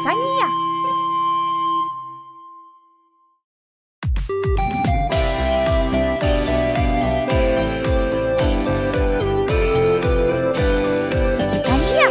Kisa Niya. Kisa Niya.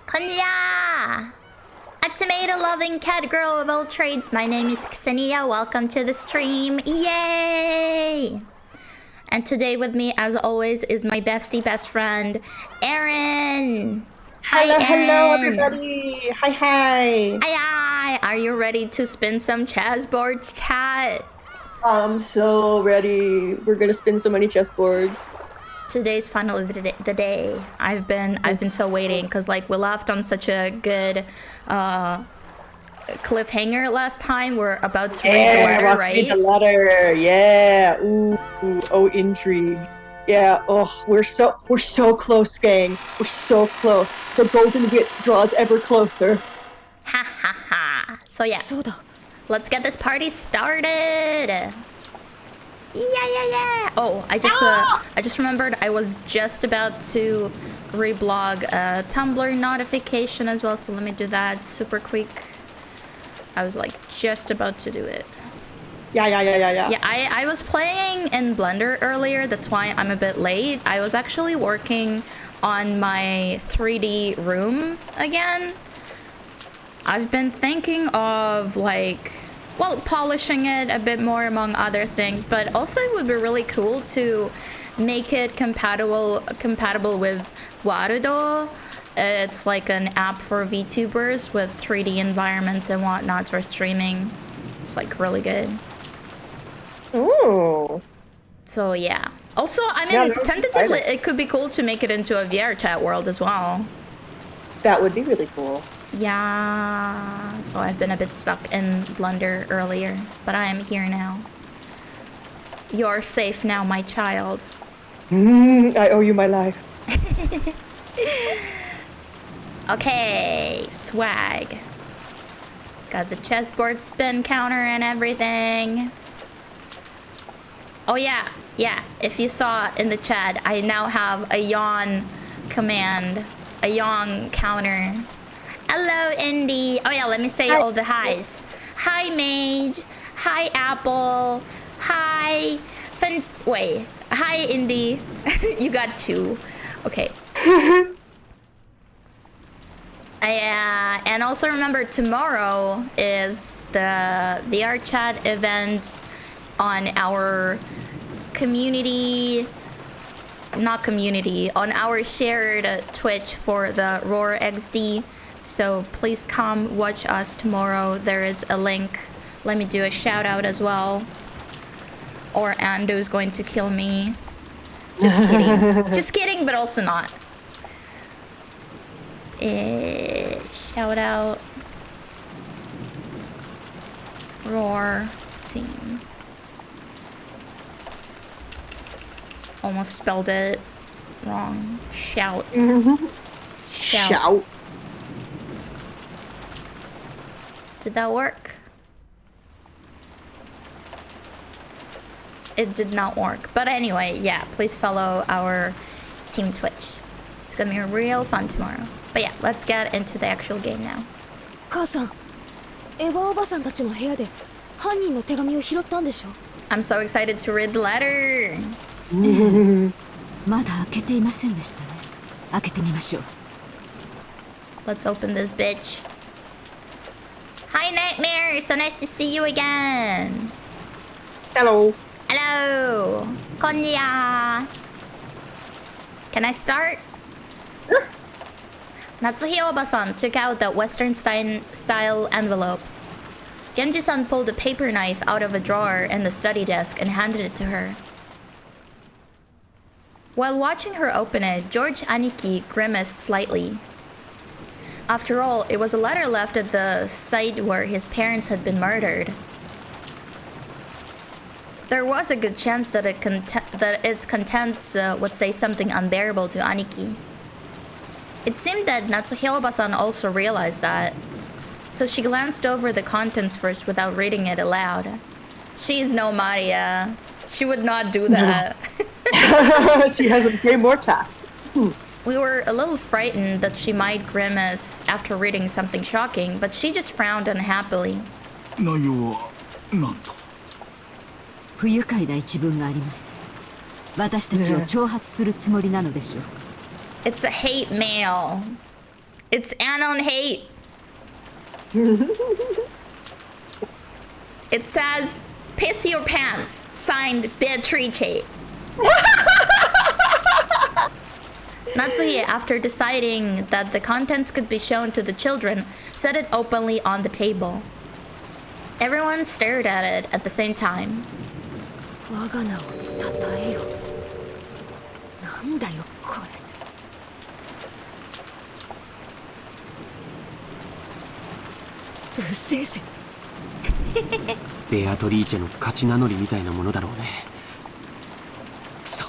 Konniya! A tomato-loving cat girl of all trades. My name is Kisa Niya. Welcome to the stream. Yay! And today with me, as always, is my bestie best friend, Erin. Hello, Hi, hello, Erin. everybody. Hi, hi. Hi. Are you ready to spin some chessboards, chat? I'm so ready. We're gonna spin so many chessboards. Today's finally the day. I've been so waiting because like we left on such a good cliffhanger last time. We're about to read the letter, right? Read the letter. Yeah. Ooh. Oh, intrigue. Yeah. Oh, we're so close, gang. We're so close. The golden witch draws ever closer. Ha ha ha. So yeah, let's get this party started. Yeah. Oh, I just remembered I was just about to reblog a Tumblr notification as well, so let me do that super quick. I was like just about to do it. Yeah. Yeah, I was playing in Blender earlier, that's why I'm a bit late. I was actually working on my 3D room again. I've been thinking of like, well, polishing it a bit more among other things, but also it would be really cool to make it compatible with Warudo. It's like an app for VTubers with 3D environments and whatnot for streaming. It's like really good. Ooh. So yeah. Also, I mean, Yeah, tentatively, it could be cool to make it into a VR chat world as well. That would be really cool. Yeah, so I've been a bit stuck in Blender earlier, but I am here now. You're safe now, my child. I owe you my life. Okay, swag. Got the chessboard spin counter and everything. Oh yeah, if you saw in the chat, I now have a yawn command, a yawn counter. Hello, Indy. Oh yeah, let me say all the highs. Hi, Mage. Hi, Apple. Hi, wait. Hi, Indy. You got two. Okay. And also remember, tomorrow is the VR chat event on our on our shared Twitch for the Roar XD. So please come watch us tomorrow. There is a link. Let me do a shout out as well. Or Ando's going to kill me. Just kidding. Just kidding, but also not. Shout out. Roar team. Almost spelled it wrong. Shout. Shout. Did that work? It did not work. But anyway, yeah, please follow our team Twitch. It's gonna be real fun tomorrow. But yeah, let's get into the actual game now. 母さん、エヴァおばさんたちの部屋で犯人の手紙を拾ったんでしょ? I'm so excited to read the letter. まだ開けていませんでしたね。開けてみましょう。Let's open this bitch. Hi, Nightmare. So nice to see you again. Hello. Hello. Konniya. Can I start? Sure. Natsuhi-oba-san took out the Western-style envelope. Genji-san pulled a paper knife out of a drawer in the study desk and handed it to her. While watching her open it, George Aniki grimaced slightly. After all, it was a letter left at the site where his parents had been murdered. There was a good chance that its contents would say something unbearable to Aniki. It seemed that Natsuhiro-san also realized that, so she glanced over the contents first without reading it aloud. She's no Maria. She would not do that. She has way more tact. We were a little frightened that she might grimace after reading something shocking, but she just frowned unhappily. 内容はなんと。不愉快な一文があります。私たちを挑発するつもりなのでしょう。It's a hate mail. It's anon hate. It says, piss your pants. Signed, Beatrice. Natsuhie, after deciding that the contents could be shown to the children, set it openly on the table. Everyone stared at it at the same time. 我が名をたたえよ。なんだよこれ。うっせえぜ。ベアトリーチェの勝ち名乗りみたいなものだろうね。くそ。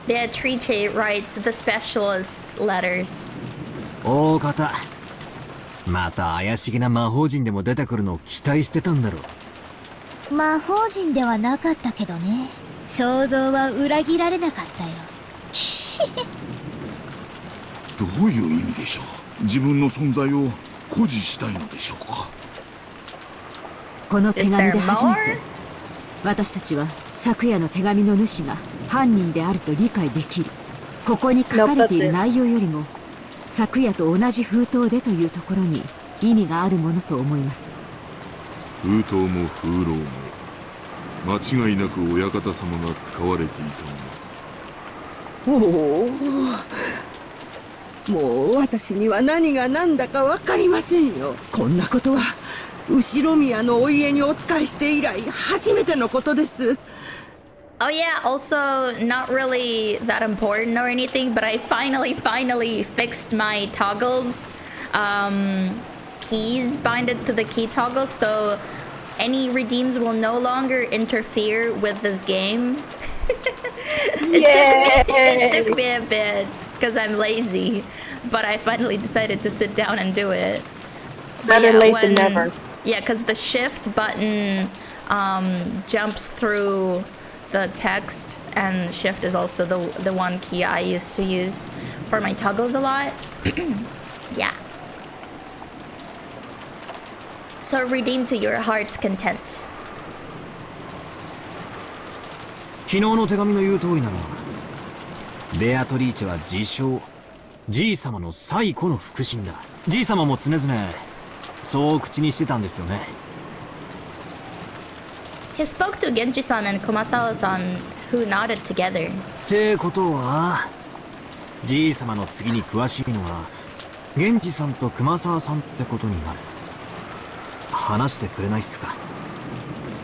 Beatrice writes the specialist letters. 大方また怪しげな魔法陣でも出てくるのを期待してたんだろう。魔法陣ではなかったけどね。想像は裏切られなかったよ。どういう意味でしょう。自分の存在を誇示したいのでしょうか。この手紙で初めて私たちは昨夜の手紙の主が犯人であると理解できる。ここに書かれている内容よりも昨夜と同じ封筒でというところに意味があるものと思います。封筒も風浪も間違いなく親方様が使われていたものです。おお、もう私には何が何だか分かりませんよ。こんなことは後ろ宮のお家にお仕えして以来初めてのことです。Oh yeah, also not really that important or anything, but I finally fixed my toggles keys binded to the key toggles, so any redeems will no longer interfere with this game. It took me a bit because I'm lazy, but I finally decided to sit down and do it. Better late than never. Yeah, because the shift button jumps through the text, and shift is also the one key I used to use for my toggles a lot. Yeah. So redeem to your heart's content. 昨日の手紙の言う通りならベアトリーチェは自称じい様の最古の腹心だ。じい様も常々そう口にしてたんですよね。He spoke to Genji-san and Kumasawa-san, who nodded together. ってことはじい様の次に詳しいのは源氏さんと熊沢さんってことになる。話してくれないっすか。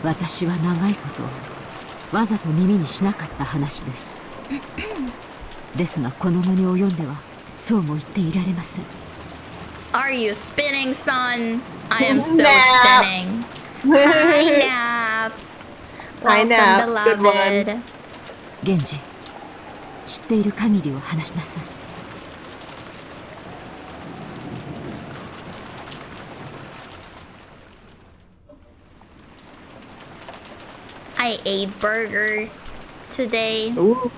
私は長いことわざと耳にしなかった話です。ですがこの期に及んではそうも言っていられません。Are you spinning, son? I am so spinning. Hi, Naps. Hi, Welcome, Naps. Good one. beloved. 源氏、知っている限りを話しなさい。I ate burger today. Ooh,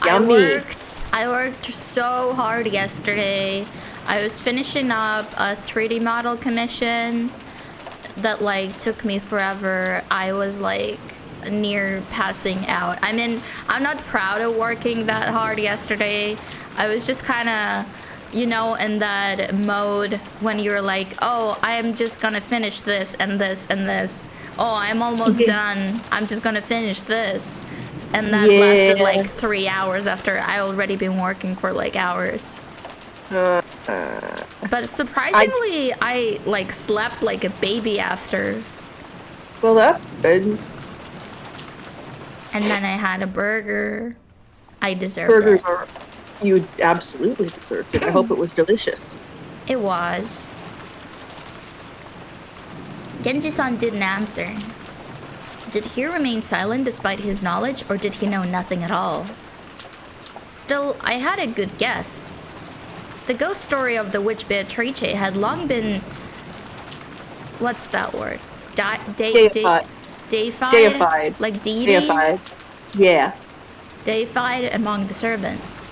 yummy. I worked so hard yesterday. I was finishing up a 3D model commission that like took me forever. I was like near passing out. I mean, I'm not proud of working that hard yesterday. I was just kind of, you know, in that mode when you're like, oh, I'm just gonna finish this and this and this. Oh, I'm almost done. I'm just gonna finish this. And that lasted like 3 hours after I already been working for like hours. But surprisingly, I like slept like a baby after. Well, that's good. And then I had a burger. I deserved Burgers it. are... You absolutely deserved it. I hope it was delicious. It was. Genji-san didn't answer. Did he remain silent despite his knowledge, or did he know nothing at all? Still, I had a good guess. The ghost story of the witch Beatrice had long been... What's that word? Deified. Deified? Like deity? Deified. Yeah. Deified among the servants.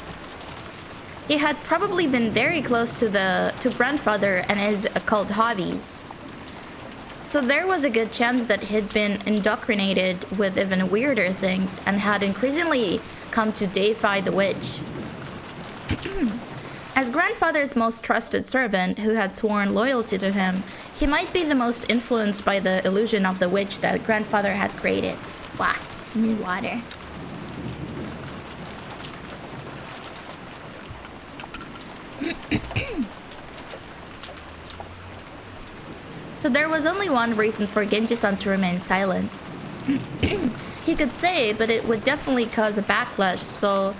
He had probably been very close to grandfather and his occult hobbies. So there was a good chance that he'd been indoctrinated with even weirder things and had increasingly come to deify the witch. As grandfather's most trusted servant who had sworn loyalty to him, he might be the most influenced by the illusion of the witch that grandfather had created. Wow, need water. So there was only one reason for Genji-san to remain silent. He could say, but it would definitely cause a backlash, so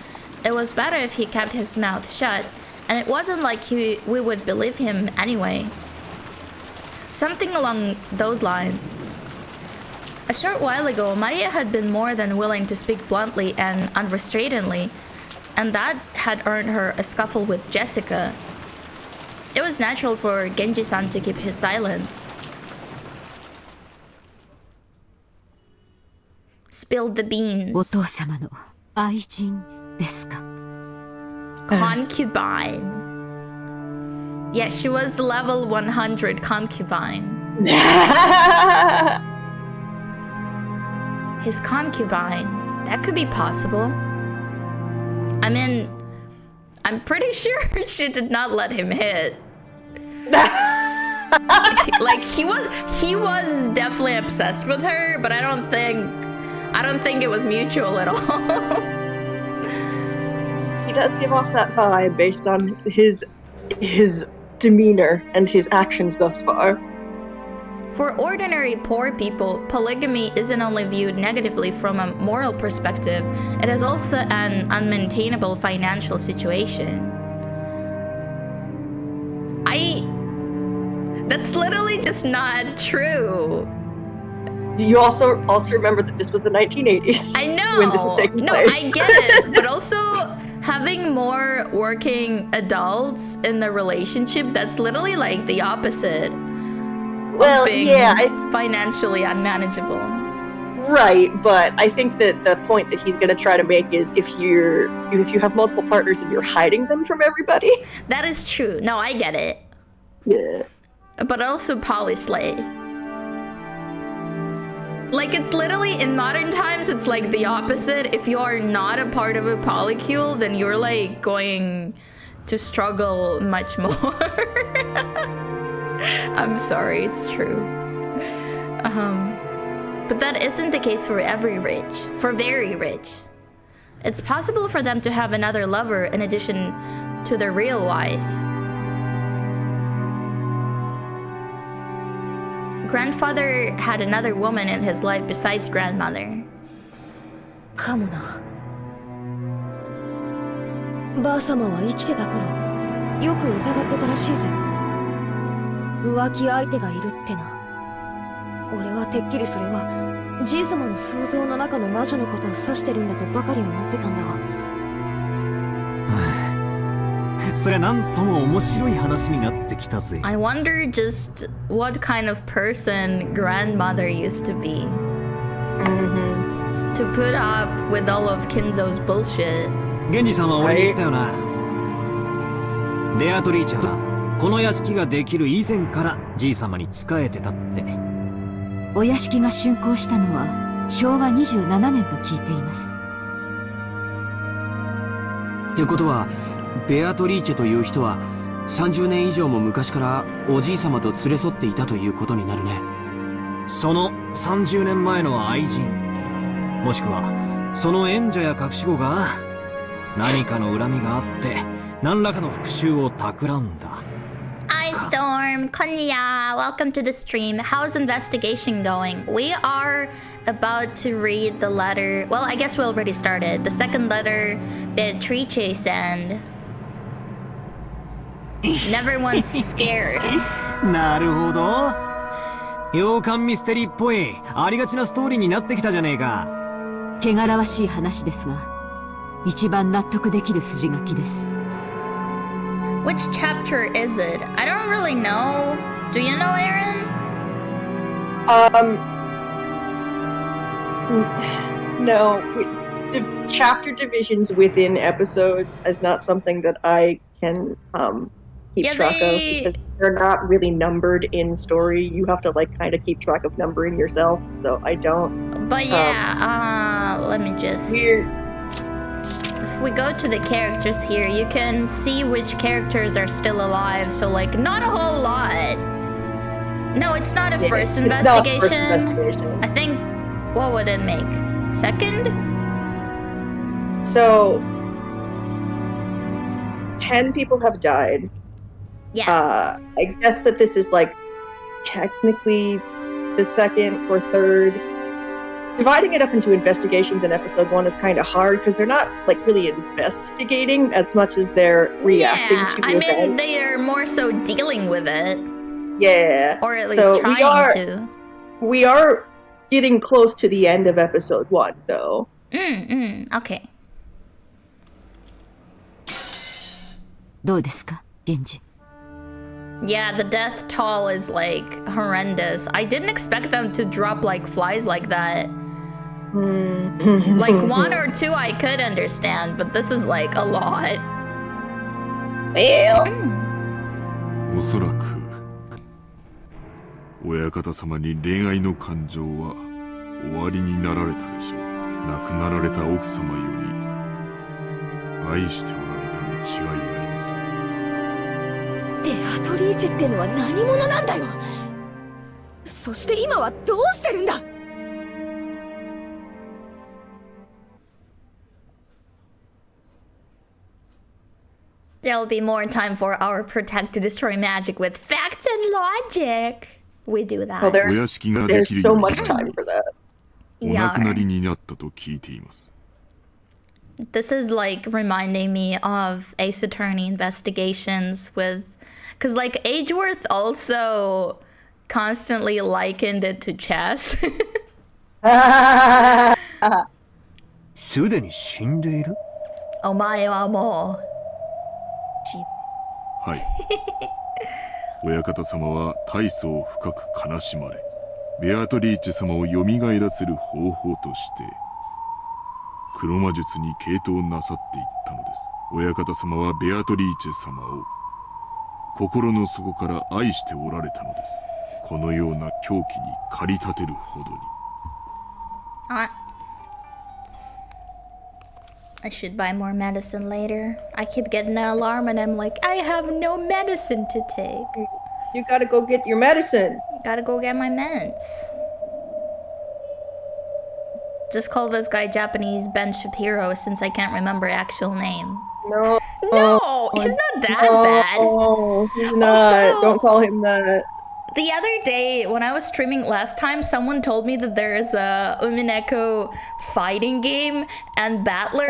it was better if he kept his mouth shut, and it wasn't like we would believe him anyway. Something along those lines. A short while ago, Maria had been more than willing to speak bluntly and unrestrainedly, and that had earned her a scuffle with Jessica. It was natural for Genji-san to keep his silence. Spilled the beans. お父様の愛人ですか? Concubine. Yeah, she was level 100 concubine. His concubine. That could be possible. I mean, I'm pretty sure she did not let him hit. Like he was definitely obsessed with her, but I don't think it was mutual at all. He does give off that vibe based on his demeanor and his actions thus far. For ordinary poor people, polygamy isn't only viewed negatively from a moral perspective, it is also an unmaintainable financial situation. That's literally just not true. You also remember that this was the 1980s. I know. When this was taking no, place. I get it. But also, having more working adults in the relationship, that's literally like the opposite. Well, of being yeah. financially unmanageable. Right, but I think that the point that he's going to try to make is if you have multiple partners and you're hiding them from everybody. That is true. No, I get it. Yeah. But also polyslay. Like, it's literally, in modern times, it's like the opposite. If you are not a part of a polycule, then you're like going to struggle much more. I'm sorry, it's true. But that isn't the case for very rich. It's possible for them to have another lover in addition to their real wife. Grandfather had another woman in his life besides grandmother. かもな。ばあ様は生きてた頃、よく疑ってたらしいぜ。浮気相手がいるってな。俺はてっきりそれはじい様の想像の中の魔女のことを指してるんだとばかり思ってたんだが。それなんとも面白い話になってきたぜ。I wonder just what kind of person grandmother used to be. To put up with all of Kinzo's bullshit. ゲンジさんは俺に言ったよな。ベアトリーチェはこの屋敷ができる以前からじい様に仕えてたって。お屋敷が竣工したのは昭和27年と聞いています。ってことはベアトリーチェという人は30年以上も昔からおじい様と連れ添っていたということになるね。その30年前の愛人、もしくはその縁者や隠し子が何かの恨みがあって何らかの復讐を企んだ。Hi Storm, Konniya, welcome to the stream. How's investigation going? We are about to read the letter. Well, I guess we already started. The second letter Beatrice sent. Never once scared. なるほど。洋館ミステリーっぽいありがちなストーリーになってきたじゃねえか。汚らわしい話ですが、一番納得できる筋書きです。Which chapter is it? I don't really know. Do you know, Aaron? No. The chapter divisions within episodes is not something that I can keep track of because they're not really numbered in story. You have to like kind of keep track of numbering yourself, so I don't. But yeah, let me just... If we go to the characters here, you can see which characters are still alive, so like not a whole lot. No, it's not a first investigation. I think, what would it make? Second? So 10 people have died. Yeah. I guess that this is like technically the second or third. Dividing it up into investigations in episode 1 is kind of hard because they're not like really investigating as much as they're reacting to the event. I mean, they are more so dealing with it. Yeah. Or at least trying to. We are getting close to the end of episode 1, though. Okay. どうですか、源氏? Yeah, the death toll is like horrendous. I didn't expect them to drop like flies like that. Like 1 or 2 I could understand, but this is like a lot. おそらく親方様に恋愛の感情は終わりになられたでしょう。亡くなられた奥様より愛しておられたに違いありません。ベアトリーチェってのは何者なんだよ。そして今はどうしてるんだ。There'll be more time for our protect to destroy magic with facts and logic. We do that. Well, there's so much time for that. This is like reminding me of Ace Attorney investigations with... Because like Ageworth also constantly likened it to chess. すでに死んでいる？お前はもう。はい。親方様は大層深く悲しまれ、ベアトリーチェ様を蘇らせる方法として黒魔術に傾倒なさっていったのです。親方様はベアトリーチェ様を心の底から愛しておられたのです。このような狂気に駆り立てるほどに。I should buy more medicine later. I keep getting an alarm and I'm like, I have no medicine to take. You gotta go get your medicine. Gotta go get my meds. Just call this guy Japanese Ben Shapiro since I can't remember actual name. No. No, he's not that bad. No, he's not. Also, don't call him that. The other day, when I was streaming last time, someone told me that there is a Umineko fighting game, and Battler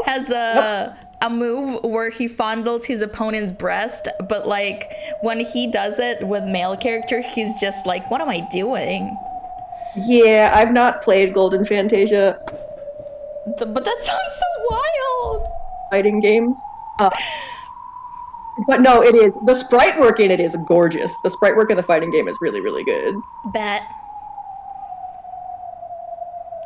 has a move where he fondles his opponent's breast, but like when he does it with male character, he's just like, what am I doing? Yeah, I've not played Golden Fantasia. But that sounds so wild. Fighting games. But no, it is. The sprite work in it is gorgeous. The sprite work in the fighting game is really, really good. Bet.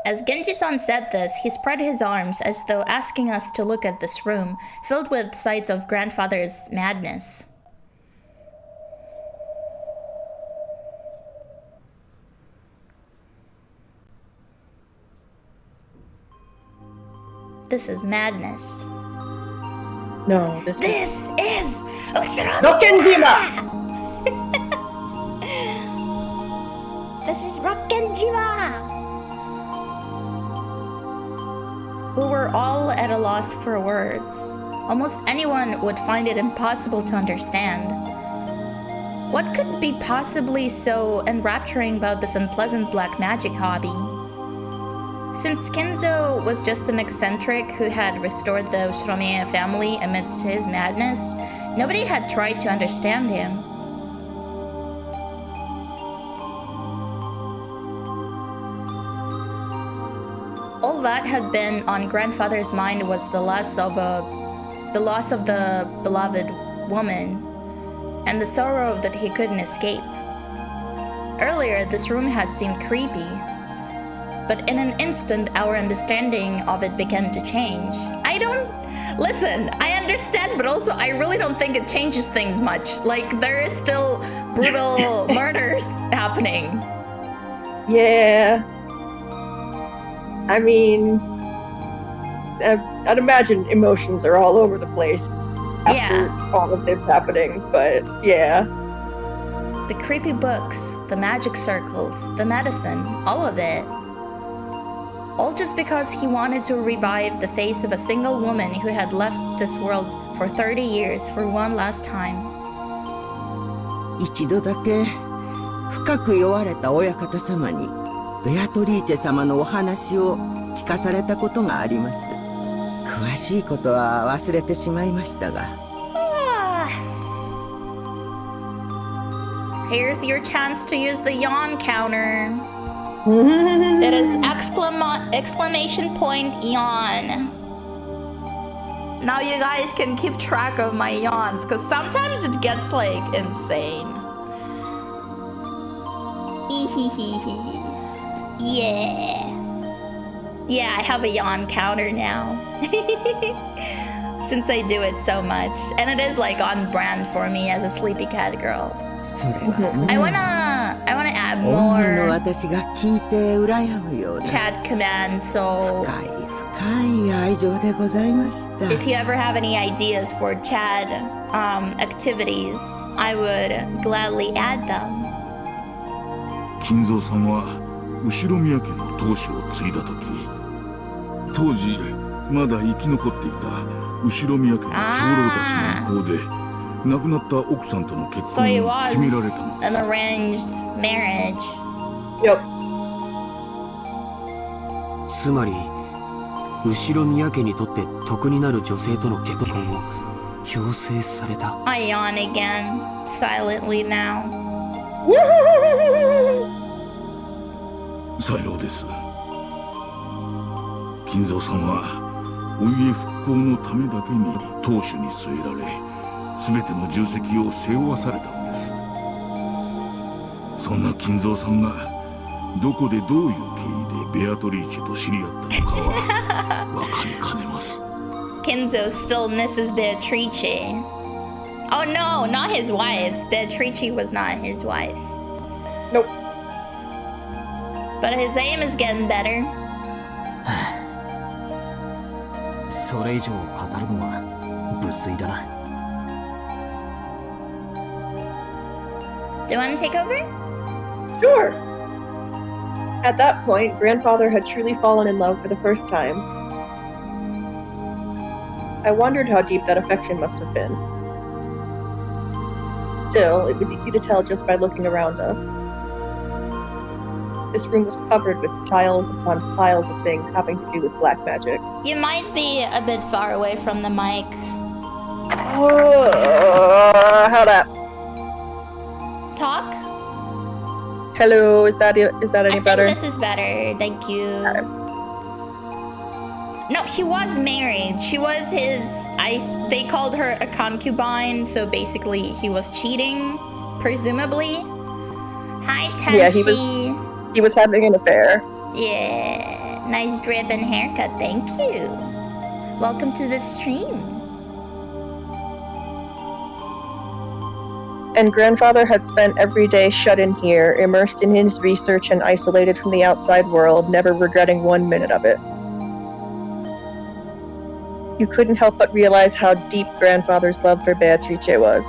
As Genji-san said this, he spread his arms as though asking us to look at this room, filled with sights of grandfather's madness. This is madness. No, this is Rokkenjima! This is Rokkenjima! We were all at a loss for words. Almost anyone would find it impossible to understand. What could be possibly so enrapturing about this unpleasant black magic hobby? Since Kenzo was just an eccentric who had restored the Shiromiya family amidst his madness, nobody had tried to understand him. all that had been on grandfather's mind was the loss of the beloved woman and the sorrow that he couldn't escape. Earlier, this room had seemed creepy, but in an instant, our understanding of it began to change. Listen, I understand, but also I really don't think it changes things much. Like, there is still brutal murders happening. Yeah. I mean, I'd imagine emotions are all over the place after all of this happening, but yeah. The creepy books, the magic circles, the medicine, all of it. All just because he wanted to revive the face of a single woman who had left this world for 30 years for one last time. 一度だけ深く酔われた親方様にベアトリーチェ様のお話を聞かされたことがあります。詳しいことは忘れてしまいましたが。Here's your chance to use the yawn counter. It is exclamation point yawn. Now you guys can keep track of my yawns, because sometimes it gets like insane. Yeah. Yeah, I have a yawn counter now. Since I do it so much. And it is like on brand for me as a sleepy cat girl. I wanna add more chat commands, so if you ever have any ideas for chat activities, I would gladly add them. 金蔵さんは後宮家の当主を継いだ時、当時まだ生き残っていた後宮家の長老たちの意向で亡くなった奥さんとの結婚を決められたのです。An arranged marriage. Yep. つまり後宮家にとって得になる女性との結婚を強制された。I yawn again, silently now. さようです。金蔵さんはお家復興のためだけに当主に据えられ、全ての重責を背負わされたのです。そんな金蔵さんがどこでどういう経緯でベアトリーチェと知り合ったのかは分かりかねます。Kinzo still misses Beatrice. Oh no, not his wife. Beatrice was not his wife. Nope. But his aim is getting better. それ以上語るのは無粋だな。Do you want to take over? Sure. At that point, grandfather had truly fallen in love for the first time. I wondered how deep that affection must have been. Still, it was easy to tell just by looking around us. This room was covered with piles upon piles of things having to do with black magic. You might be a bit far away from the mic. How'd that? Talk? Hello, is that any better? This is better, thank you. No, he was married. She was his... They called her a concubine, so basically he was cheating, presumably. Hi, Tenshi. Yeah, he was having an affair. Yeah, nice drip and haircut, thank you. Welcome to the stream. And grandfather had spent every day shut in here, immersed in his research and isolated from the outside world, never regretting 1 minute of it. You couldn't help but realize how deep grandfather's love for Beatrice was.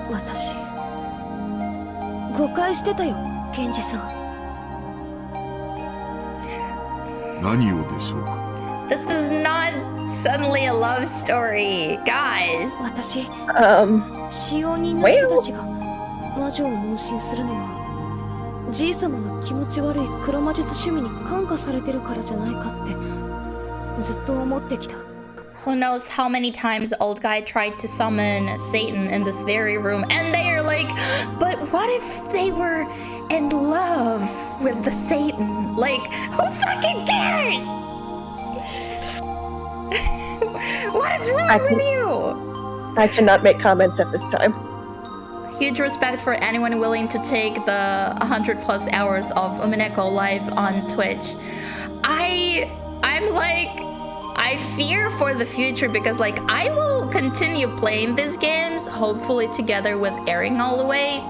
私誤解してたよ、ケンジさん。何をでしょうか。This is not suddenly a love story, guys. 私、使用人の人たちが魔女を盲信するのは、じい様の気持ち悪い黒魔術趣味に感化されてるからじゃないかってずっと思ってきた。Who knows how many times old guy tried to summon Satan in this very room, and they are like, But what if they were in love with the Satan? Like, who fucking cares? What is wrong with you? I cannot make comments at this time. Huge respect for anyone willing to take the 100+ hours of Umineko live on Twitch. I'm like, I fear for the future because like I will continue playing these games, hopefully together with Airing all the way.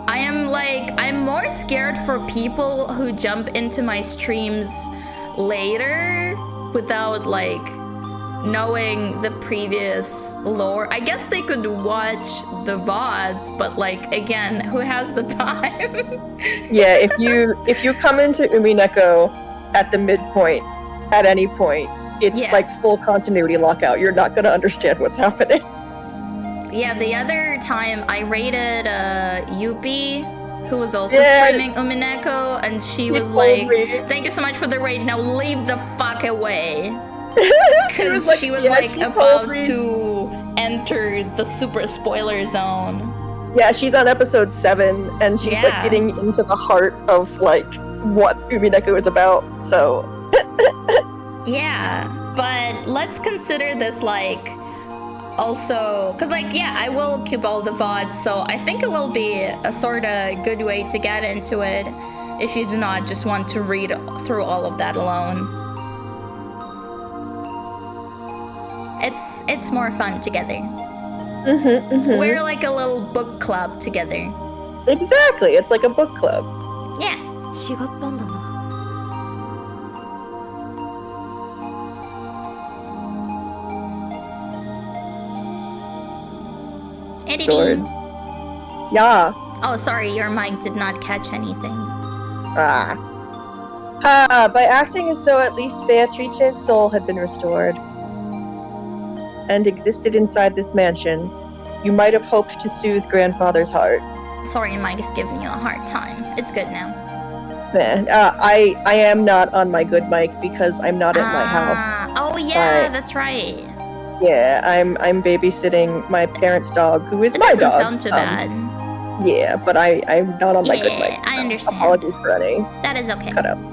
I'm more scared for people who jump into my streams later without like knowing the previous lore. I guess they could watch the VODs, but like again, who has the time? Yeah, if you come into Umineko at the midpoint at any point, it's like full continuity lockout. You're not gonna understand what's happening. Yeah, the other time I raided Yupi, who was also streaming Umineko, and she was like, "Thank you so much for the raid. Now leave the fuck away." Because she was like about to enter the super spoiler zone. Yeah, she's on episode 7, and she's like getting into the heart of like what Umineko is about. So yeah, but let's consider this like also because like I will keep all the VODs, so I think it will be a sort of good way to get into it if you do not just want to read through all of that alone. It's more fun together. We're like a little book club together. Exactly, it's like a book club. Yeah. 違ったんだな。Editing. Yeah. Oh, sorry, your mic did not catch anything. By acting as though at least Beatrice's soul had been restored and existed inside this mansion, you might have hoped to soothe grandfather's heart. Sorry, Mike is giving you a hard time. It's good now. I am not on my good mic because I'm not at my house. Oh yeah, that's right. Yeah, I'm babysitting my parents' dog, who is it my dog. doesn't sound too bad. Yeah, but I'm not on my good mic. I understand. Apologies for any. That is okay. Cutouts.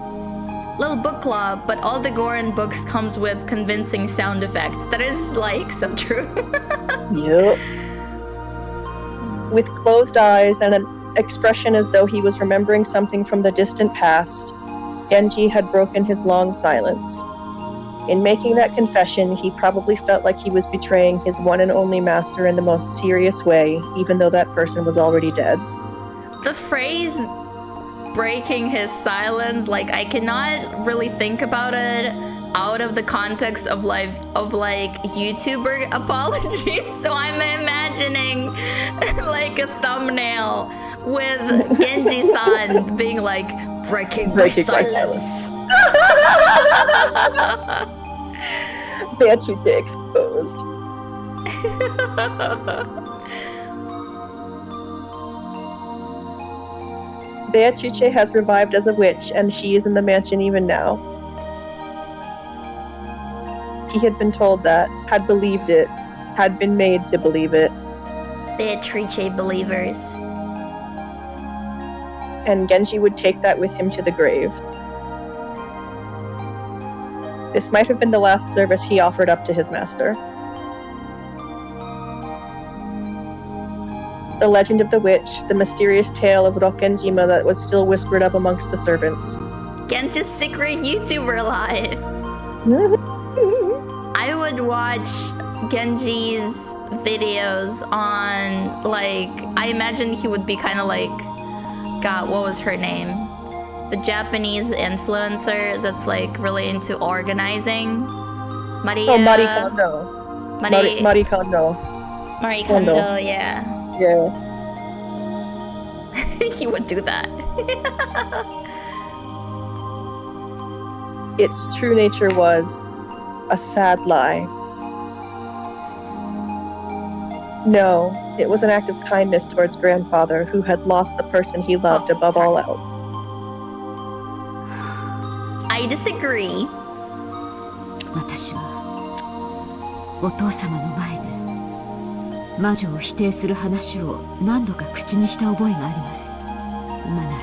Little book club, but all the gore in books comes with convincing sound effects. That is like so true. Yep. With closed eyes and an expression as though he was remembering something from the distant past, Genji had broken his long silence. In making that confession, he probably felt like he was betraying his one and only master in the most serious way, even though that person was already dead. The phrase breaking his silence, like I cannot really think about it out of the context of like YouTuber apologies, so I'm imagining like a thumbnail with Genji-san being like breaking my silence. Beatrice exposed. Beatrice has revived as a witch, and she is in the mansion even now. He had been told that, had believed it, had been made to believe it. Beatrice believers. And Genji would take that with him to the grave. This might have been the last service he offered up to his master. The legend of the witch, the mysterious tale of Rokkenjima that was still whispered up amongst the servants. Genji's secret YouTuber life. I would watch Genji's videos on, like, I imagine he would be kind of like, God, what was her name? The Japanese influencer that's like really into organizing. Maria. Oh, Marie Kondo. Marie Kondo. Marie Kondo, yeah. Yeah. He would do that. Its true nature was a sad lie. No, it was an act of kindness towards grandfather who had lost the person he loved above all else. I disagree. 私はお父様の前で魔女を否定する話を何度か口にした覚えがあります。今なら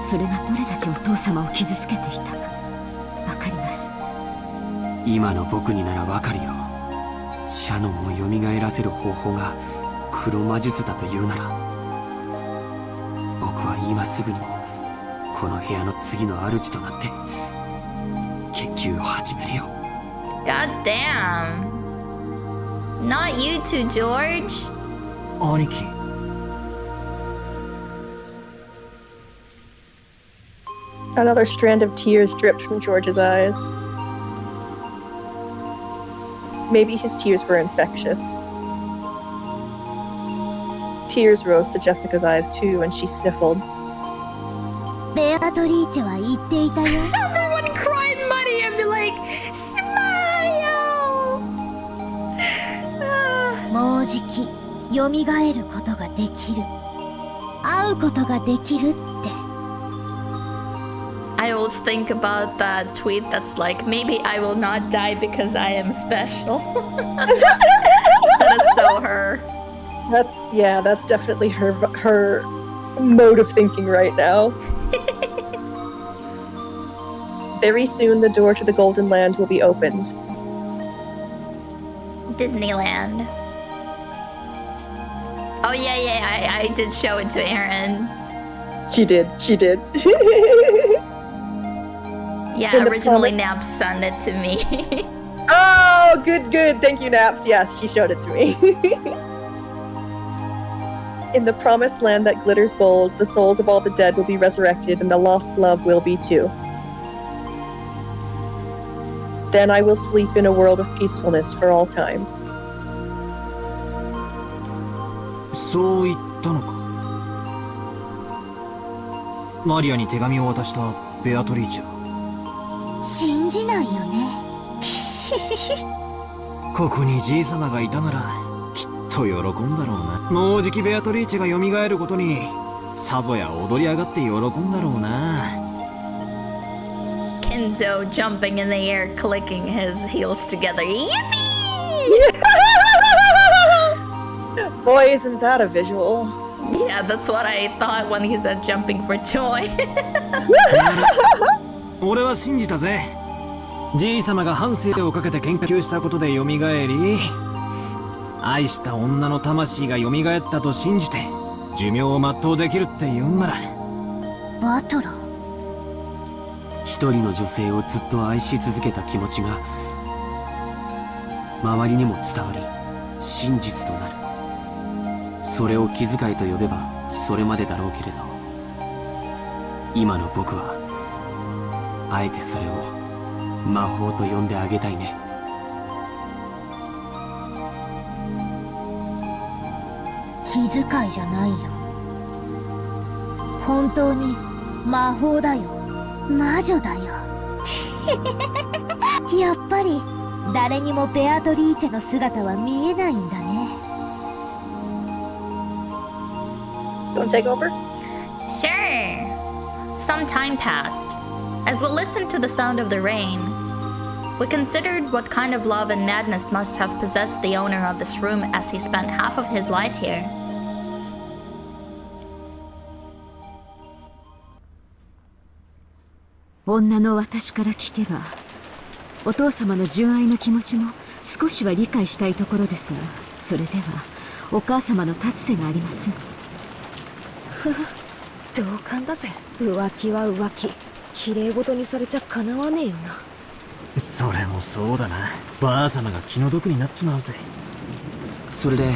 それがどれだけお父様を傷つけていたかわかります。今の僕にならわかるよ。シャノンを蘇らせる方法が黒魔術だというなら、僕は今すぐにもこの部屋の次の主となって研究を始めるよ。 God damn. Not you two, George. 兄貴。 Another strand of tears dripped from George's eyes. Maybe his tears were infectious. Tears rose to Jessica's eyes too, and she sniffled. ベアトリーチェは言っていたよ。 Everyone cried money and be like, smile. もうじき蘇ることができる。会うことができるって。I always think about that tweet that's like, maybe I will not die because I am special. That is so her. That's definitely her mode of thinking right now. Very soon the door to the Golden Land will be opened. Disneyland. Oh yeah, I did show it to Aaron. She did. Yeah, originally Naps sent it to me. Oh, good. Thank you, Naps. Yes, she showed it to me. In the promised land that glitters gold, the souls of all the dead will be resurrected, and the lost love will be too. Then I will sleep in a world of peacefulness for all time. そう言ったのか。マリアに手紙を渡したベアトリーチェ。信じないよね。ここにじい様がいたならきっと喜んだろうな。もうじきベアトリーチェが蘇ることにさぞや踊り上がって喜んだろうな。 Kenzo jumping in the air, clicking his heels together. Yippee! Boy, isn't that a visual? Yeah, that's what I thought when he said jumping for joy. 俺は信じたぜ。じい様が半生をかけて研究したことで蘇り、愛した女の魂が蘇ったと信じて寿命を全うできるって言うんなら。バトラ。一人の女性をずっと愛し続けた気持ちが周りにも伝わり真実となる。それを気遣いと呼べばそれまでだろうけれど、今の僕はあえてそれを魔法と呼んであげたいね。気遣いじゃないよ。本当に魔法だよ。魔女だよ。やっぱり誰にもベアトリーチェの姿は見えないんだね。Don't take over? Sure. Some time passed. As we listened to the sound of the rain, we considered what kind of love and madness must have possessed the owner of this room as he spent half of his life here. 女の私から聞けば、お父様の純愛の気持ちも少しは理解したいところですが、それではお母様の立つ瀬がありません。同感だぜ。浮気は浮気。綺麗事にされちゃかなわねえよな。それもそうだな。ばあ様が気の毒になっちまうぜ。それで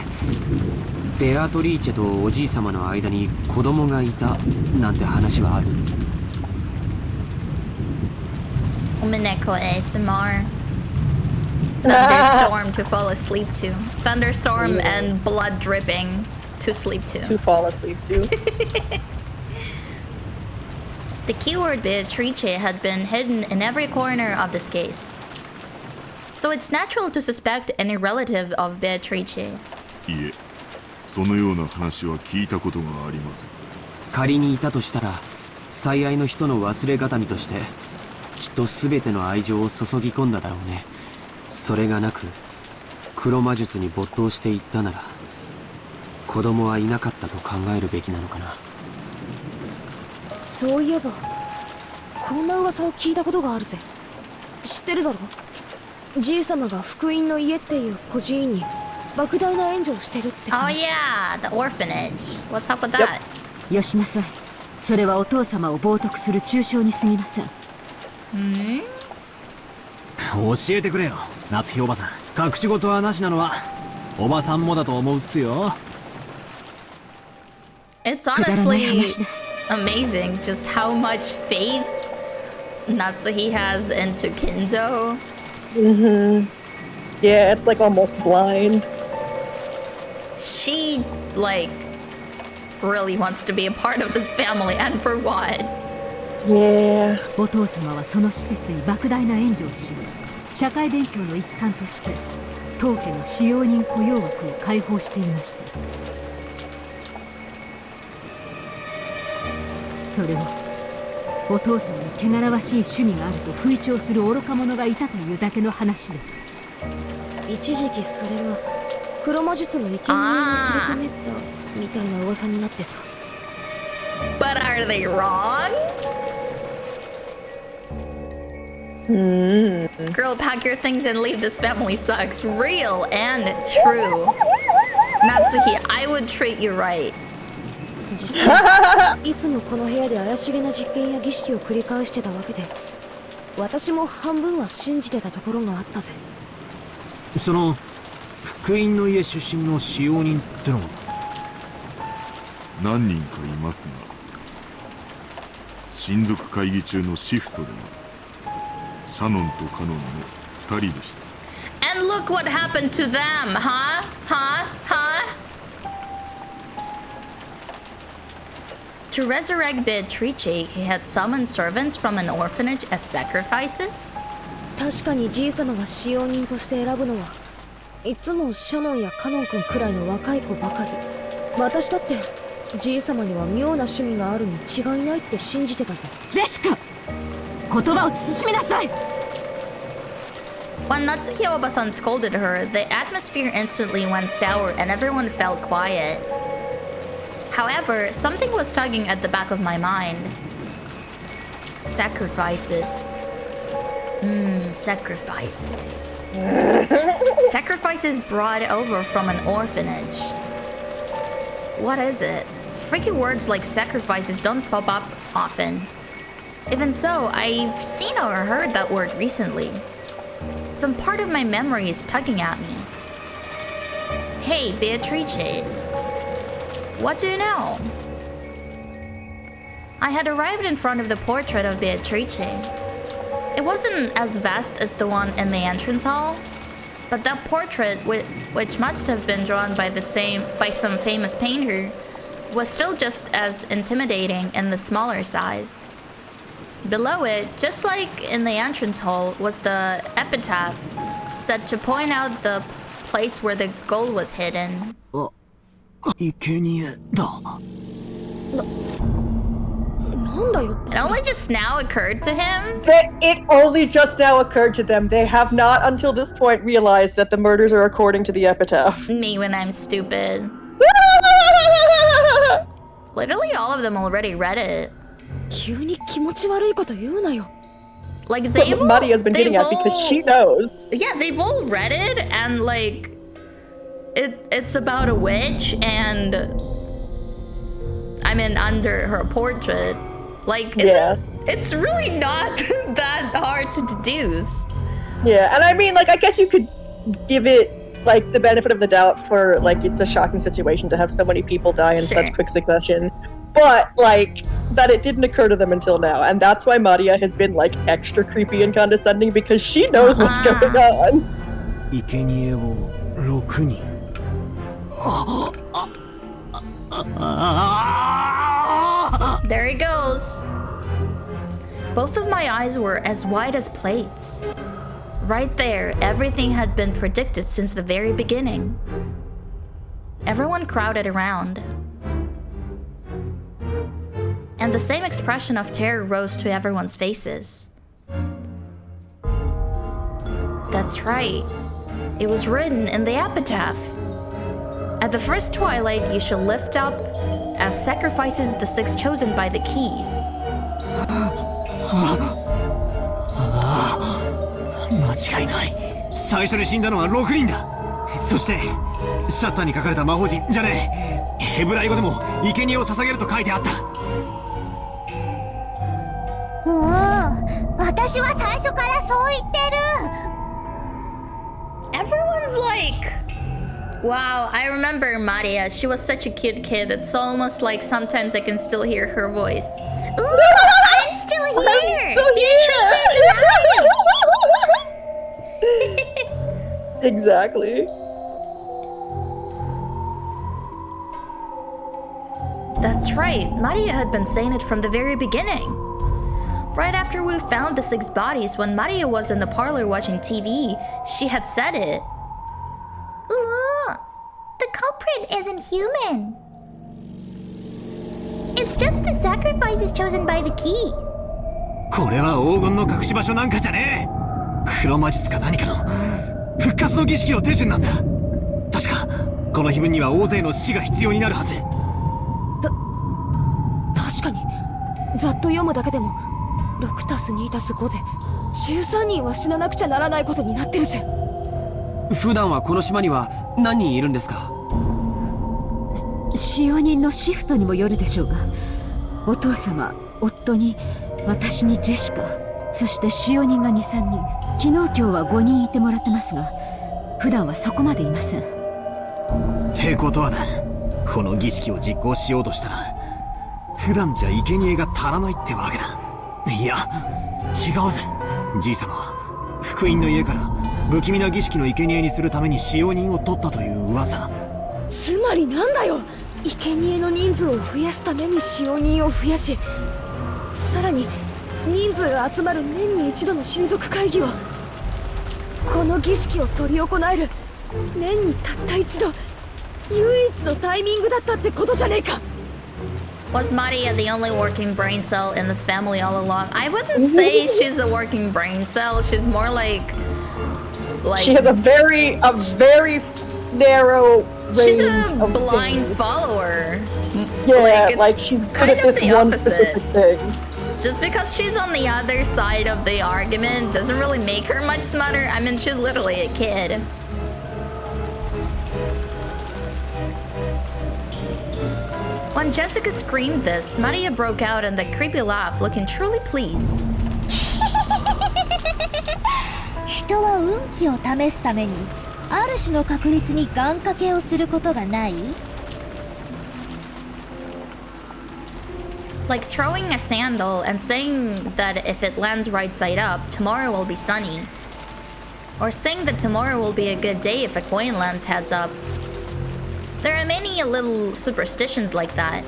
ベアトリーチェとおじい様の間に子供がいたなんて話はあるUmineko ASMR. Thunderstorm to fall asleep to. Thunderstorm and blood dripping to sleep to. To fall asleep to. The keyword Beatrice had been hidden in every corner of this case. So it's natural to suspect any relative of Beatrice. いえ、そのような話は聞いたことがありません。仮にいたとしたら最愛の人の忘れがたみとしてきっと全ての愛情を注ぎ込んだだろうね。それがなく黒魔術に没頭していったなら子供はいなかったと考えるべきなのかな。そういえばこんな噂を聞いたことがあるぜ。知ってるだろ。じいさまが福音の家っていう孤児院に莫大な援助をしてるって話。Oh yeah, the orphanage. What's up with that? よしなさい。それはお父様を冒涜する中傷に過ぎません。教えてくれよ、夏日おばさん。隠し事はなしなのはおばさんもだと思うっすよ。It's honestly amazing just how much faith Natsuhi has into Kinzo. Yeah, it's like almost blind. She, like, really wants to be a part of this family, and for what? Yeah. お父様はその施設に莫大な援助をし、社会勉強の一環として当家の使用人雇用枠を開放していました。それはお父様に汚らわしい趣味があると吹聴する愚か者がいたというだけの話です。一時期それは黒魔術の生贄にするためったみたいな噂になってさ。But are they wrong? Girl, pack your things and leave. This family sucks. Real and true. Natsuhi, I would treat you right. 実際いつもこの部屋で怪しげな実験や儀式を繰り返してたわけで、私も半分は信じてたところがあったぜ。その福音の家出身の使用人ってのは何人かいますが、親族会議中のシフトではシャノンとカノンの2人でした。 And look what happened to them, huh? To resurrect Beatrice, he had summoned servants from an orphanage as sacrifices? 確かにじいさまが使用人として選ぶのはいつもシャノンやカノン君くらいの若い子ばかり。私だってじいさまには妙な趣味があるに違いないって信じてたぜ。ジェシカ、言葉を慎みなさい。 When Natsuhi Obasan scolded her, the atmosphere instantly went sour and everyone felt quiet. However, something was tugging at the back of my mind. Sacrifices. Sacrifices. Sacrifices brought over from an orphanage. What is it? Freaky words like sacrifices don't pop up often. Even so, I've seen or heard that word recently. Some part of my memory is tugging at me. Hey, Beatrice. What do you know? I had arrived in front of the portrait of Beatrice. It wasn't as vast as the one in the entrance hall, but that portrait, which must have been drawn by some famous painter, was still just as intimidating in the smaller size. Below it, just like in the entrance hall, was the epitaph said to point out the place where the gold was hidden. 生贄だ。なんだよ。 It only just now occurred to him? It only just now occurred to them. They have not until this point realized that the murders are according to the epitaph. Me when I'm stupid. Literally all of them already read it. 急に気持ち悪いこと言うなよ。 Like they've all, Maria's been getting at because she knows. Yeah, they've all read it and like it's about a witch and I mean under her portrait. Like it's really not that hard to deduce. Yeah, and I mean like I guess you could give it like the benefit of the doubt for like it's a shocking situation to have so many people die in such quick succession. But like that it didn't occur to them until now, and that's why Maria has been like extra creepy and condescending because she knows what's going on. 生贄を6人。There he goes. Both of my eyes were as wide as plates. Right there, everything had been predicted since the very beginning. Everyone crowded around. And the same expression of terror rose to everyone's faces. That's right. It was written in the epitaph. At the first twilight, you shall lift up as sacrifices the six chosen by the key. 間違いない。最初に死んだのは6人だ。そしてシャッターに書かれた魔法陣じゃねえ、ヘブライ語でも生贄を捧げると書いてあった。おお、私は最初からそう言ってる。 Everyone's like, wow, I remember Maria. She was such a cute kid. It's almost like sometimes I can still hear her voice. Ooh, I'm still here. Exactly. That's right. Maria had been saying it from the very beginning. Right after we found the six bodies, when Maria was in the parlor watching TV, she had said it. Ooh, the culprit isn't human. It's just the sacrifices chosen by the key. これは黄金の隠し場所なんかじゃねえ。黒魔術か何かの復活の儀式の手順なんだ。確かこの碑文には大勢の死が必要になるはず。確かにざっと読むだけでも 6+2+5 で13人は死ななくちゃならないことになってるぜ。普段はこの島には何人いるんですか？使用人のシフトにもよるでしょうが、お父様、夫に、私にジェシカ、そして使用人が 2,3 人、昨日今日は5人いてもらってますが、普段はそこまでいません。ってことはだ、この儀式を実行しようとしたら普段じゃ生贄が足らないってわけだ。いや違うぜ。じいさまは福音の家から不気味な儀式の生贄にするために使用人を取ったという噂。つまりなんだよ、生贄の人数を増やすために使用人を増やし、さらに人数が集まる年に一度の親族会議はこの儀式を執り行える年にたった一度唯一のタイミングだったってことじゃねえか。 Was Maria the only working brain cell in this family all along? I wouldn't say she's a working brain cell. She's more like she has a very narrow range. She's a of blind things. follower. Yeah, it's like she's good kind at of this the one opposite. specific thing. Just because she's on the other side of the argument doesn't really make her much smarter. I mean, she's literally a kid. When Jessica screamed this, Maria broke out in the creepy laugh, looking truly pleased. 人は運気を試すためにある種の確率に願掛けをすることがない？ Like throwing a sandal and saying that if it lands right side up, tomorrow will be sunny. Or saying that tomorrow will be a good day if a coin lands heads up. There are many little superstitions like that.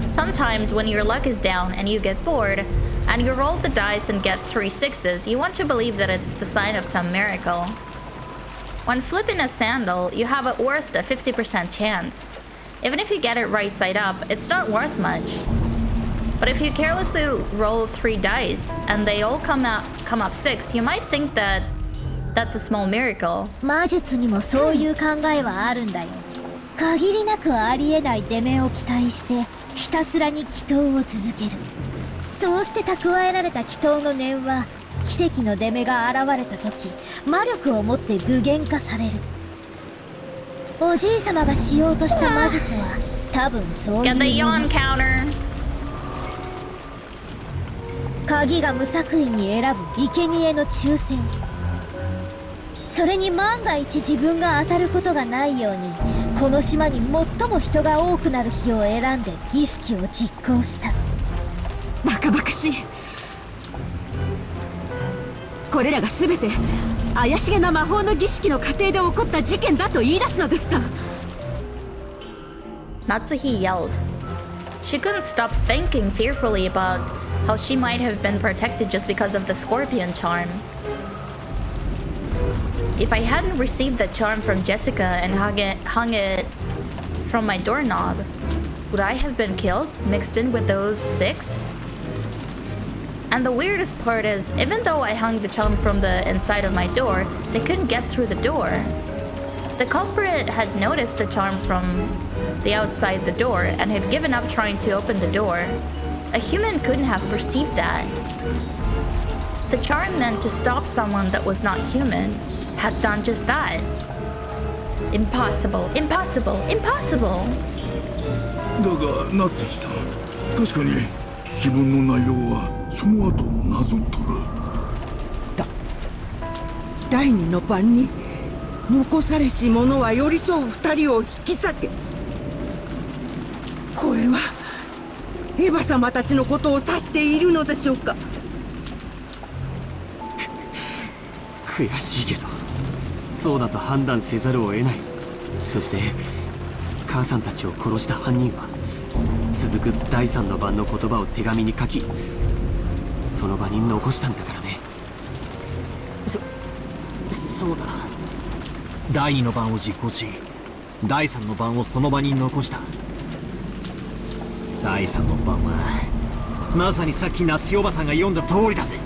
Sometimes when your luck is down and you get bored, and you roll the dice and get 3 6s, you want to believe that it's the sign of some miracle. When flipping a sandal, you have at worst a 50% chance. Even if you get it right side up, it's not worth much. But if you carelessly roll 3 dice and they all come up 6, you might think that that's a small miracle. 魔術にもそういう考えはあるんだよ。限りなくありえない出目を期待してひたすらに祈祷を続ける。そうして蓄えられた祈祷の念は奇跡の出目が現れた時魔力を持って具現化される。おじいさまがしようとした魔術は多分そういう Get the yawn counter. 鍵が無作為に選ぶ生贄の抽選。それに万が一自分が当たることがないようにこの島に最も人が多くなる日を選んで儀式を実行した。バカバカしい。これらが全て怪しげな魔法の儀式の過程で起こった事件だと言い出すのですか。 Natsuhi yelled. She couldn't stop thinking fearfully about how she might have been protected just because of the scorpion charm. If I hadn't received the charm from Jessica and hung it from my doorknob, would I have been killed, mixed in with those 6? And the weirdest part is, even though I hung the charm from the inside of my door, they couldn't get through the door. The culprit had noticed the charm from the outside the door and had given up trying to open the door. A human couldn't have perceived that. The charm meant to stop someone that was not human had done just that. Impossible, impossible, impossible! だが夏日さん、確かに気分の内容はその後をなぞっとる。第二の晩に残されし者は寄り添う二人を引き裂け。これはエヴァ様たちのことを指しているのでしょうか。悔しいけどそうだと判断せざるを得ない。そして母さんたちを殺した犯人は続く第三の晩の言葉を手紙に書きその場に残したんだからね。そうだな。第二の晩を実行し第三の晩をその場に残した。第三の晩はまさにさっき夏日おばさんが読んだ通りだぜ。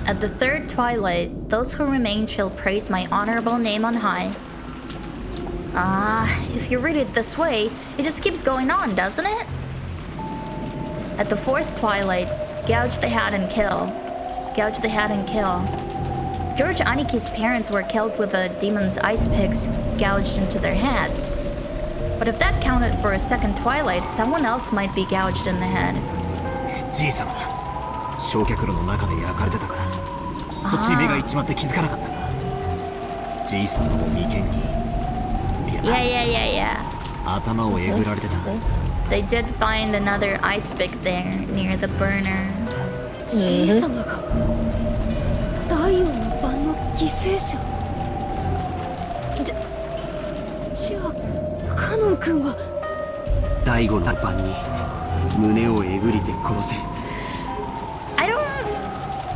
At the third twilight, those who remain shall praise my honorable name on high. If you read it this way, it just keeps going on, doesn't it? At the fourth twilight, gouge the head and kill. Gouge the head and kill. George Aniki's parents were killed with the demon's ice picks gouged into their heads. But if that counted for a second twilight, someone else might be gouged in the head. じいさま焼却炉の中で焼かれてたからそっちに目がいっちまって気づかなかったんだ。じいさまも眉間にYeah. 頭をえぐられてた。 They did find another ice pick there near the burner. じいさまが第4の晩の犠牲者。じゃあカノン君は第5の晩に胸をえぐりて殺せ。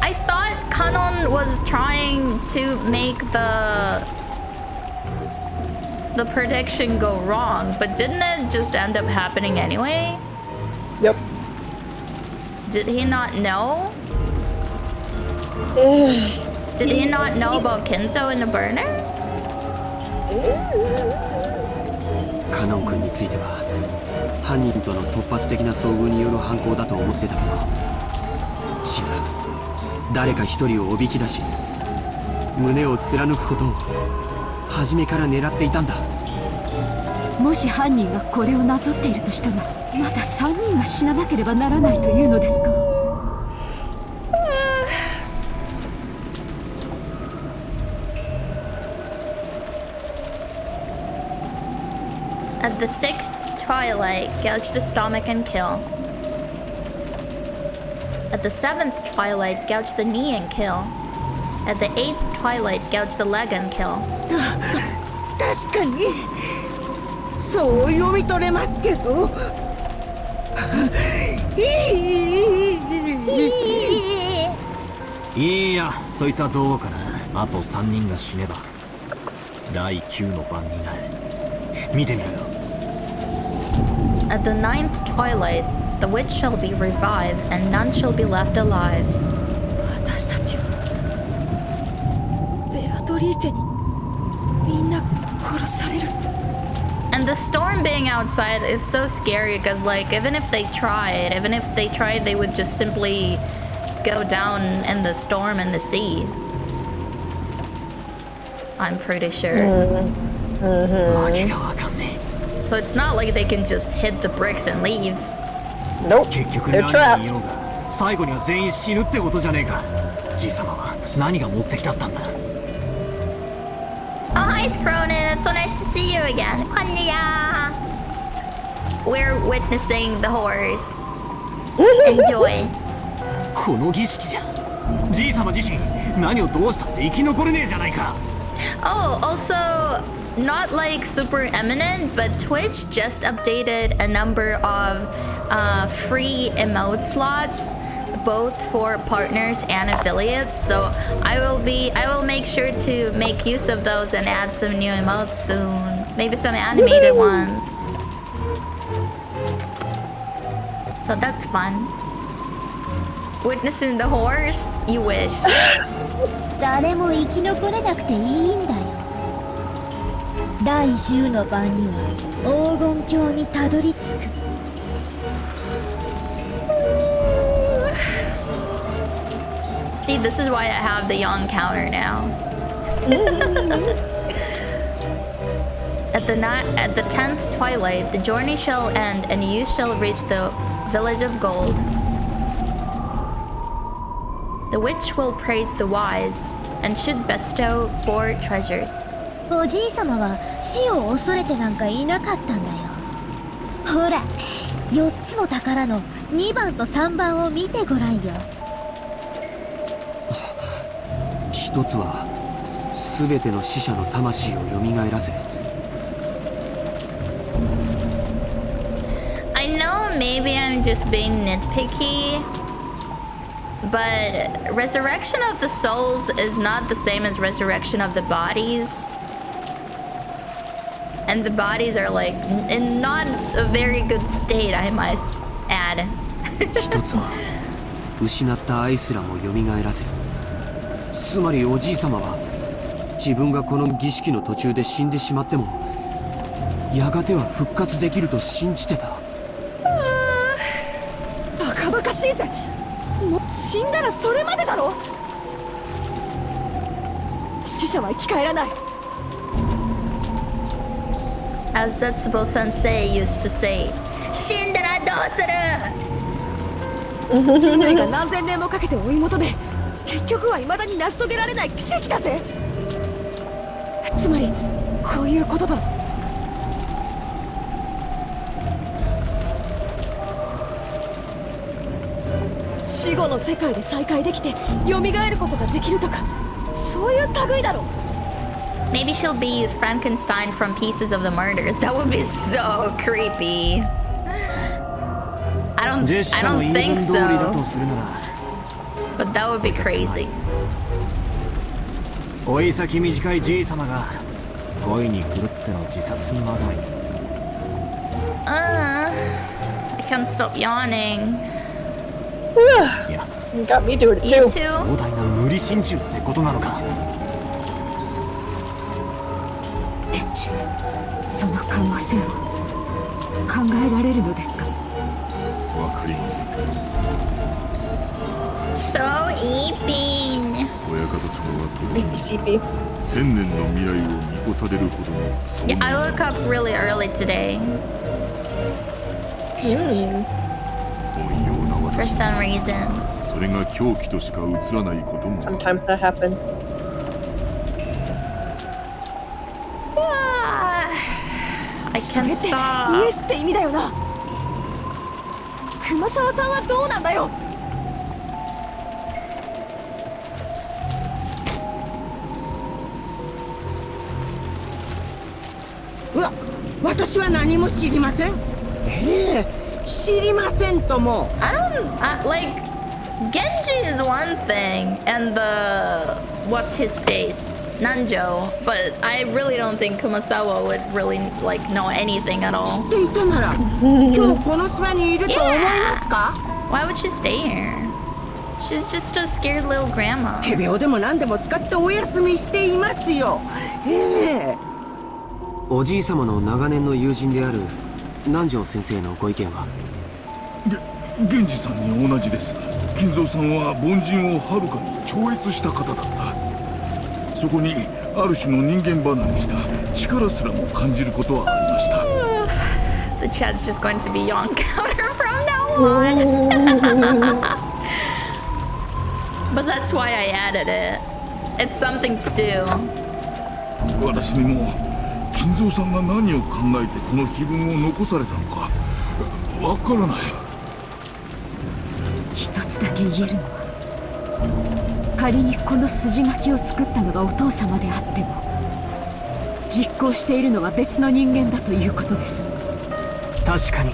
I thought Kanon was trying to make the prediction go wrong, but didn't it just end up happening anyway? Yep. Did he not know? Did he not know about Kinzo in the burner? カノン君については犯人との突発的な遭遇による犯行だと思ってたけど違う。誰か一人をおびき出し胸を貫くことを初めから狙っていたんだ。もし犯人がこれをなぞっているとしたらまた3人が死ななければならないというのですか。At the sixth twilight, gouge the stomach and kill. At the seventh twilight, gouge the knee and kill. At the eighth twilight, gouge the leg and kill. 確かにそう読み取れますけど。いやそいつはどうかな。あと3人が死ねば第9の晩になる。見てみろよ。 At the ninth twilight, the witch shall be revived, and none shall be left alive. 私たちはベアトリーチェにみんな殺される。 And the storm being outside is so scary because, like, even if they tried, they would just simply go down in the storm in the sea. I'm pretty sure. わけがわかんねえ。 So it's not like they can just hit the bricks and leave. Nope. 結局 They're 何 trapped. が言おうが最後には全員死ぬってことじゃねえか。じいさまは何が持ってきたったんだ。 Oh, hi, Cronin. It's so nice to see you again. Konniya. We're witnessing the horrors. Enjoy. この儀式じゃじいさま自身何をどうしたって生き残れねえじゃないか。 Oh, also, not like super eminent, but Twitch just updated a number of free emote slots, both for partners and affiliates. So I will make sure to make use of those and add some new emotes soon. Maybe some animated ones. So that's fun. Witnessing the horrors? You wish. 誰も生き残れなくていいんだよ。第10の晩には黄金鏡にたどり着く。See, this is why I have the yawn counter now. At the 10th twilight, the journey shall end and you shall reach the village of gold. The witch will praise the wise and should bestow 4 treasures. おじいさまは死を恐れてなんかいなかったんだよ。ほら、4つの宝の2番と3番を見てごらんよ。一つは全ての死者の魂を蘇らせ。I know maybe I'm just being nitpicky, but resurrection of the souls is not the same as resurrection of the bodies. And the bodies are like in not a very good state, I must add. 一つは失った愛すらも蘇らせ。つまりおじい様は自分がこの儀式の途中で死んでしまってもやがては復活できると信じてた。バカバカしいぜ。もう死んだらそれまでだろ。死者は生き返らない。As Zetsubo Sensei used to say, 死んだらどうする？人類が何千年もかけて追い求め、結局は未だに成し遂げられない奇跡だぜ。つまりこういうことだ。死後の世界で再会できて蘇ることができるとか、そういう類だろ。Maybe she'll be Frankenstein from Pieces of the Murder. That would be so creepy. I don't think so. But that would be crazy. 追い先短いじい様が恋に狂っての自殺まがい。I can't stop yawning. You got me doing it You too. too? 壮大な無理心中ってことなのか。店主、その可能性を考えられるのですか？わかりません。 So eeping. 親方様はともに CP. 1000年の未来を見越されるほどの Yeah, I woke up really early today. しかし、凡庸な For 私 some reason. それが狂気としか映らないことも Sometimes that happens. I それ can't ってイエ stop. スって意味だよな。熊沢さんはどうなんだよ。私は何も知りません。知りませんとも。I don't like Genji is one thing, and the what's his face Nanjo, but I really don't think Kumasawa would really like know anything at 知 all. っていたなら今日この島にいると思いますか？ Why would she stay here? She's just a scared little grandma. 仮病でも何でも使ってお休みしていますよ。おじい様の長年の友人である南條先生のご意見は？源氏さんに同じです。金蔵さんは凡人をはるかに超越した方だった。そこにある種の人間離れした力すらも感じることはありました。The chat's just going to be yawn counter from now on. But that's why I added it. It's something to do. 私にも金蔵さんが何を考えてこの碑文を残されたのかわからない。一つだけ言えるのは、仮にこの筋書きを作ったのがお父様であっても、実行しているのは別の人間だということです。確かに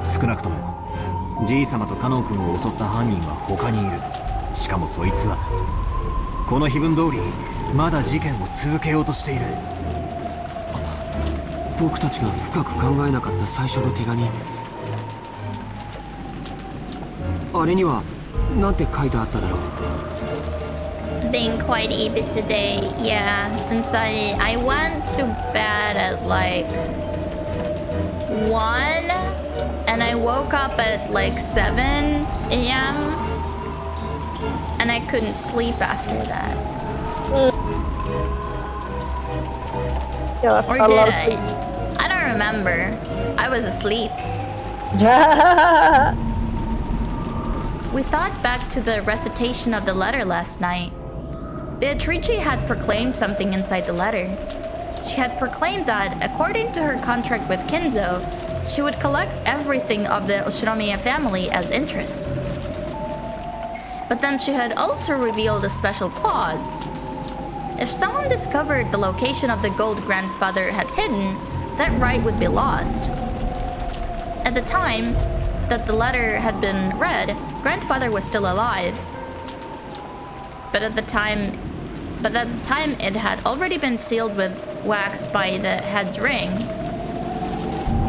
少なくともじい様とカノン君を襲った犯人は他にいる。しかもそいつはこの碑文通りまだ事件を続けようとしている。僕たちが深く考えなかった最初の手紙、あれには何て書いてあっただろう。being quite a bit today. Yeah, since I went to bed at like 1 and I woke up at like 7 a.m. and I couldn't sleep after that. Yeah, Or did I? I don't remember. I was asleep. We thought back to the recitation of the letter last night. Beatrice had proclaimed something inside the letter. She had proclaimed that, according to her contract with Kinzo, she would collect everything of the Oshinomiya family as interest. But then she had also revealed a special clause. If someone discovered the location of the gold grandfather had hidden, that right would be lost. At the time that the letter had been read, grandfather was still alive. But at the time it had already been sealed with wax by the head's ring,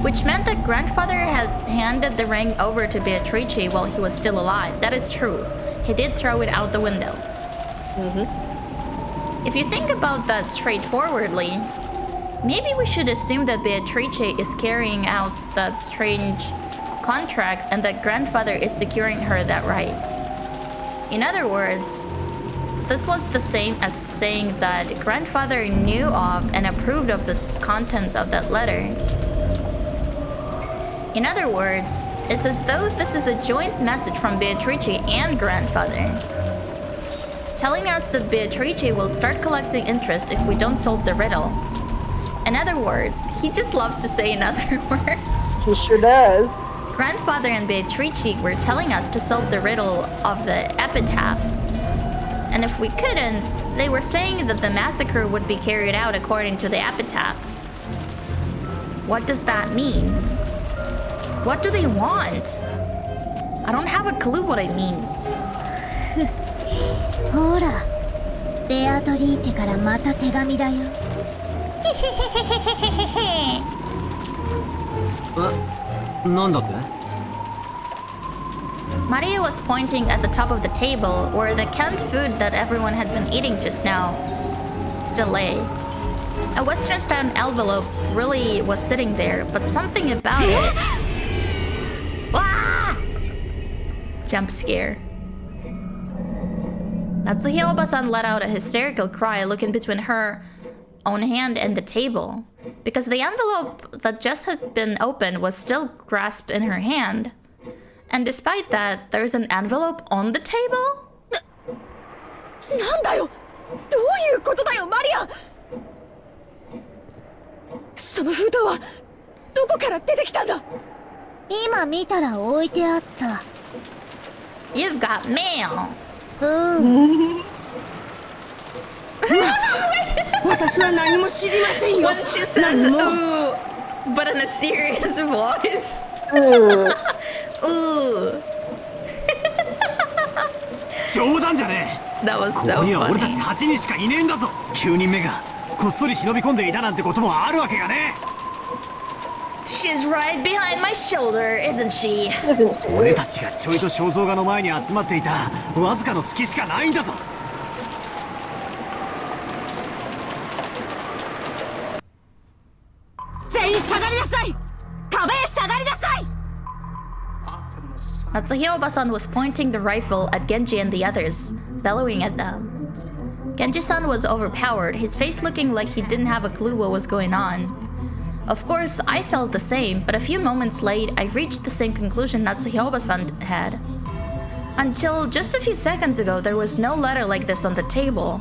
which meant that grandfather had handed the ring over to Beatrice while he was still alive. That is true. He did throw it out the window. If you think about that straightforwardly, maybe we should assume that Beatrice is carrying out that strange contract and that grandfather is securing her that right. In other words, this was the same as saying that grandfather knew of and approved of the contents of that letter. In other words, it's as though this is a joint message from Beatrice and grandfather, telling us that Beatrice will start collecting interest if we don't solve the riddle. In other words, he just loves to say in other words. He sure does. Grandfather and Beatrice were telling us to solve the riddle of the epitaph. And if we couldn't, they were saying that the massacre would be carried out according to the epitaph. What does that mean? What do they want? I don't have a clue what it means. ほら、ベアトリーチェからまた手紙だよ。なんだって? Maria was pointing at the top of the table where the canned food that everyone had been eating just now still lay. A Western-style envelope really was sitting there, but something about it... Ah! Jump scare. Natsuhi Oba-san let out a hysterical cry looking between her own hand and the table, because the envelope that just had been opened was still grasped in her hand. And despite that, there's an envelope on the table? なんだよ、どういうことだよ、マリア。その封筒はどこから出てきたんだ。今見たら置いてあった。You've got mail. 私は何も知りませんよ。 When she says ooh, but in a serious voice. Ooh. 冗談じゃねえ。 That was so ここには俺た funny. ち8人しかいねえんだぞ。9人目がこっそり忍び込んでいたなんてこともあるわけがね。 She's right behind my shoulder, isn't she? 俺たちがちょいと肖像画の前に集まっていたわずかの隙しかないんだぞ。全員下がりなさい。壁へ下がりなさい。 Natsuhi Oba-san was pointing the rifle at Genji and the others, bellowing at them. Genji-san was overpowered, his face looking like he didn't have a clue what was going on. Of course, I felt the same, but a few moments late, I reached the same conclusion Natsuhi Oba-san had. Until just a few seconds ago, there was no letter like this on the table.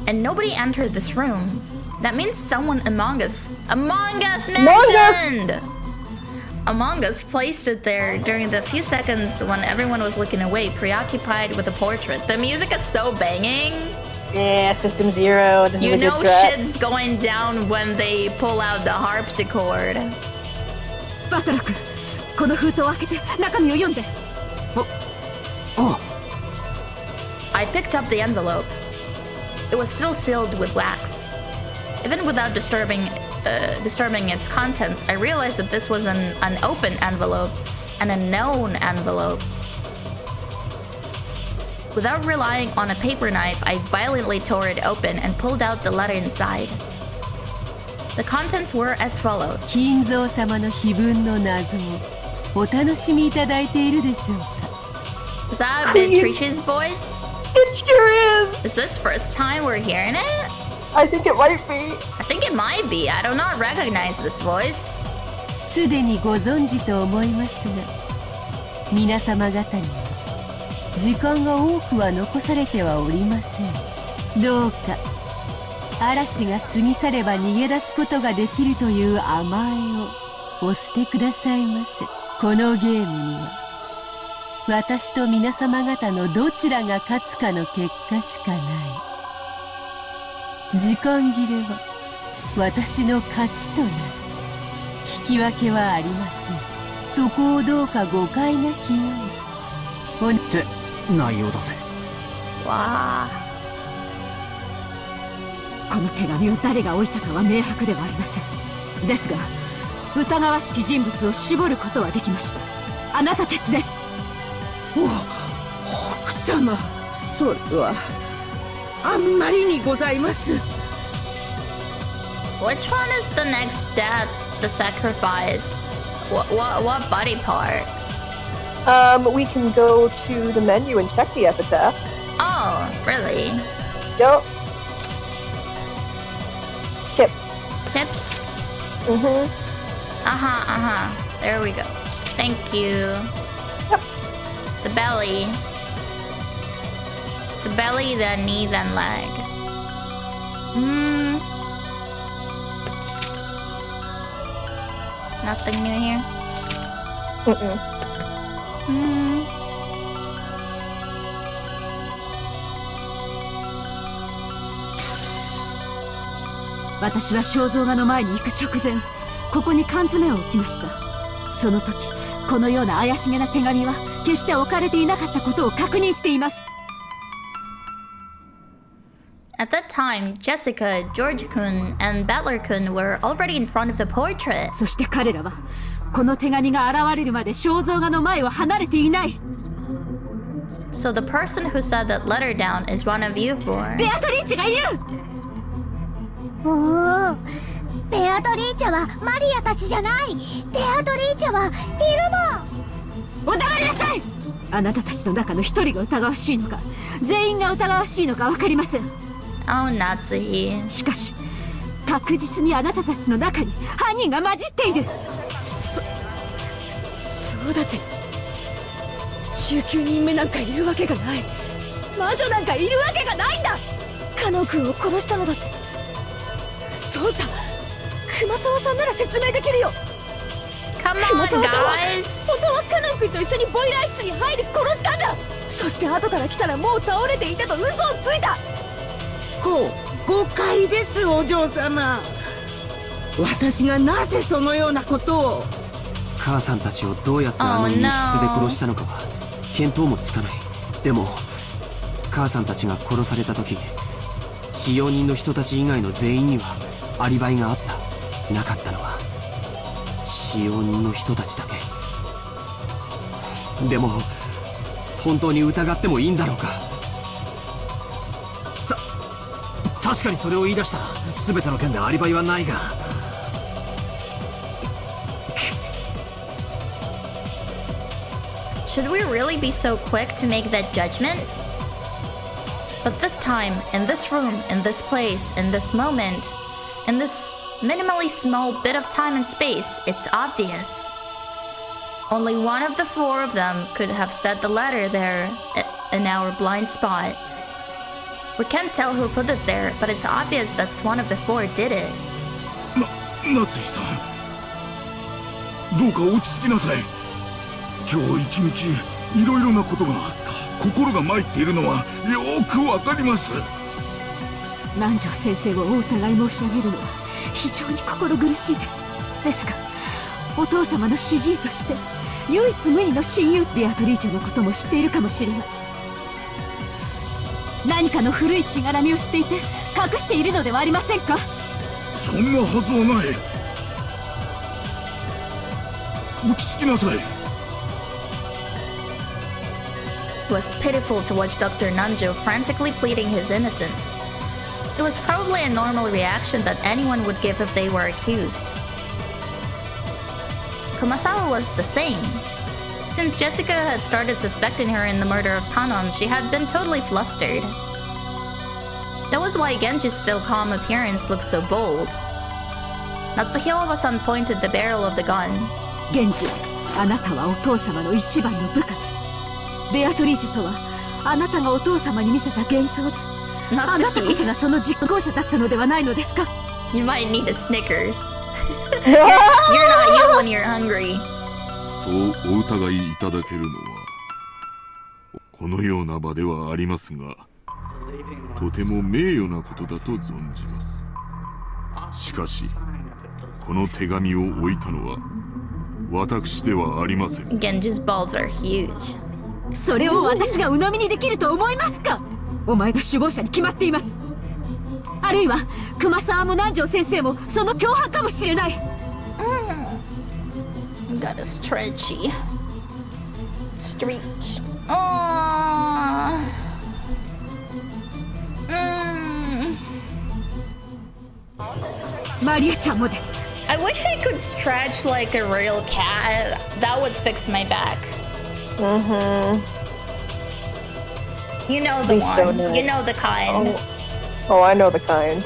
And nobody entered this room. That means someone Among Us mentioned! Among Us placed it there during the few seconds when everyone was looking away, preoccupied with the portrait. The music is so banging. Yeah, System Zero. This You is a know good track. shit's going down when they pull out the harpsichord. バトラ君、この封筒を開けて中身を読んで。I picked up the envelope. It was still sealed with wax. Even without disturbing its contents, I realized that this was an unopened envelope and a known envelope. Without relying on a paper knife, I violently tore it open and pulled out the letter inside. The contents were as follows. 金蔵様の碑文の謎をお楽しみいただいているでしょうか。 Is that Beatrice's voice? It sure is! Is this first time we're hearing it? I think it might be. I think it might be. I do not recognize this voice. すでにご存知と思いますが、皆様方には時間が多くは残されてはおりません。どうか嵐が過ぎ去れば逃げ出すことができるという甘えをお捨てくださいませ。このゲームには私と皆様方のどちらが勝つかの結果しかない。時間切れは私の勝ちとなる。引き分けはありません。そこをどうか誤解なきよう。って内容だぜ。わあ。この手紙を誰が置いたかは明白ではありません。ですが疑わしき人物を絞ることはできました。あなたたちです。奥様、それはあんまりにございます。 Which one is the next death? The sacrifice? What body part? We can go to the menu and check the epitaph. Oh, really? Yep. Tip. Tips? Mm-hmm. There we go. Thank you. Yep. The belly. The belly, then knee, then leg. Nothing new here? Mm-mm. 私は肖像画の前に行く直前、ここに缶詰を置きました。その時、このような怪しげな手紙は決して置かれていなかったことを確認しています。At that time, Jessica, George-kun, and Butler-kun were already in front of the portrait. そして彼らはこの手紙が現れるまで肖像画の前を離れていない。 So the person who set that letter down is one of you four. ベアトリーチェがいる。おお、ベアトリーチェはマリアたちじゃない。ベアトリーチェはいるの。お黙りなさい。あなたたちの中の一人が疑わしいのか、全員が疑わしいのか分かりません。 Oh, Natsuhi. しかし確実にあなたたちの中に犯人が混じっている。そうだぜ。19人目なんかいるわけがない。魔女なんかいるわけがないんだ。カノン君を殺したのだって。そうさ、熊沢さんなら説明できるよ。 Come 熊 on, 沢さんは guys. 本当はカノン君と一緒にボイラー室に入り殺したんだ。そして後から来たらもう倒れていたと嘘をついた。誤解です、お嬢様。私がなぜそのようなことを。母さんたちをどうやってあの密室で殺したのかは見当もつかない。でも母さんたちが殺された時、使用人の人たち以外の全員にはアリバイがあった。なかったのは使用人の人たちだけ。でも本当に疑ってもいいんだろうか。確かにそれを言い出したら全ての件でアリバイはないが。 Should we really be so quick to make that judgment? But this time, in this room, in this place, in this moment, in this minimally small bit of time and space, it's obvious. Only one of the four of them could have said the letter there in our blind spot. We can't tell who put it there, but it's obvious that one of the four did it. 夏井さん、どうか落ち着きなさい。今日一日いろいろなことがあった。心が参っているのはよくわかります。南條先生をお疑い申し上げるのは非常に心苦しいです。ですがお父様の主治医として唯一無二の親友ベアトリーチェのことも知っているかもしれない。何かの古いしがらみを知っていて隠しているのではありませんか。そんなはずはない。落ち着きなさい。It was pitiful to watch Dr. Nanjo frantically pleading his innocence. It was probably a normal reaction that anyone would give if they were accused. Kumasawa was the same. Since Jessica had started suspecting her in the murder of Tanon, she had been totally flustered. That was why Genji's still calm appearance looked so bold. Natsuhiro-san pointed the barrel of the gun. Genji, あなたはお父様の一番の部下です。ベアトリーチェとはあなたがお父様に見せた幻想で、あなたこそがその実行者だったのではないのですか？ You might need a Snickers. You're not you when you're hungry. そうお疑いいただけるのはこのような場ではありますが、とても名誉なことだと存じます。しかしこの手紙を置いたのは私ではありません。 Genji's balls are huge. それを私が鵜呑みにできると思いますか？お前が首謀者に決まっています。あるいは熊沢も南條先生もその共犯かもしれない。Got a stretchy. Street. Maria ちゃんもです。I wish I could stretch like a real cat. That would fix my back. You know the one. So nice. You know the kind. Oh, I know the kind.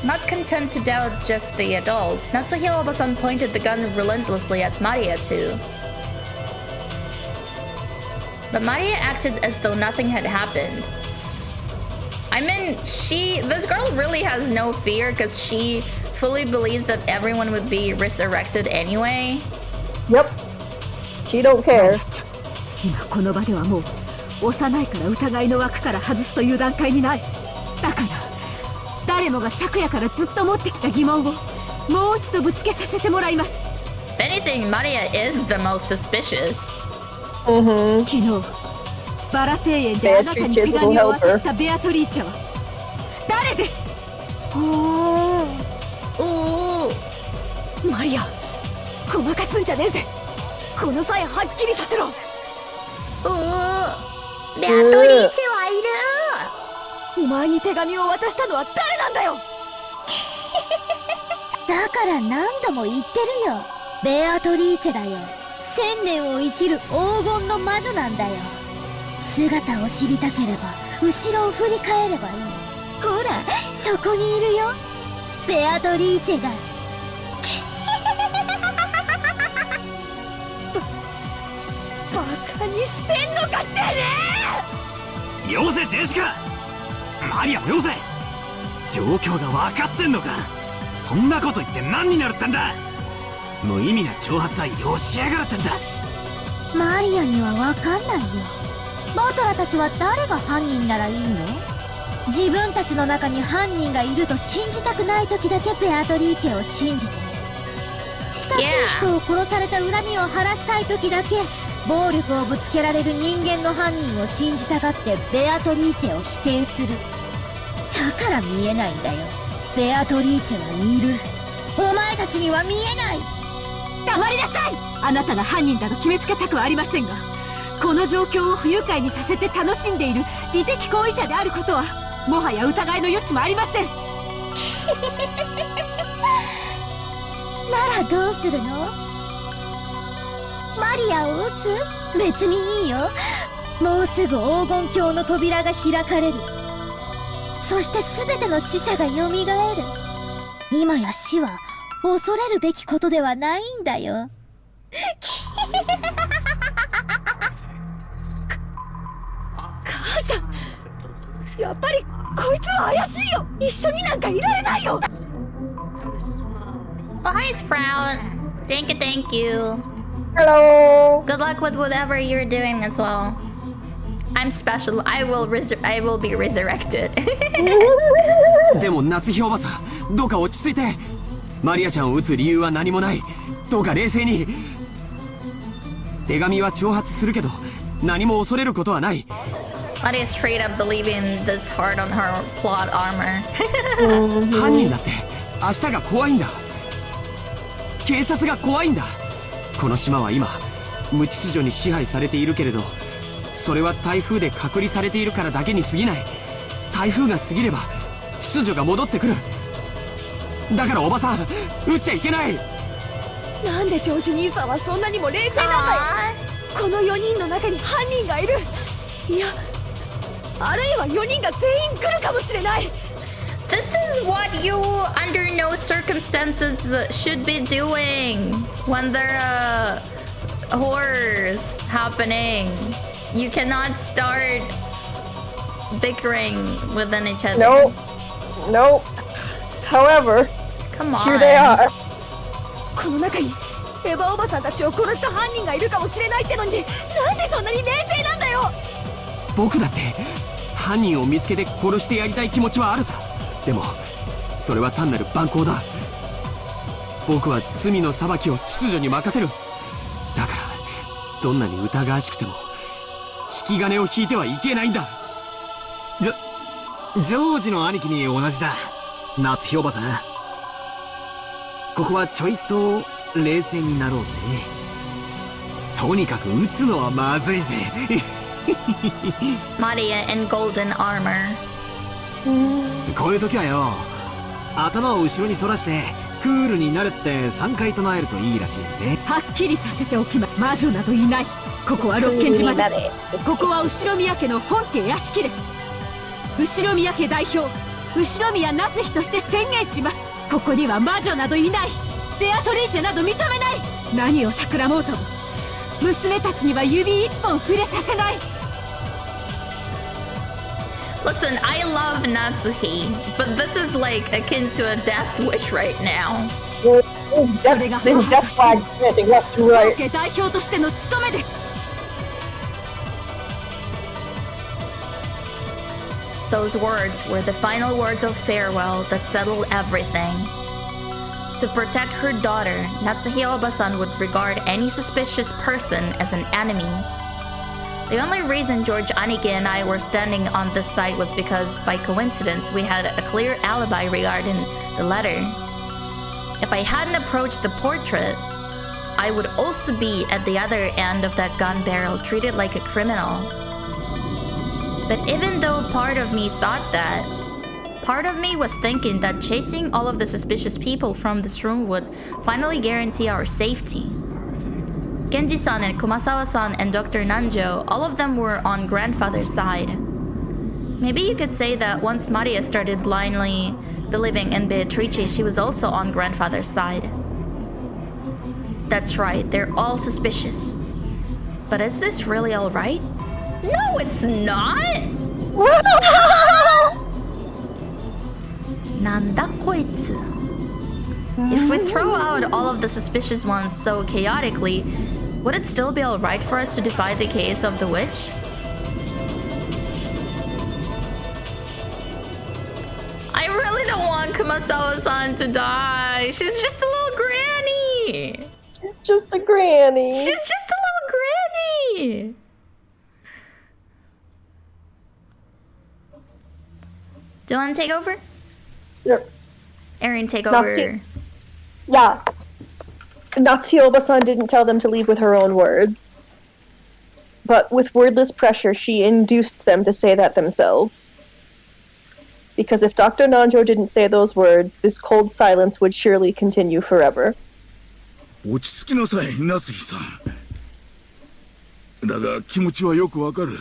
Not content to doubt just the adults, Natsuhiro-san pointed the gun relentlessly at Maria too. But Maria acted as though nothing had happened. I mean, this girl really has no fear because she fully believes that everyone would be resurrected anyway. Yep. She don't care. 今この場ではもう幼いから疑いの枠から外すという段階にない。だから誰もが昨夜からずっと持ってきた疑問をもう一度ぶつけさせてもらいます。If anything, Maria is the most suspicious. 昨日バラ庭園であなたに手紙を渡したベアトリーチェは誰です？マリア、ごまかすんじゃねえぜ。この際はっきりさせろ。ベアトリーチェはいる。お前に手紙を渡したのは誰なんだよ。だから何度も言ってるよ。ベアトリーチェだよ。1000年を生きる黄金の魔女なんだよ。姿を知りたければ後ろを振り返ればいい。ほらそこにいるよ、ベアトリーチェが。バカにしてんのかってめえ。よせジェシカ、マリアもよせ。状況が分かってんのか。そんなこと言って何になるってんだ。無意味な挑発はよしやがるってんだ。マリアには分かんないよ。バトラたちは誰が犯人ならいいの？自分たちの中に犯人がいると信じたくない時だけベアトリーチェを信じて、親しい人を殺された恨みを晴らしたい時だけ暴力をぶつけられる人間の犯人を信じたがってベアトリーチェを否定する。だから見えないんだよ。ベアトリーチェはいる。お前たちには見えない。黙りなさい。あなたが犯人だと決めつけたくはありませんが、この状況を不愉快にさせて楽しんでいる利的行為者であることはもはや疑いの余地もありません。ならどうするの？マリアを撃つ？別にいいよ。もうすぐ黄金鏡の扉が開かれる。そして全ての死者が蘇る。今や死は恐れるべきことではないんだよ。母さん、やっぱりこいつは怪しいよ。一緒になんかいられないよ。Oh, hi, Sprout. Thank you. Hello. Good luck with whatever you're doing as well. I'm special. I will be resurrected. でも夏日おばさん、どうか落ち着いて。マリアちゃんを撃つ理由は何もない。どうか冷静に。手紙は挑発するけど何も恐れることはない。Maria is straight up believing this hard on her plot armor. 犯人だって明日が怖いんだ。警察が怖いんだ。この島は今無秩序に支配されているけれど、それは台風で隔離されているからだけに過ぎない。台風が過ぎれば秩序が戻ってくる。だからおばさん、撃っちゃいけない。なんでジョージ兄さんはそんなにも冷静なんだよ。この4人の中に犯人がいる。いや、あるいは4人が全員来るかもしれない。This is what you, under no circumstances, should be doing when there are horrors happening. You cannot start bickering within each other. No. No. However, come on. Here they are. この中にエヴァおばさんたちを殺した犯人がいるかもしれないってのに、なんでそんなに冷静なんだよ。僕だって犯人を見つけて殺してやりたい気持ちはあるさ。でもそれは単なる蛮行だ。僕は罪の裁きを秩序に任せる。だからどんなに疑わしくても引き金を引いてはいけないんだ。ジョージの兄貴に同じだ。夏日おばさん、ここはちょいと冷静になろうぜ。とにかく撃つのはまずいぜ。Maria in golden armor. こういう時はよ、頭を後ろに反らしてクールになるって3回唱えるといいらしいぜ。はっきりさせておきま。魔女などいない。ここは六軒島だ。ここは後宮家の本家屋敷です。後宮家代表、後宮夏日として宣言します。ここには魔女などいない。ベアトリーチェなど認めない。何を企もうとも娘たちには指一本触れさせない。Listen, I love Natsuhi, but this is like akin to a death wish right now. それが母として当家代表としての務めです。Those words were the final words of farewell that settled everything. To protect her daughter, Natsuhi Obasan would regard any suspicious person as an enemy. The only reason George Anike and I were standing on this side was because, by coincidence, we had a clear alibi regarding the letter. If I hadn't approached the portrait, I would also be at the other end of that gun barrel, treated like a criminal. But even though part of me thought that, part of me was thinking that chasing all of the suspicious people from this room would finally guarantee our safety. Genji-san and Kumasawa-san and Dr. Nanjo, all of them were on grandfather's side. Maybe you could say that once Maria started blindly believing in Beatrice, she was also on grandfather's side. That's right, they're all suspicious. But is this really alright? No, it's not! Nanda koitsu. If we throw out all of the suspicious ones so chaotically, would it still be alright for us to defy the case of the witch? I really don't want Kumasawa-san to die. She's just a little granny. She's just a granny. She's just a little granny. Do you want to take over? Sure. Erin, take over. Yeah. Natsuhi-Oba-san didn't tell them to leave with her own words. But with wordless pressure, she induced them to say that themselves. Because if Dr. Nanjo didn't say those words, this cold silence would surely continue forever. 落ち着きなさい、ナスヒさん。だが気持ちはよくわかる。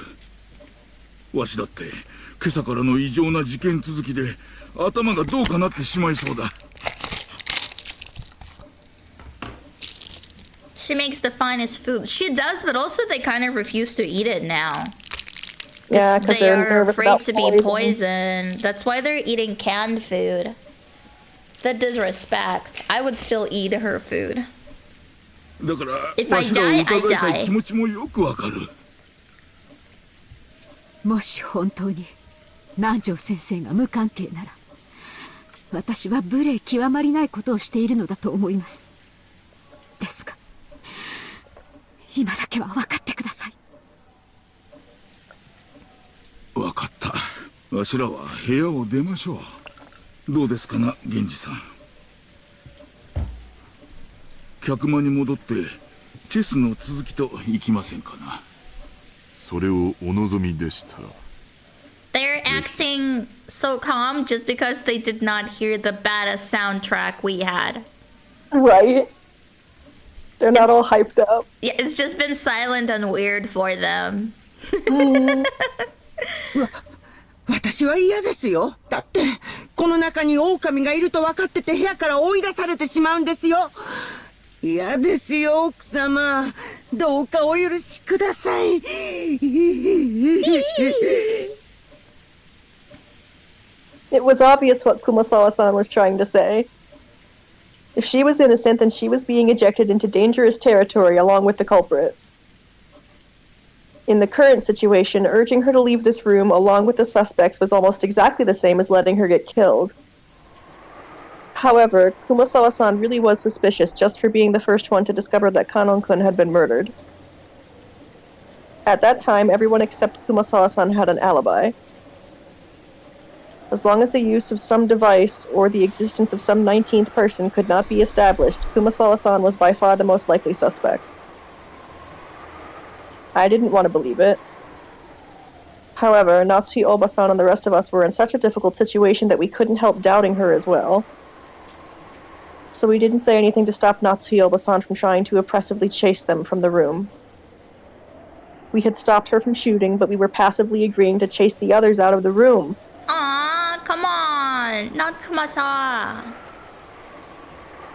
わしだって今朝からの異常な事件続きで頭がどうかなってしまいそうだ。She makes the finest food. She does, but also they kind of refuse to eat it now. Yeah, because they they're are nervous afraid about to be poisoned. That's why they're eating canned food. That disrespect. I would still eat her food. If I die, I die. 気持ちもよくわかる。もし本当に南條先生が無関係なら、私は無礼極まりないことをしているのだと思います。ですが、今だけは分かってください。分かった。わしらは部屋を出ましょう。どうですかな、源氏さん。客間に戻ってチェスの続きといきませんかな。それをお望みでしたら。 They're acting so calm just because they did not hear the baddest soundtrack we had. Right? They're not all hyped up. Yeah, it's just been silent and weird for them. 私は嫌ですよ。だって、この中に狼がいると分かってて部屋から追い出されてしまうんですよ。嫌ですよ、奥様。どうかお許しください。It was obvious what Kumasawa-san was trying to say. If she was innocent, then she was being ejected into dangerous territory along with the culprit. In the current situation, urging her to leave this room along with the suspects was almost exactly the same as letting her get killed. However, Kumasawa-san really was suspicious just for being the first one to discover that Kanon-kun had been murdered. At that time, everyone except Kumasawa-san had an alibi. As long as the use of some device or the existence of some 19th person could not be established, Kumasawa-san was by far the most likely suspect. I didn't want to believe it. However, Natsuhi Oba-san and the rest of us were in such a difficult situation that we couldn't help doubting her as well. So we didn't say anything to stop Natsuhi Oba-san from trying to oppressively chase them from the room. We had stopped her from shooting, but we were passively agreeing to chase the others out of the room. Aw, come on, not Kumasawa.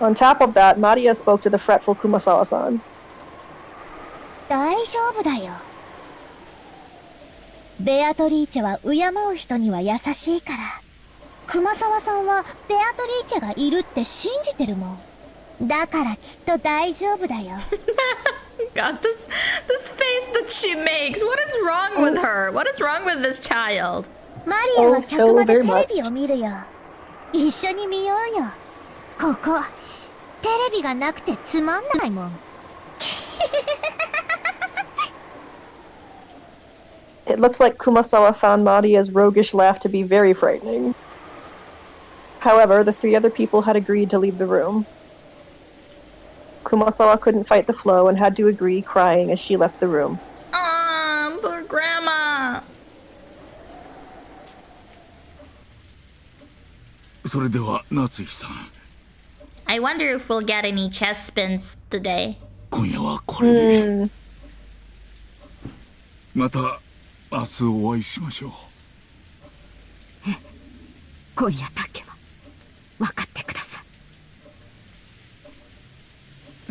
On top of that, Maria spoke to the fretful Kumasawa-san. 大丈夫だよ。ベアトリーチェは敬う人には優しいから。熊沢さんはベアトリーチェがいるって信じてるもん。だからきっと大丈夫だよ。God, this face that she makes. What is wrong with her? What is wrong with this child? マリアは客間でテレビを見るよ。一緒に見ようよ。ここ、テレビがなくてつまんないもん。It looked like Kumasawa found Maria's roguish laugh to be very frightening. However, the three other people had agreed to leave the room. Kumasawa couldn't fight the flow and had to agree, crying as she left the room. Aw, poor grandma. それでは夏日さん。 I wonder if we'll get any chess spins today. 今夜はこれで。また明日お会いしましょう。今夜だけは分かってください。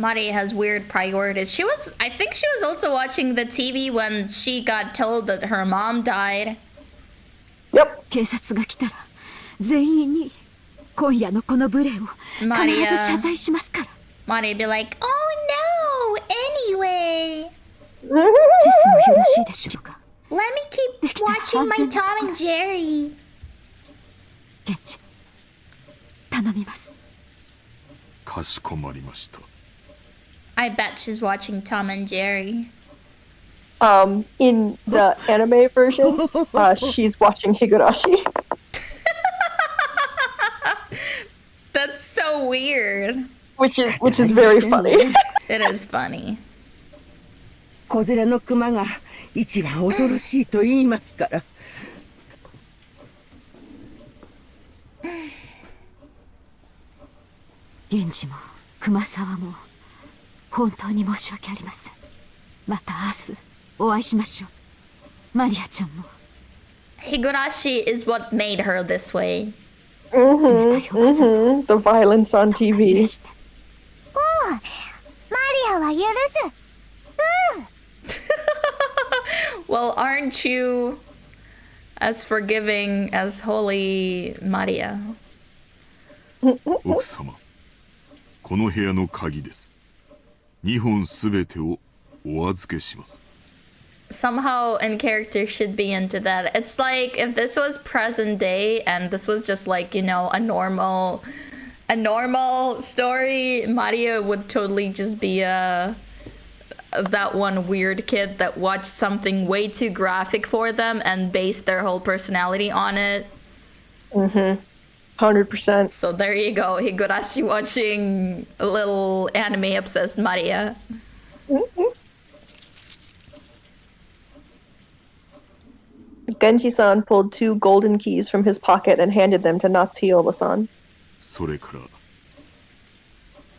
Mari has weird priorities. I think she was also watching the TV when she got told that her mom died. Yep. 警察が来たら全員に今夜のこの無礼を必ず謝罪しますから。Mari be like, oh no, anyway. チェスもよろしいでしょうか。Let me keep watching my Tom and Jerry. 現地頼みます。かしこまりました。I bet she's watching Tom and Jerry. In the anime version, she's watching Higurashi. That's so weird. Which is very funny. It is funny. 子連れの熊が一番恐ろしいと言いますから。源氏も熊沢も本当に申し訳ありません。また明日お会いしましょう。マリアちゃんも。Higurashi is what made her this way. The violence on TV. マリアは許す。Well, aren't you as forgiving as holy Maria? 奥様、この部屋の鍵です。2本すべてをお預けします。Somehow in character should be into that. It's like if this was present day and this was just like, you know, a normal story, Maria would totally just be that one weird kid that watched something way too graphic for them and based their whole personality on it. 100%. So there you go, Higurashi watching a little anime obsessed Maria. Genji-san pulled 2 golden keys from his pocket and handed them to Natsuhiro-san. それから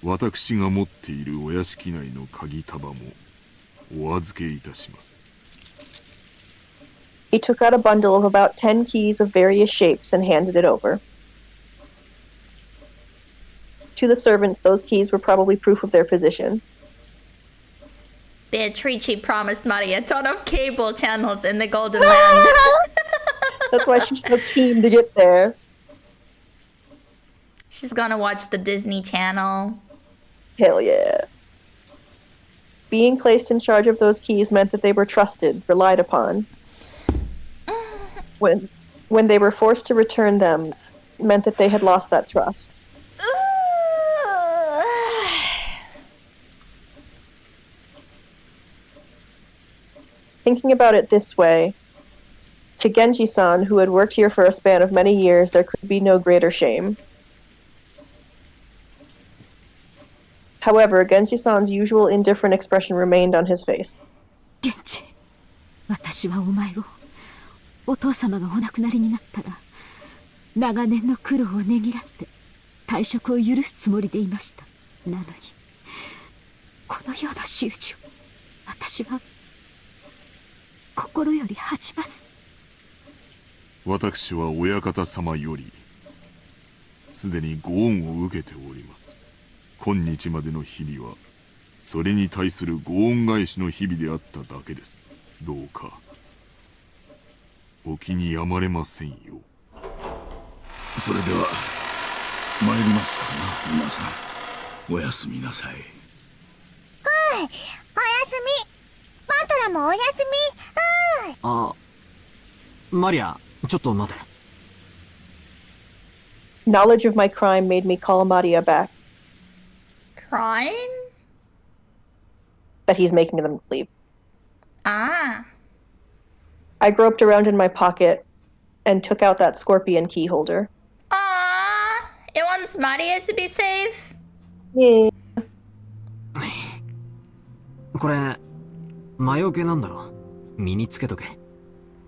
私が持っているお屋敷内の鍵束もお預けいたします。 He took out a bundle of about 10 keys of various shapes and handed it over. To the servants, those keys were probably proof of their position. Beatrice promised Maria a ton of cable channels in the Golden Land. That's why she's so keen to get there. She's gonna watch the Disney Channel. Hell yeah. Being placed in charge of those keys meant that they were trusted, relied upon. When they were forced to return them, meant that they had lost that trust. Thinking about it this way, to Genji-san, who had worked here for a span of many years, there could be no greater shame. However, Genji-san's usual indifferent expression remained on his face. Genji, 私はお前をお父様がお亡くなりになったら長年の苦労をねぎらって退職を許すつもりでいました。なのにこのような仕打ちを私は心より恥じます。私は親方様よりすでにご恩を受けております。今日までの日々はそれに対するご恩返しの日々であっただけです。どうかお気にやまれませんよ。それでは参りますかな、皆さん。おやすみなさい。おやすみ。バトラもおやすみ。あ、マリア、ちょっと待て。Knowledge of my crime made me call Maria back. Crime? That he's making them leave. Ah. I groped around in my pocket and took out that scorpion key holder. Ah. It wants Maria to be safe? Yeah. これ魔除けなんだろ。身につけとけ。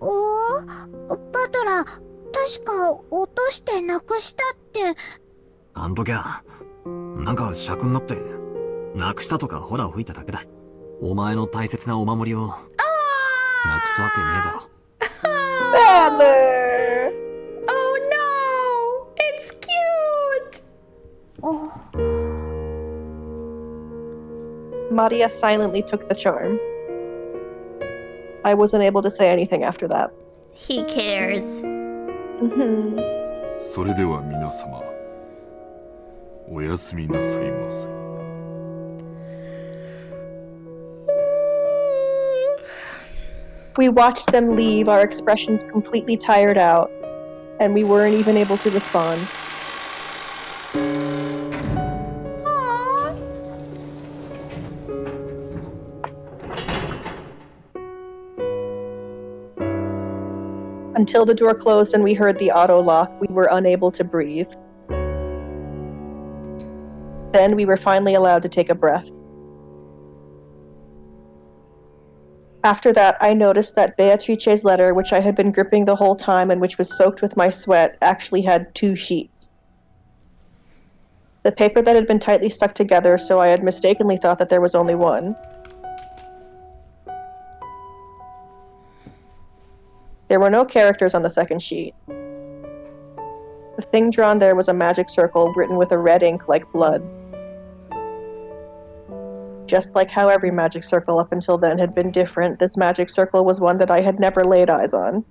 おー、バトラ、確か落としてなくしたって。あんときゃなんか尺になってなくしたとかほら吹いただけだ。お前の大切なお守りをなくすわけねえだろ。Sadler! Oh no! It's cute! Maria silently took the charm. I wasn't able to say anything after that. He cares. それでは皆様おやすみなさいませ。We watched them leave, our expressions completely tired out, and we weren't even able to respond. Until the door closed and we heard the auto lock, we were unable to breathe. Then we were finally allowed to take a breath. After that, I noticed that Beatrice's letter, which I had been gripping the whole time and which was soaked with my sweat, actually had 2 sheets. The paper that had been tightly stuck together, so I had mistakenly thought that there was only one. There were no characters on the second sheet. The thing drawn there was a magic circle written with a red ink like blood. Just like how every magic circle up until then had been different, this magic circle was one that I had never laid eyes on.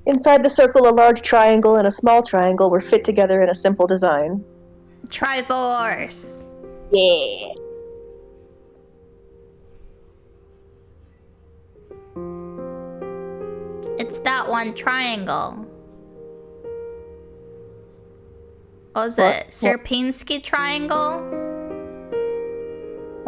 Inside the circle, a large triangle and a small triangle were fit together in a simple design. Triforce. Yeah. It's that one triangle. What was it? Sierpinski triangle?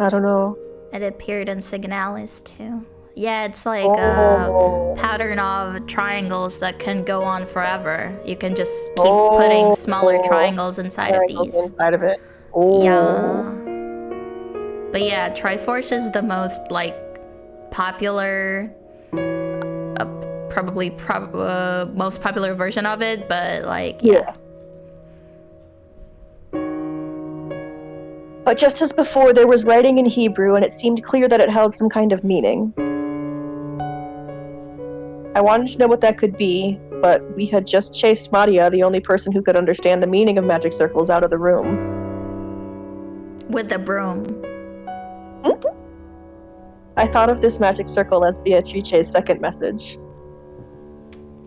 I don't know. It appeared in Signalis too. Yeah, it's like a pattern of triangles that can go on forever. You can just keep putting smaller triangles inside of these. Inside of it. Oh. Yeah. But yeah, Triforce is the most like popular, probably most popular version of it. But like, yeah. But just as before, there was writing in Hebrew, and it seemed clear that it held some kind of meaning. I wanted to know what that could be, but we had just chased Maria, the only person who could understand the meaning of magic circles, out of the room. With the broom. Mm-hmm. I thought of this magic circle as Beatrice's second message.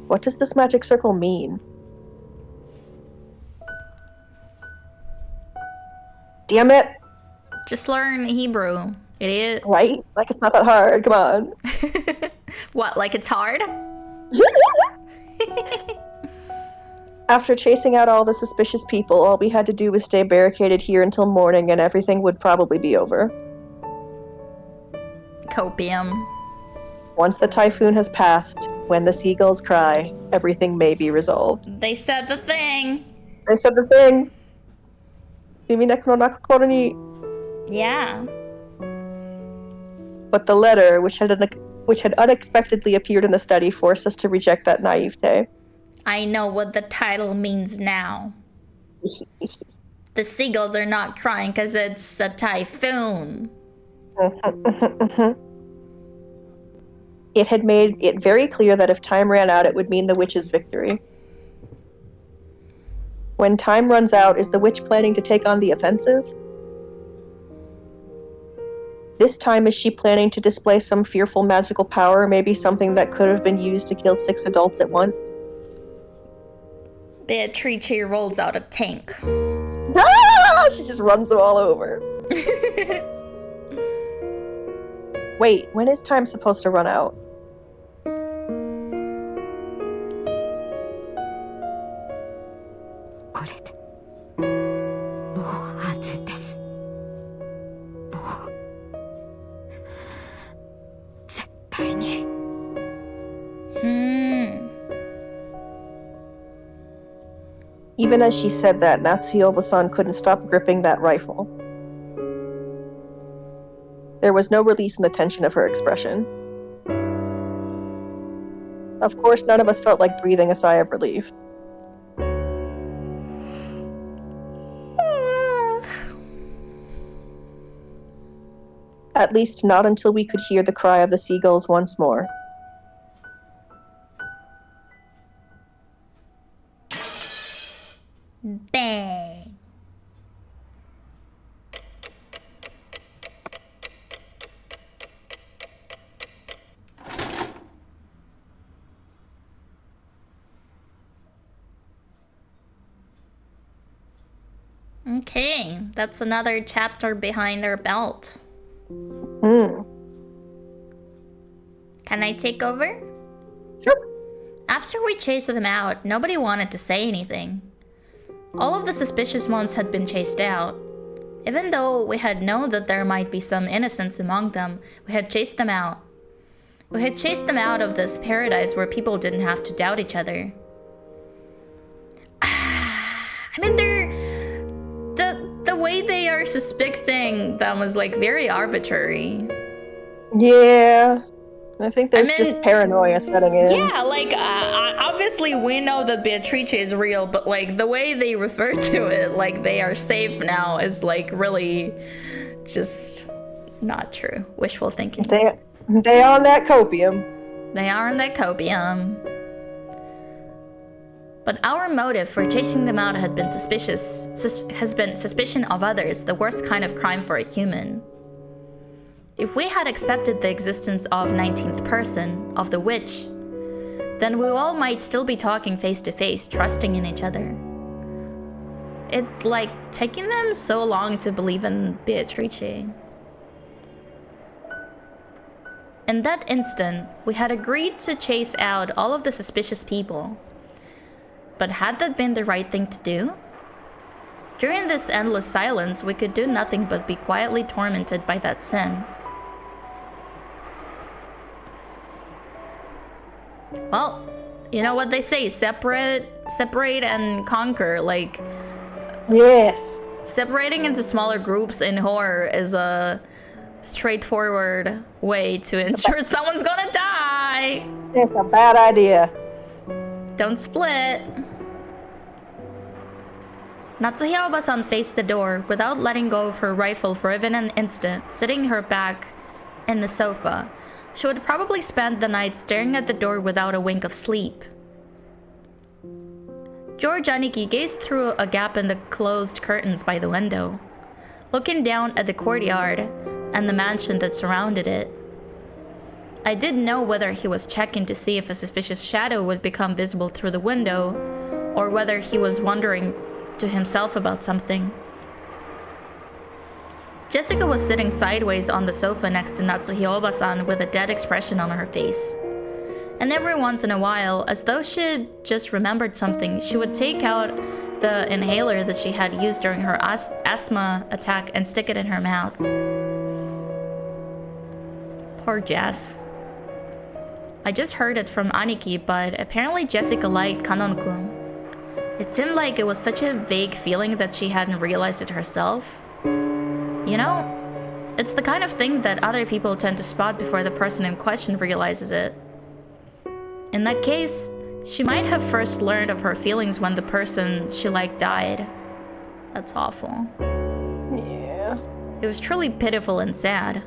What does this magic circle mean? Damn it! Just learn Hebrew, idiot. Right? Like it's not that hard, come on. What, like it's hard? After chasing out all the suspicious people, all we had to do was stay barricaded here until morning and everything would probably be over. Copium. Once the typhoon has passed, when the seagulls cry, everything may be resolved. They said the thing. They said the thing. Umineko no Naku Koro ni. Yeah. But the letter, which had unexpectedly appeared in the study, forced us to reject that naivete. I know what the title means now. The seagulls are not crying because it's a typhoon. It had made it very clear that if time ran out, it would mean the witch's victory. When time runs out, is the witch planning to take on the offensive? This time, is she planning to display some fearful magical power, maybe something that could have been used to kill 6 adults at once? Beatrice rolls out a tank. Ah! She just runs them all over. Wait, when is time supposed to run out? Even as she said that, Natsuhiko-san couldn't stop gripping that rifle. There was no release in the tension of her expression. Of course, none of us felt like breathing a sigh of relief. At least not until we could hear the cry of the seagulls once more. Bang. Okay, that's another chapter behind our belt. Can I take over? Sure. After we chased them out, nobody wanted to say anything. All of the suspicious ones had been chased out. Even though we had known that there might be some innocents among them, we had chased them out. We had chased them out of this paradise where people didn't have to doubt each other. I mean, the way they are suspecting them was like very arbitrary. Yeah. I think there's just paranoia setting in. Yeah, like, obviously we know that Beatrice is real, but, like, the way they refer to it, like, they are safe now, is, like, really just not true. Wishful thinking. They on that copium. They are on that copium. But our motive for chasing them out had been suspicion of others, the worst kind of crime for a human. If we had accepted the existence of 19th person, of the witch, then we all might still be talking face to face, trusting in each other. It's like taking them so long to believe in Beatrice. In that instant, we had agreed to chase out all of the suspicious people. But had that been the right thing to do? During this endless silence, we could do nothing but be quietly tormented by that sin. Well, you know what they say, separate and conquer. Like, yes, separating into smaller groups in horror is a straightforward way to ensure someone's gonna die. It's a bad idea. Don't split. Natsuhya Oba-san faced the door without letting go of her rifle for even an instant, sitting her back in the sofa. She would probably spend the night staring at the door without a wink of sleep. George Aniki gazed through a gap in the closed curtains by the window, looking down at the courtyard and the mansion that surrounded it. I didn't know whether he was checking to see if a suspicious shadow would become visible through the window, or whether he was wondering to himself about something. Jessica was sitting sideways on the sofa next to Natsuhya Oba-san with a dead expression on her face. And every once in a while, as though she'd just remembered something, she would take out the inhaler that she had used during her asthma attack and stick it in her mouth. Poor Jess. I just heard it from Aniki, but apparently Jessica liked Kanon-kun. It seemed like it was such a vague feeling that she hadn't realized it herself. You know, it's the kind of thing that other people tend to spot before the person in question realizes it. In that case, she might have first learned of her feelings when the person she liked died. That's awful. Yeah. It was truly pitiful and sad.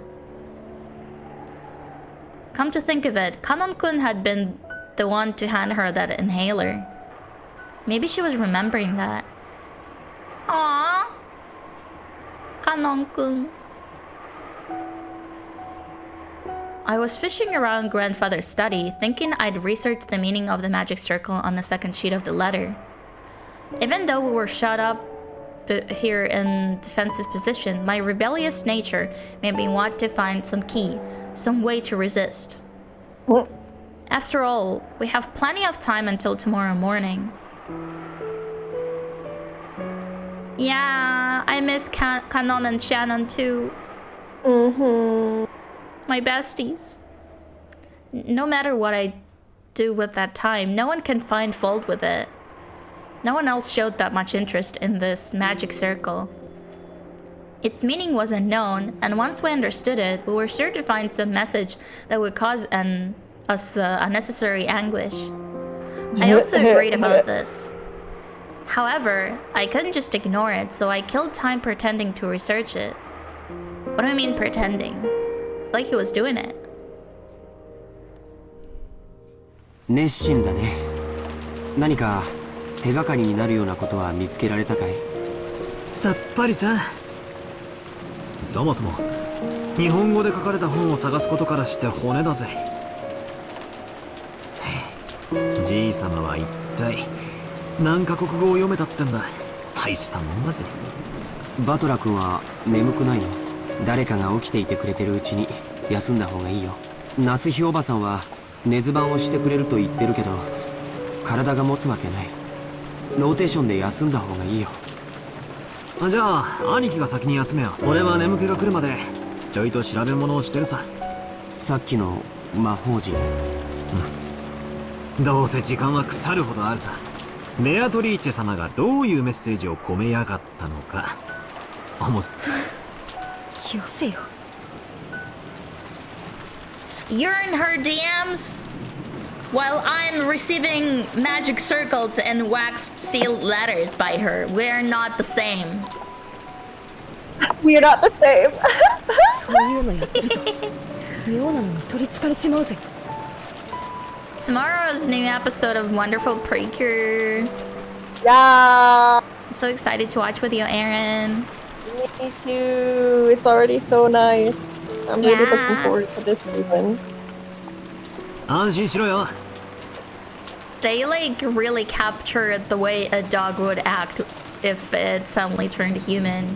Come to think of it, Kanon-kun had been the one to hand her that inhaler. Maybe she was remembering that. Aww. Kanon-kun. I was fishing around grandfather's study, thinking I'd researched the meaning of the magic circle on the second sheet of the letter. Even though we were shut up here in defensive position, my rebellious nature made me want to find some key, some way to resist. After all, we have plenty of time until tomorrow morning. Yeah, I miss Kanon and Shannon too. My besties. No matter what I do with that time, no one can find fault with it. No one else showed that much interest in this magic circle. Its meaning was unknown, and once we understood it, we were sure to find some message that would cause us unnecessary anguish. I also agreed about this. However, I couldn't just ignore it, so I killed time pretending to research it. What do I mean pretending? Like he was doing it. 熱心だね。何か手がかりになるようなことは見つけられたかい？さっぱりさ。そもそも日本語で書かれた本を探すことからして骨だぜ。じいさまは一体何カ国語を読めたってんだ。大したもんだぜ。バトラ君は眠くないの？誰かが起きていてくれてるうちに休んだ方がいいよ。夏日おばさんは寝ず番をしてくれると言ってるけど、体が持つわけない。ローテーションで休んだ方がいいよ。じゃあ兄貴が先に休めよ。俺は眠気が来るまでちょいと調べ物をしてるさ。さっきの魔法陣。どうせ時間は腐るほどあるさ。ベアトリーチェ様がどういうメッセージを込めやがったのか。よせよ。You're in her DMs while I'm receiving magic circles and waxed sealed letters by her. We're not the same. We're not the same. そういうのやってると妙なのに取りつかれちまうぜ。Tomorrow's new episode of Wonderful Precure. Yeah. I'm so excited to watch with you, Aaron. Me too. It's already so nice. I'm really looking forward to this season. 安心しろよ。 They like really captured the way a dog would act if it suddenly turned human.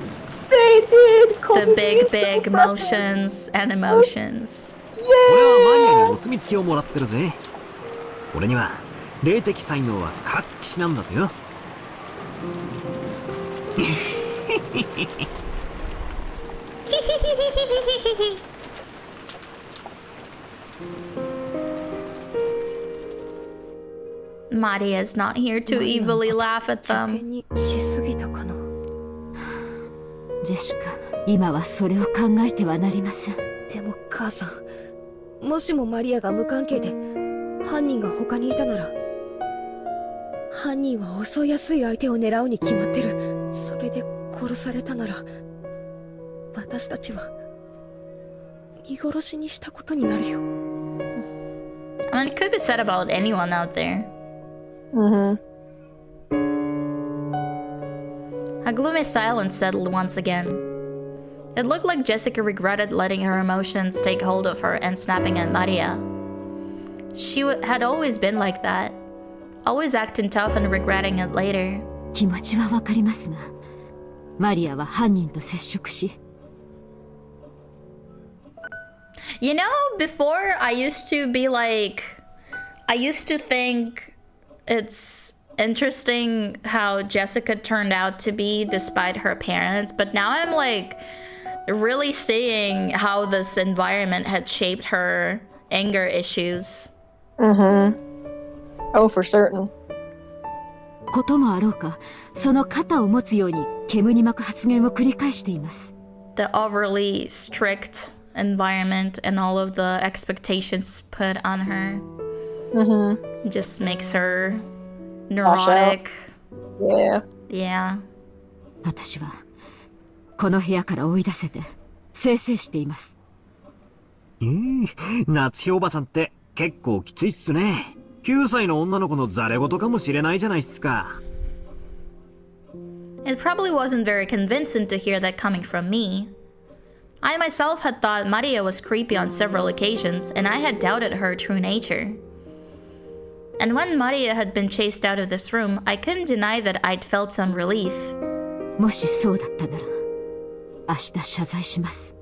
They did. The big motions and emotions. 俺はマニアにお墨付きをもらってるぜ。俺には霊的才能は活気しなんだとよ。Maria's not here to evilly laugh at them. しすぎたかな。ジェシカ、今はそれを考えてはなりません。でも母さん、もしもマリアが無関係で犯人が他にいたなら、犯人は襲いやすい相手を狙うに決まってる。それで殺されたなら、私たちは見殺しにしたことになるよ。I mean, it could be said about anyone out there. A gloomy silence settled once again. It looked like Jessica regretted letting her emotions take hold of her and snapping at Maria. She had always been like that, always acting tough and regretting it later. 気持ちはわかりますが、マリアは犯人と接触し、You know, before I used to be like, I used to think it's interesting how Jessica turned out to be despite her parents, but now I'm like really seeing how this environment had shaped her anger issues. Oh, for certain. こともあろうか、その肩を持つように煙に巻く発言を繰り返しています。The overly strict environment and all of the expectations put on her just makes her neurotic. Yeah. 私はこの部屋から追い出せて清々しています。夏日おばさんって結構きついっすね。9歳の女の子のザレ言かもしれないじゃないっすか。It probably wasn't very convincing to hear that coming from me. I myself had thought Maria was creepy on several occasions, and I had doubted her true nature. And when Maria had been chased out of this room, I couldn't deny that I'd felt some relief. もしそうだったなら、明日謝罪します。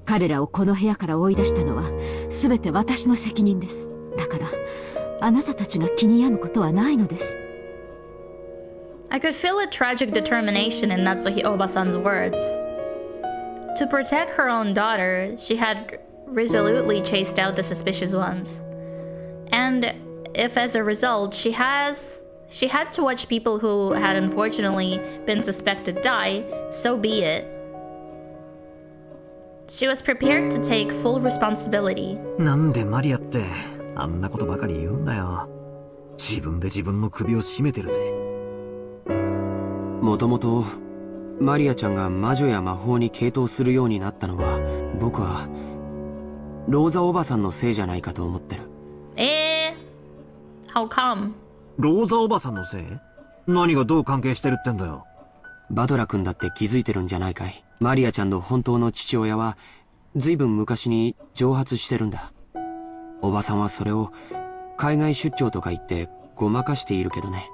彼らをこの部屋から追い出したのは全て私の責任です。だから、あなたたちが気に病むことはないのです。I could feel a tragic determination in Natsuhi Obasan's words. To protect her own daughter, she had resolutely chased out the suspicious ones. And if as a result she had to watch people who had unfortunately been suspected die, so be it. She was prepared to take full responsibility. なんでマリアってあんなことばかり言うんだよ。自分で自分の首を絞めてるぜ。もともとマリアちゃんが魔女や魔法に傾倒するようになったのは、僕はローザおばさんのせいじゃないかと思ってる。How come? ローザおばさんのせい？何がどう関係してるってんだよ。バドラ君だって気づいてるんじゃないかい。マリアちゃんの本当の父親はずいぶん昔に蒸発してるんだ。おばさんはそれを海外出張とか言ってごまかしているけどね。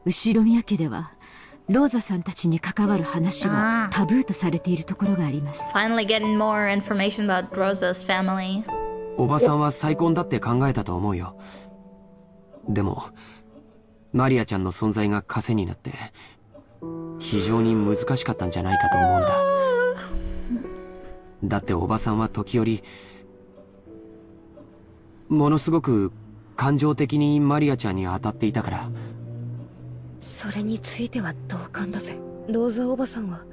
後ろ宮家ではローザさんたちに関わる話はタブーとされているところがあります。Finally getting more information about Rosa's family. おばさんは再婚だって考えたと思うよ。でもマリアちゃんの存在が枷になって非常に難しかったんじゃないかと思うんだ。だっておばさんは時折ものすごく感情的にマリアちゃんに当たっていたから。それについては同感だぜ。ローザおばさんは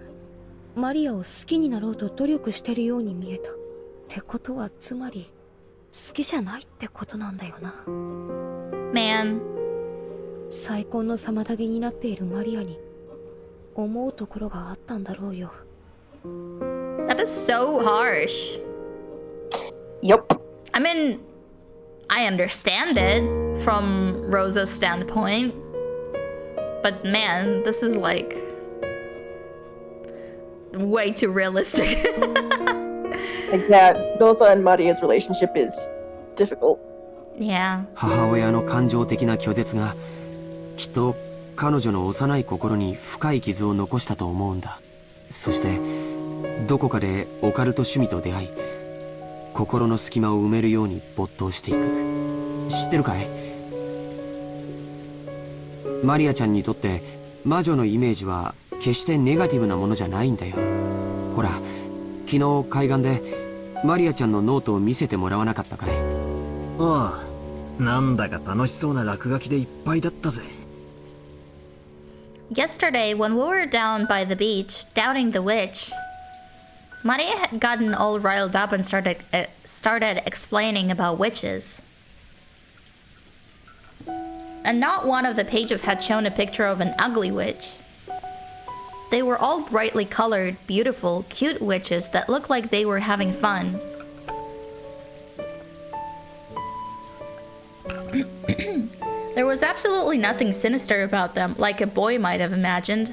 マリアを好きになろうと努力してるように見えた。ってことはつまり好きじゃないってことなんだよな。Man. 再婚の妨げになっているマリアに思うところがあったんだろうよ。That is so harsh. Yep. I mean, I understand it from Rosa's standpoint. But man, this is like way too realistic. Like that, Rosa and Maria's relationship is difficult. Yeah. 母親の感情的な拒絶がきっと彼女の幼い心に深い傷を残したと思うんだ。そしてどこかでオカルト趣味と出会い、心の隙間を埋めるように没頭していく。知ってるかい？マリアちゃんにとって魔女のイメージは決してネガティブなものじゃないんだよ。ほら、昨日海岸でマリアちゃんのノートを見せてもらわなかったかい？ああ、なんだか楽しそうな落書きでいっぱいだったぜ。Yesterday, when we were down by the beach, doubting the witch, Maria had gotten all riled up and started explaining about witches. And not one of the pages had shown a picture of an ugly witch. They were all brightly colored, beautiful, cute witches that looked like they were having fun. There was absolutely nothing sinister about them, like a boy might have imagined.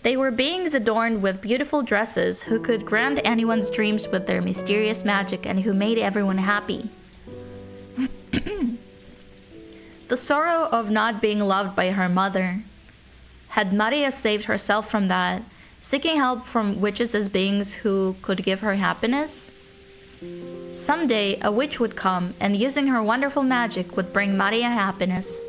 They were beings adorned with beautiful dresses who could grant anyone's dreams with their mysterious magic and who made everyone happy. The sorrow of not being loved by her mother. Had Maria saved herself from that, seeking help from witches as beings who could give her happiness? Someday, a witch would come, and using her wonderful magic would bring Maria happiness.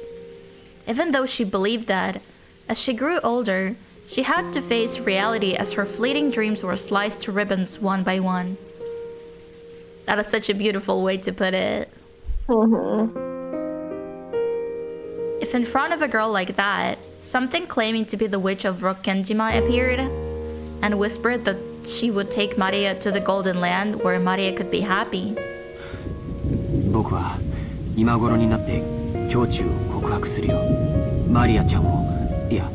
Even though she believed that, as she grew older, she had to face reality as her fleeting dreams were sliced to ribbons one by one. That is such a beautiful way to put it. If in front of a girl like that, something claiming to be the witch of Rokkenjima appeared, and whispered that she would take Maria to the Golden Land where Maria could be happy. 僕は今頃になって胸中を告白するよ。マリアちゃんを、いや、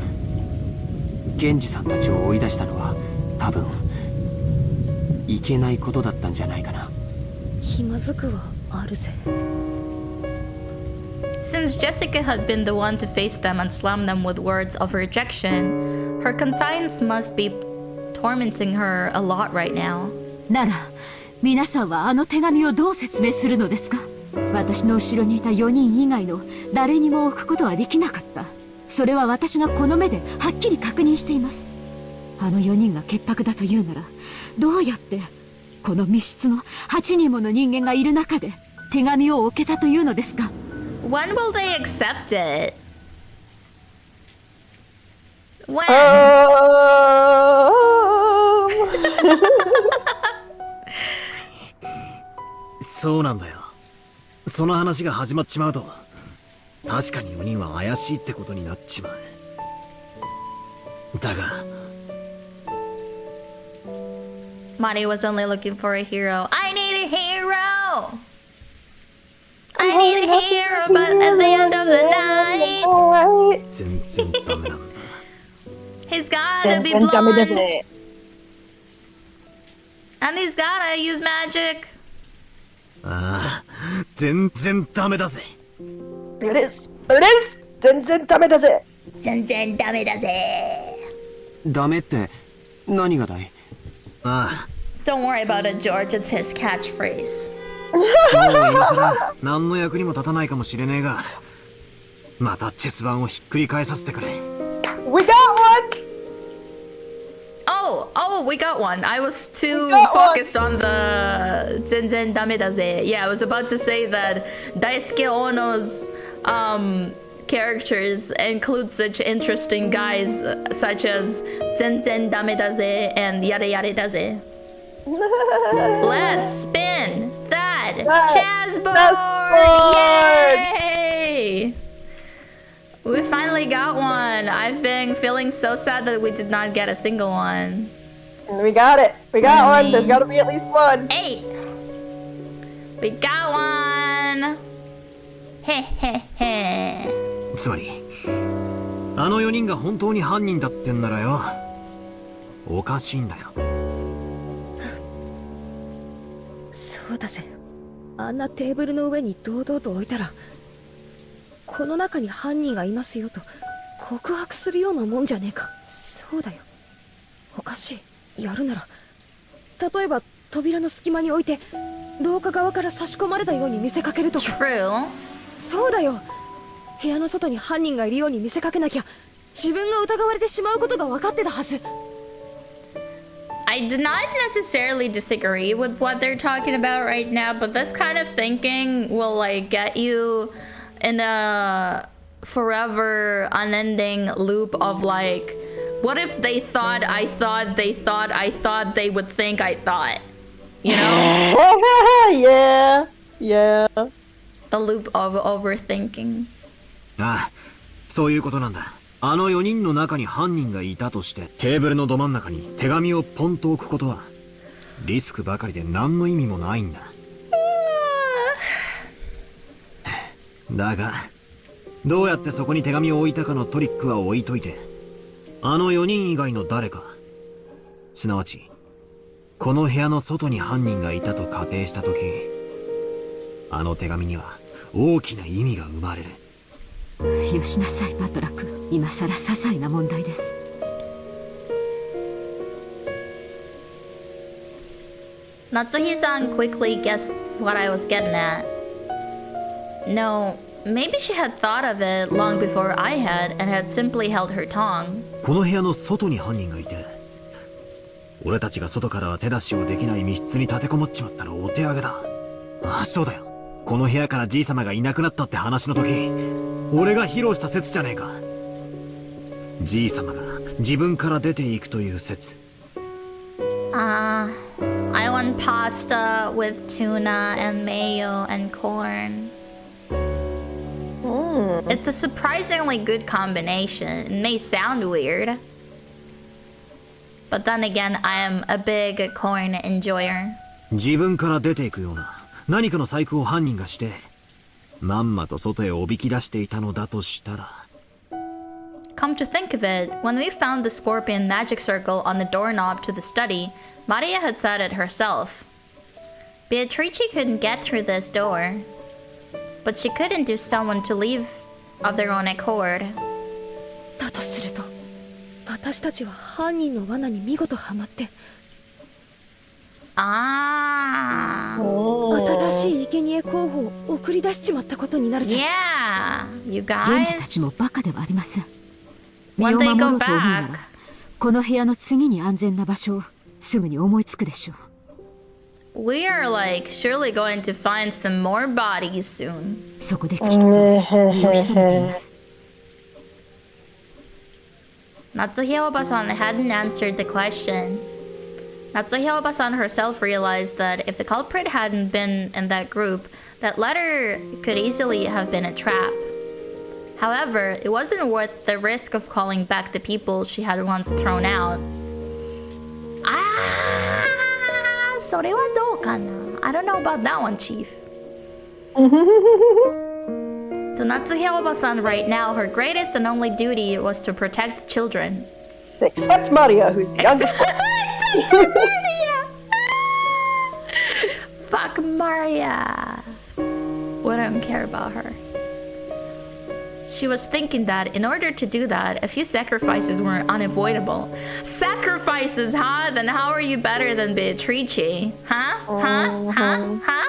源氏さんたちを追い出したのは多分いけないことだったんじゃないかな。気まずくはあるぜ。Since Jessica had been the one to face them and slam them with words of rejection, her conscience must be tormenting her a lot right now. なら、皆さんはあの手紙をどう説明するのですか？私の後ろにいた4人以外の誰にも置くことはできなかった。それは私がこの目ではっきり確認しています。あの4人が潔白だというなら、どうやってこの密室の8人もの人間がいる中で手紙を置けたというのですか？ When will they accept it? When? そうなんだよ。その話が始まっちまうと、確かに4人は怪しいってことになっちまう。だが、Mari was only looking for a hero. I need a hero! I need a hero, but at the end of the night, 全然ダメなんだ。he's gotta be 全然ダメだ blonde, ぜ。 and he's gotta use magic. ああ、全然ダメだぜ。全然ダメだぜ。全然ダメだぜ。ダメって何がだい？ああ。Don't worry about it, George. It's his catchphrase. もう今さら何の役にも立たないかもしれねえが、またチェス盤をひっくり返させてくれ。We got one! Oh, we got one. I was too focused on the 全然ダメだぜ. Yeah, I was about to say that Daisuke Ono's characters include such interesting guys such as 全然ダメだぜ and やれやれだぜ. Let's spin that chessboard! Yay! We finally got one. I've been feeling so sad that we did not get a single one. We got it. We got one. There's gotta be at least one. 8! We got one! He he he. つまり、あの4人が本当に犯人だってんならよ、おかしいんだよ。そうだぜ。あんなテーブルの上に堂々と置いたら、この中に犯人がいますよと告白するようなもんじゃねえか。そうだよ。おかしい。やるなら、例えば扉の隙間に置いて廊下側から差し込まれたように見せかけるとか。True. そうだよ。部屋の外に犯人がいるように見せかけなきゃ、自分が疑われてしまうことが分かってたはず。I do not necessarily disagree with what they're talking about right now, but this kind of thinking will like get you in a forever unending loop of like, what if they thought I thought they thought I thought they would think I thought, you know? Yeah. The loop of overthinking. ああ、そういうことなんだ。あの4人の中に犯人がいたとして、テーブルのど真ん中に手紙をポンと置くことは、リスクばかりで何の意味もないんだ。だが、どうやってそこに手紙を置いたかのトリックは置いといて、あの4人以外の誰か、すなわち、この部屋の外に犯人がいたと仮定したとき、あの手紙には大きな意味が生まれる。よしなさい、バトラ君。今さら些細な問題です。Natsuhi-san quickly guessed what I was getting at. No, maybe she had thought of it long before I had and had simply held her tongue. この部屋の外に犯人がいて、俺たちが外からは手出しをできない密室に立てこもっちまったらお手上げだ。ああ、そうだよ。この部屋からじいさまがいなくなったって話の時、俺が披露した説じゃねえか。じいさまが自分から出ていくという説。I want pasta with tuna and mayo and corn. It's a surprisingly good combination. It may sound weird, but then again, I am a big corn enjoyer. 自分から出ていくような何かの細工を犯人がして、まんまと外へおびき出していたのだとしたら。Come to think of it, when we found the scorpion magic circle on the doorknob to the study, Maria had said it herself. Beatrice couldn't get through this door, but she could induce someone to leave of their own accord. だとすると、私たちは犯人の罠に見事はまって、新しい生贄候補を送り出しちまったことになるぜ。Yeah, you 源氏た guys. ちもバカではありません。身 When を they 守ろ go うと思うなら、 back, この部屋の次に安全な場所をすぐに思いつくでしょう。 we are like surely going to find some more bodies soon. そこできっと身を潜めています。Natsuhi Obasan hadn't answered the question. Natsuhi Obasan herself realized that if the culprit hadn't been in that group, that letter could easily have been a trap. However, it wasn't worth the risk of calling back the people she had once thrown out. それはどうかな? I don't know about that one, Chief. To Natsuhi Obasan right now, her greatest and only duty was to protect the children. Except Maria, who's the youngest. Except for Maria! Fuck Maria. We don't care about her. She was thinking that in order to do that, a few sacrifices were unavoidable. Sacrifices, huh? Then how are you better than Beatrice? Huh? Huh? Huh? Huh?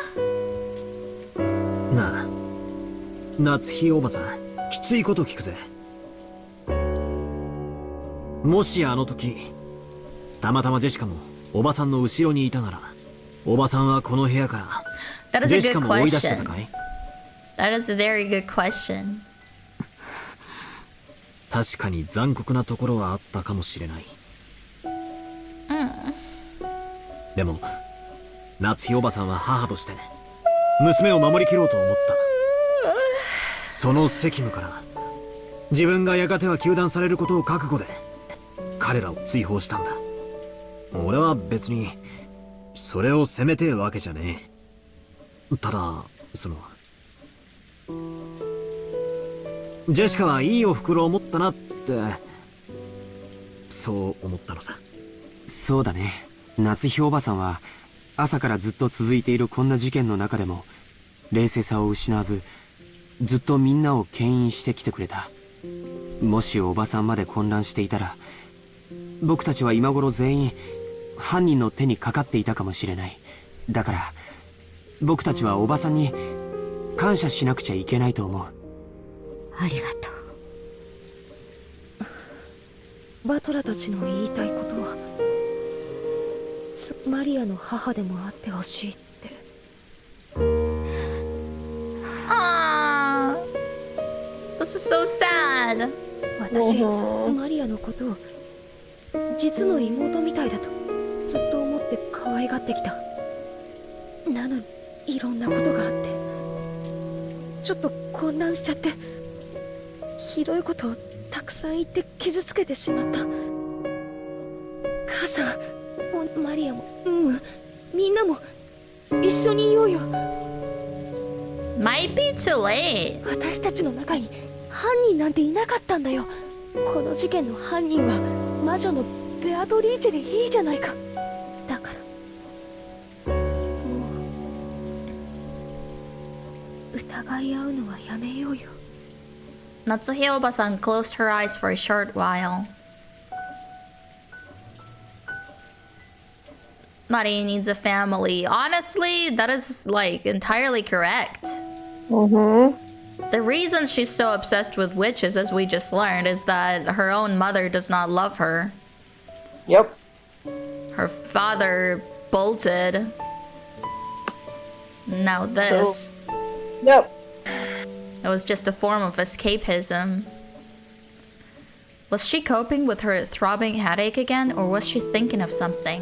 なあ、夏日おばさん、きついこと聞くぜ。もしあの時、たまたまジェシカもおばさんの後ろにいたなら、おばさんはこの部屋からジェシカも追い出してたかい？ That is a very good question. 確かに残酷なところはあったかもしれない。でも、夏日おばさんは母として娘を守りきろうと思った。その責務から自分がやがては糾弾されることを覚悟で彼らを追放したんだ。俺は別にそれを責めてえわけじゃねえ。ただジェシカはいいお袋を持ったなってそう思ったのさ。そうだね。夏日おばさんは朝からずっと続いているこんな事件の中でも冷静さを失わずずっとみんなを牽引してきてくれた。もしおばさんまで混乱していたら僕たちは今頃全員犯人の手にかかっていたかもしれない。だから僕たちはおばさんに感謝しなくちゃいけないと思う。ありがとう。バトラたちの言いたいことはマリアの母でもあってほしいって。This is so sad. 私、マリアのことを実の妹みたいだとずっと思って可愛がってきた。なのにいろんなことがあってちょっと混乱しちゃって、ひどいことをたくさん言って傷つけてしまった。母さん、マリアも、みんなも一緒にいようよ。Might be too late. 私たちの中に犯人なんていなかったんだよ。この事件の犯人は魔女のベアトリーチェでいいじゃないか。だからもう疑い合うのはやめようよ。Natsuhi Obasan closed her eyes for a short while. Mari needs a family. Honestly, that is like entirely correct. The reason she's so obsessed with witches, as we just learned, is that her own mother does not love her. Yep. Her father bolted. Now this. Yep. It was just a form of escapism. Was she coping with her throbbing headache again, or was she thinking of something?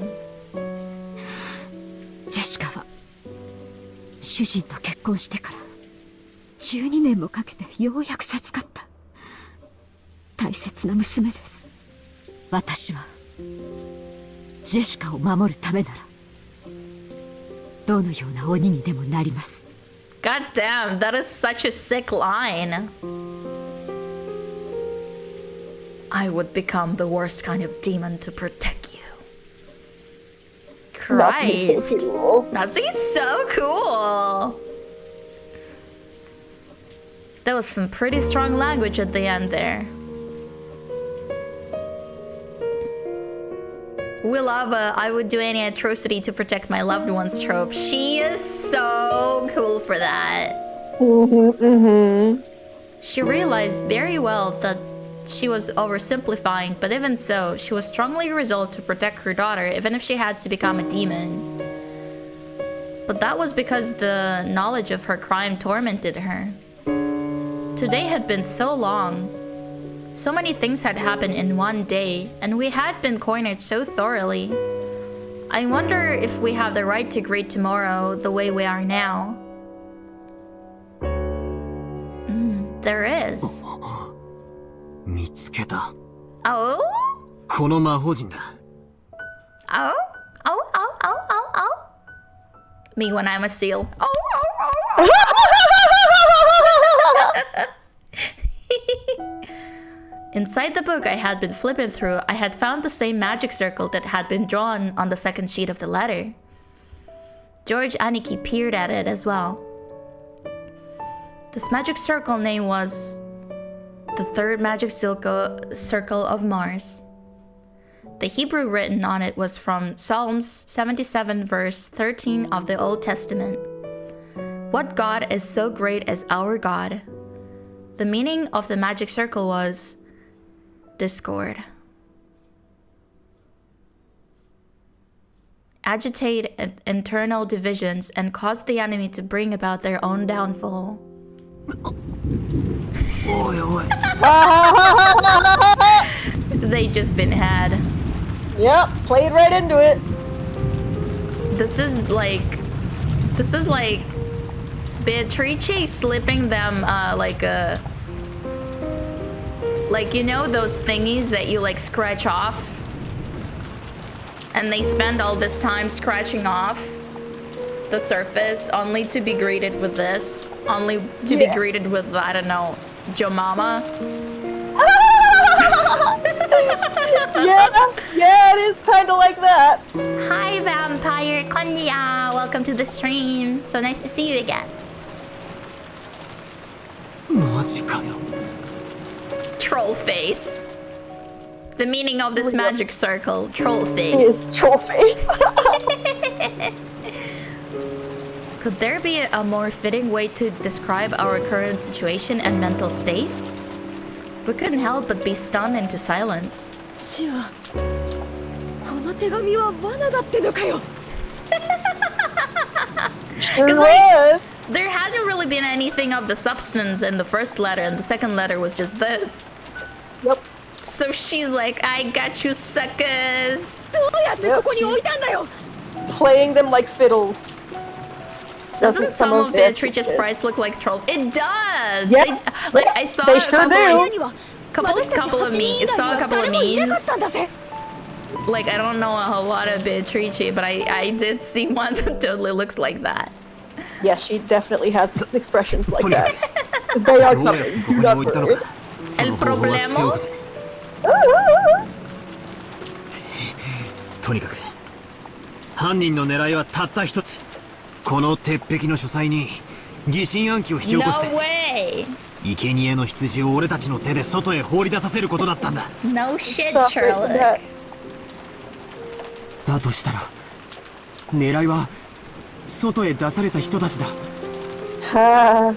ジェシカは主人と結婚してから12年もかけてようやく授かった大切な娘です。私はジェシカを守るためならどのような鬼にでもなります。 God damn, that is such a sick line. I would become the worst kind of demon to protect you. Christ. Natsuki's so cool. That was some pretty strong language at the end there. We love I would do any atrocity to protect my loved ones trope. She is so cool for that. She realized very well that she was oversimplifying, but even so, she was strongly resolved to protect her daughter, even if she had to become a demon. But that was because the knowledge of her crime tormented her. Today had been so long. So many things had happened in one day, and we had been cornered so thoroughly. I wonder if we have the right to greet tomorrow the way we are now. There is. 見つけた。 Oh? この魔法陣だ。 Oh? Me when I'm a seal. Inside the book I had been flipping through, I had found the same magic circle that had been drawn on the second sheet of the letter. George Aniki peered at it as well. This magic circle name was the third magic circle of Mars. The Hebrew written on it was from Psalms 77 verse 13 of the Old Testament. What God is so great as our God? The meaning of the magic circle was discord. Agitate internal divisions and cause the enemy to bring about their own downfall. They just been had. Yep, played right into it. This is like Beatrice slipping them like you know those thingies that you like scratch off, and they spend all this time scratching off the surface only to be greeted with this, only to be greeted with, I don't know, Jomama. Yeah, it is kind of like that. Hi, vampire Konniya. Welcome to the stream. So nice to see you again. マジかよ。 Troll face. The meaning of this magic circle, troll face. Is troll face. Could there be a more fitting way to describe our current situation and mental state? We couldn't help but be stunned into silence. じゃあこの手紙は罠だってのかよ。 Because like, there hadn't really been anything of the substance in the first letter, and the second letter was just this. Yep. So she's like, I got you suckers. どうやってここに置いたんだよ。 Playing them like fiddles. Doesn't some of Beatrice's sprites look like trolls? It does! Yep. Like, I saw They a sure couple of memes. Like, I don't know a whole lot of Beatrice, but I did see one that totally looks like that. Yeah, she definitely has expressions like that. They are coming. Do not worry. El problema? とにかく犯人の狙いはたった一つ。この鉄壁の書斎に疑心暗鬼を引き起こして No way! 生贄の羊を俺たちの手で外へ放り出させることだったんだ。 No shit, Sherlock. だとしたら狙いは外へ出された人たちだ。はあ。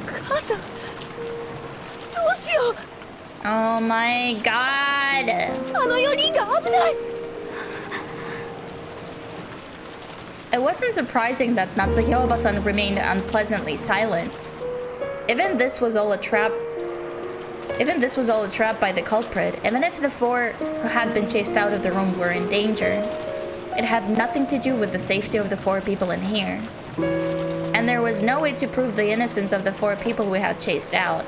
母さん、どうしよう。 Oh my god. あの4人が危ない。 It wasn't surprising that Natsuhiro-san remained unpleasantly silent. Even this was all a trap by the culprit, even if the four who had been chased out of the room were in danger. It had nothing to do with the safety of the four people in here. And there was no way to prove the innocence of the four people we had chased out.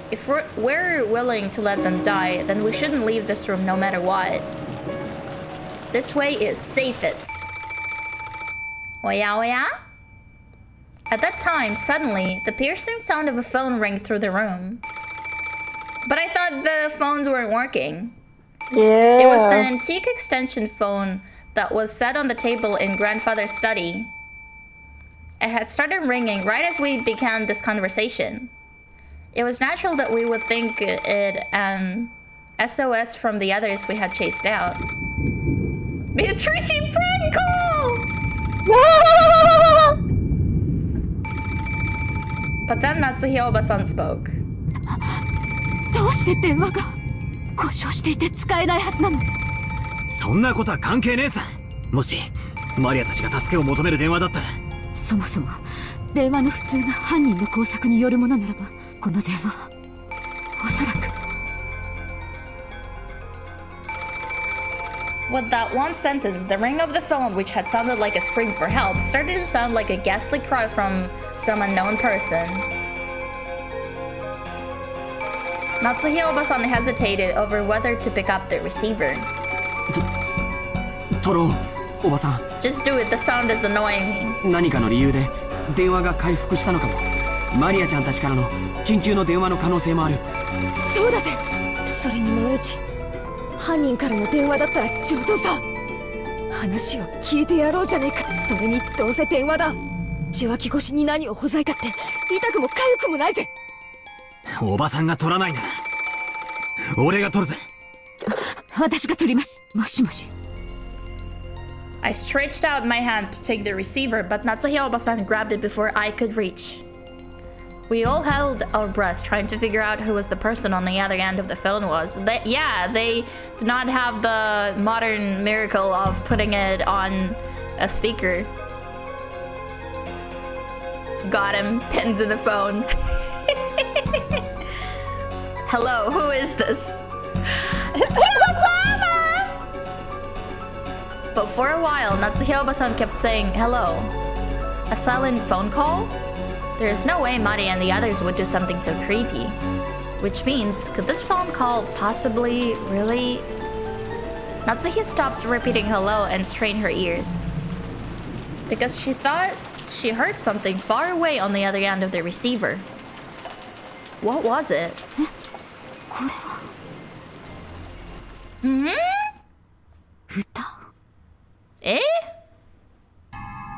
If we're willing to let them die, then we shouldn't leave this room no matter what. This way is safest. Oya oya? At that time, suddenly, the piercing sound of a phone rang through the room. But I thought the phones weren't working. Yeah. It was an antique extension phone that was set on the table in grandfather's study. It had started ringing right as we began this conversation. It was natural that we would think it an SOS from the others we had chased out. Beatrice prank call! But then Natsuhiro-san spoke. どうして電話が故障していて使えないはずなの？そんなことは関係ねえさ。もしマリアたちが助けを求める電話だったら。そもそも電話の普通が犯人の工作によるものならば、この電話はおそらく。With that one sentence, the ring of the phone, which had sounded like a scream for help, started to sound like a ghastly cry from some unknown person. Natsuhiro-san hesitated over whether to pick up the receiver. トロおばさん。 Just do it, the sound is annoying me. 何かの理由で電話が回復したのかも。マリアちゃんたちからの緊急の電話の可能性もある。そうだぜ。それにもう一。犯人からの電話だったら上等さ。話を聞いてやろうじゃねえか。それにどうせ電話だ。受話器越しに何をほざいたって痛くも痒くもないぜ。おばさんが取らないなら俺が取るぜ。私が取ります。もしもし。 I stretched out my hand to take the receiver, but Natsuhiro-san grabbed it before I could reach. We all held our breath, trying to figure out who was the person on the other end of the phone was. They did not have the modern miracle of putting it on a speaker. Got him, pins in the phone. Hello, who is this? It's your mama! But for a while, Natsuhiro-san kept saying hello. A silent phone call? There is no way Mari and the others would do something so creepy. Which means, could this phone call possibly really... Natsuhi stopped repeating hello and strained her ears. Because she thought she heard something far away on the other end of the receiver. What was it? Hmm? え？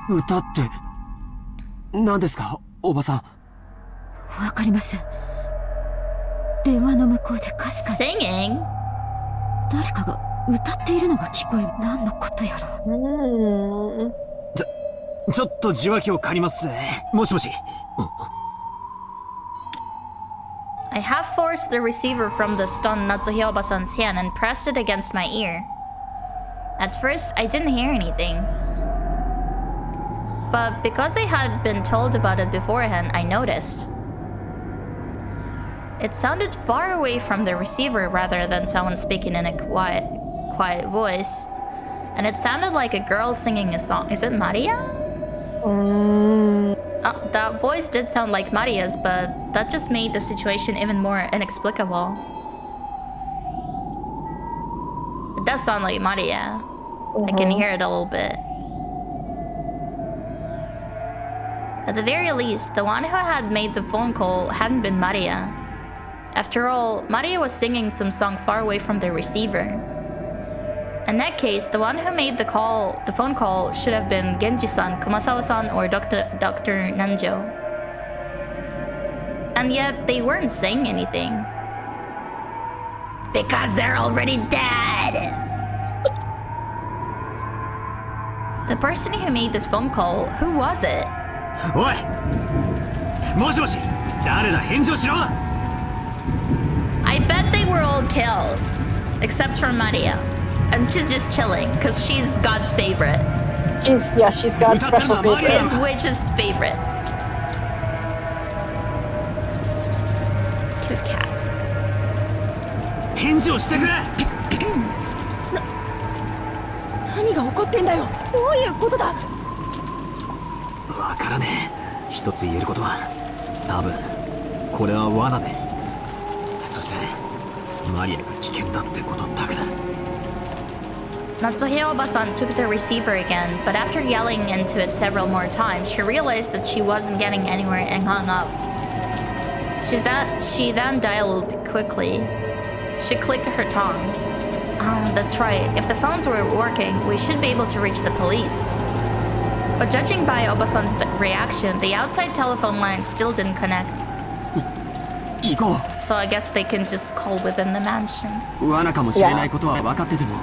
歌って何ですか、おばさん。わかりません。電話の向こうでかすかに Singing? 誰かが歌っているのが聞こえる。何のことやら。ちょっと受話器を借りますぜ。もしもし。I half forced the receiver from the stunned Natsuhiro-san's hand and pressed it against my ear. At first, I didn't hear anything. But because I had been told about it beforehand, I noticed. It sounded far away from the receiver rather than someone speaking in a quiet voice. And it sounded like a girl singing a song. Is it Maria? That voice did sound like Maria's, but that just made the situation even more inexplicable. It does sound like Maria. I can hear it a little bit. At the very least, the one who had made the phone call hadn't been Maria. After all, Maria was singing some song far away from the receiver. In that case, the one who made the phone call should have been Genji-san, Kumasawa-san, or Dr. Nanjo. And yet, they weren't saying anything. Because they're already dead! The person who made this phone call, who was it? Oi! Moshi moshi! Dare da? Henji o shiro! I bet they were all killed. Except for Maria. And she's just chilling, because she's God's favorite. She's God's special favorite. His witch's favorite. Cute cat. 返事をしてくれ。何が起こってんだよ。どういうことだ。わからねえ。一つ言えることは、多分これは罠で、そしてマリアが危険だってことだけだ。Natsuhiro-san took the receiver again, but after yelling into it several more times, she realized that she wasn't getting anywhere and hung up. She then dialed quickly. She clicked her tongue. Oh, that's right. If the phones were working, we should be able to reach the police. But judging by Obasan's reaction, the outside telephone line still didn't connect. So I guess they can just call within the mansion. 罠かもしれないことは分かってても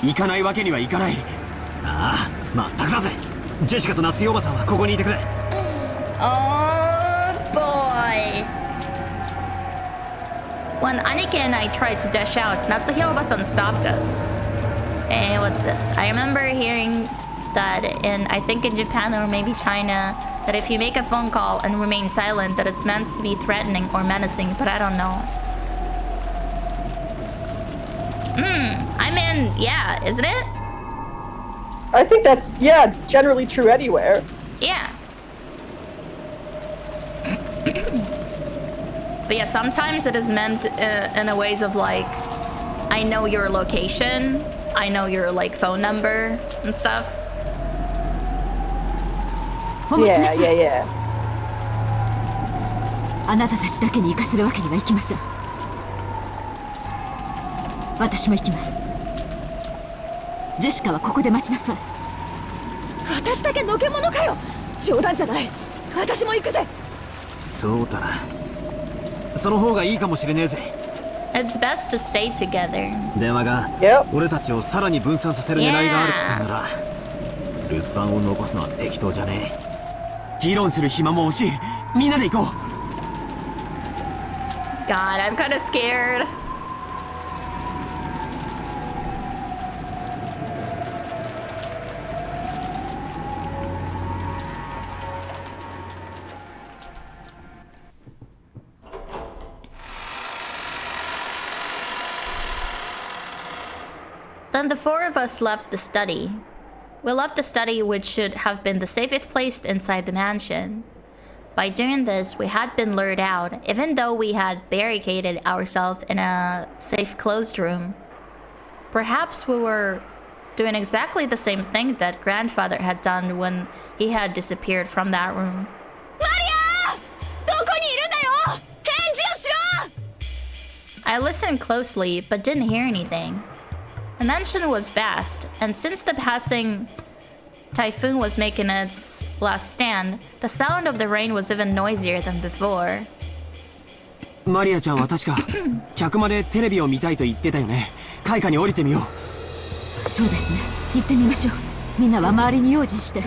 行かないわけにはいかない。ああ、まったくだぜ。ジェシカと夏代おばさんはここにいてくれ。Oh boy. When Anike and I tried to dash out, Natsuhiro-san stopped us. Hey, what's this? I remember hearing that I think in Japan or maybe China, that if you make a phone call and remain silent, that it's meant to be threatening or menacing, but I don't know. I mean, yeah, isn't it? I think that's, generally true anywhere. Yeah. But yeah, sometimes it is meant in a ways of like, I know your location, I know your like phone number and stuff. Yeah. あなたたちだけに行かせるわけにはいきません。私も行きます。ジェシカはここで待ちなさい。私だけのけ者かよ。冗談じゃない。私も行くぜ。そうだな。その方がいいかもしれねえぜ。It's best to stay together. 電話が俺たちをさらに分散させる狙いがあるってなら、留守番を残すのは適当じゃねえ。議論する暇も惜しい。みんなで行こう。God, I'm kind of scared. Then the four of us left the study. We left the study, which should have been the safest place inside the mansion. By doing this, we had been lured out, even though we had barricaded ourselves in a safe closed room. Perhaps we were doing exactly the same thing that grandfather had done when he had disappeared from that room. Maria! どこにいるんだよ! 返事をしろ! I listened closely, but didn't hear anything. The mansion was vast, and since the passing typhoon was making its last stand, the sound of the rain was even noisier than before. マリアちゃんは確か客までテレビを見たいと言ってたよね。階下に降りてみよう。そうですね。行ってみましょう。みんなは周りに用心して。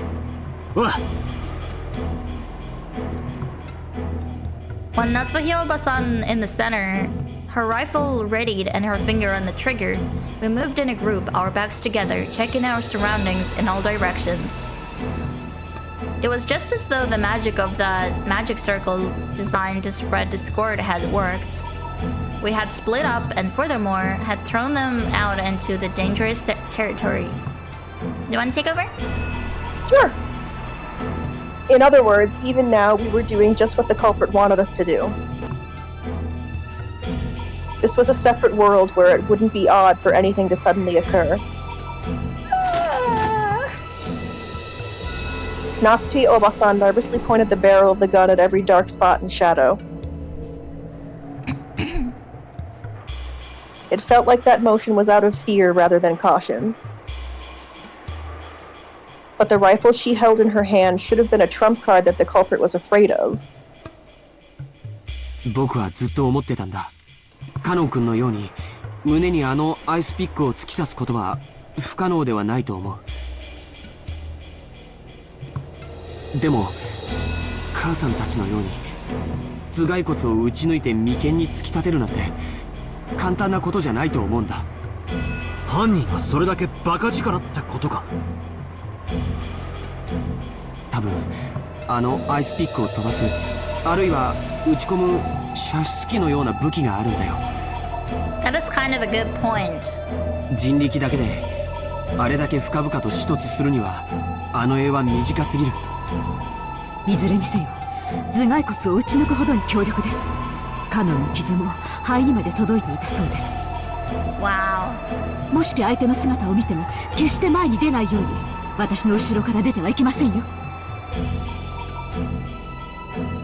When Natsuhiro-san in the center, her rifle readied and her finger on the trigger, we moved in a group, our backs together, checking our surroundings in all directions. It was just as though the magic of that magic circle designed to spread discord had worked. We had split up and furthermore, had thrown them out into the dangerous territory. Do you want to take over? Sure. In other words, even now, we were doing just what the culprit wanted us to do. This was a separate world where it wouldn't be odd for anything to suddenly occur. Natsuki Obasan nervously pointed the barrel of the gun at every dark spot and shadow. It felt like that motion was out of fear rather than caution. But the rifle she held in her hand should have been a trump card that the culprit was afraid of. 僕はずっと思ってたんだ。カノン君のように胸にあのアイスピックを突き刺すことは不可能ではないと思う。でも母さんたちのように頭蓋骨を打ち抜いて眉間に突き立てるなんて簡単なことじゃないと思うんだ。犯人はそれだけバカ力ってことか。多分あのアイスピックを飛ばす、あるいは打ち込む射出機のような武器があるんだよ。That is kind of a good point. 人力だけであれだけ深々と一つするにはあの絵は短すぎる。いずれにせよ頭蓋骨を打ち抜くほどに強力です。カノンの傷も肺にまで届いていたそうです。 Wow. もし相手の姿を見ても決して前に出ないように私の後ろから出てはいけませんよ。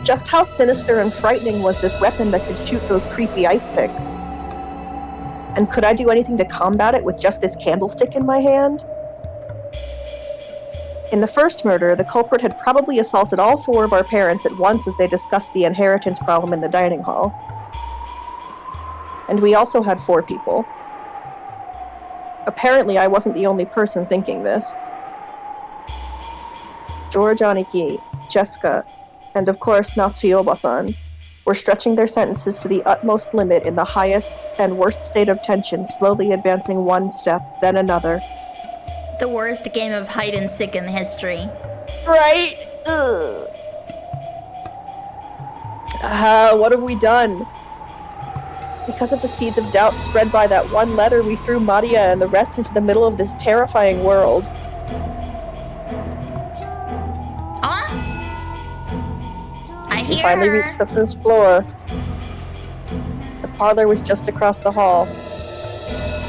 Just how sinister and frightening was this weapon that could shoot those creepy ice picks? And could I do anything to combat it with just this candlestick in my hand? In the first murder, the culprit had probably assaulted all four of our parents at once as they discussed the inheritance problem in the dining hall. And we also had 4 people. Apparently, I wasn't the only person thinking this. George Aniki, Jessica, and of course Natsuki Obasan were stretching their sentences to the utmost limit in the highest and worst state of tension, slowly advancing one step, then another. The worst game of hide and seek in history. Right? What have we done? Because of the seeds of doubt spread by that one letter, we threw Maria and the rest into the middle of this terrifying world. We finally reached the first floor. The parlor was just across the hall.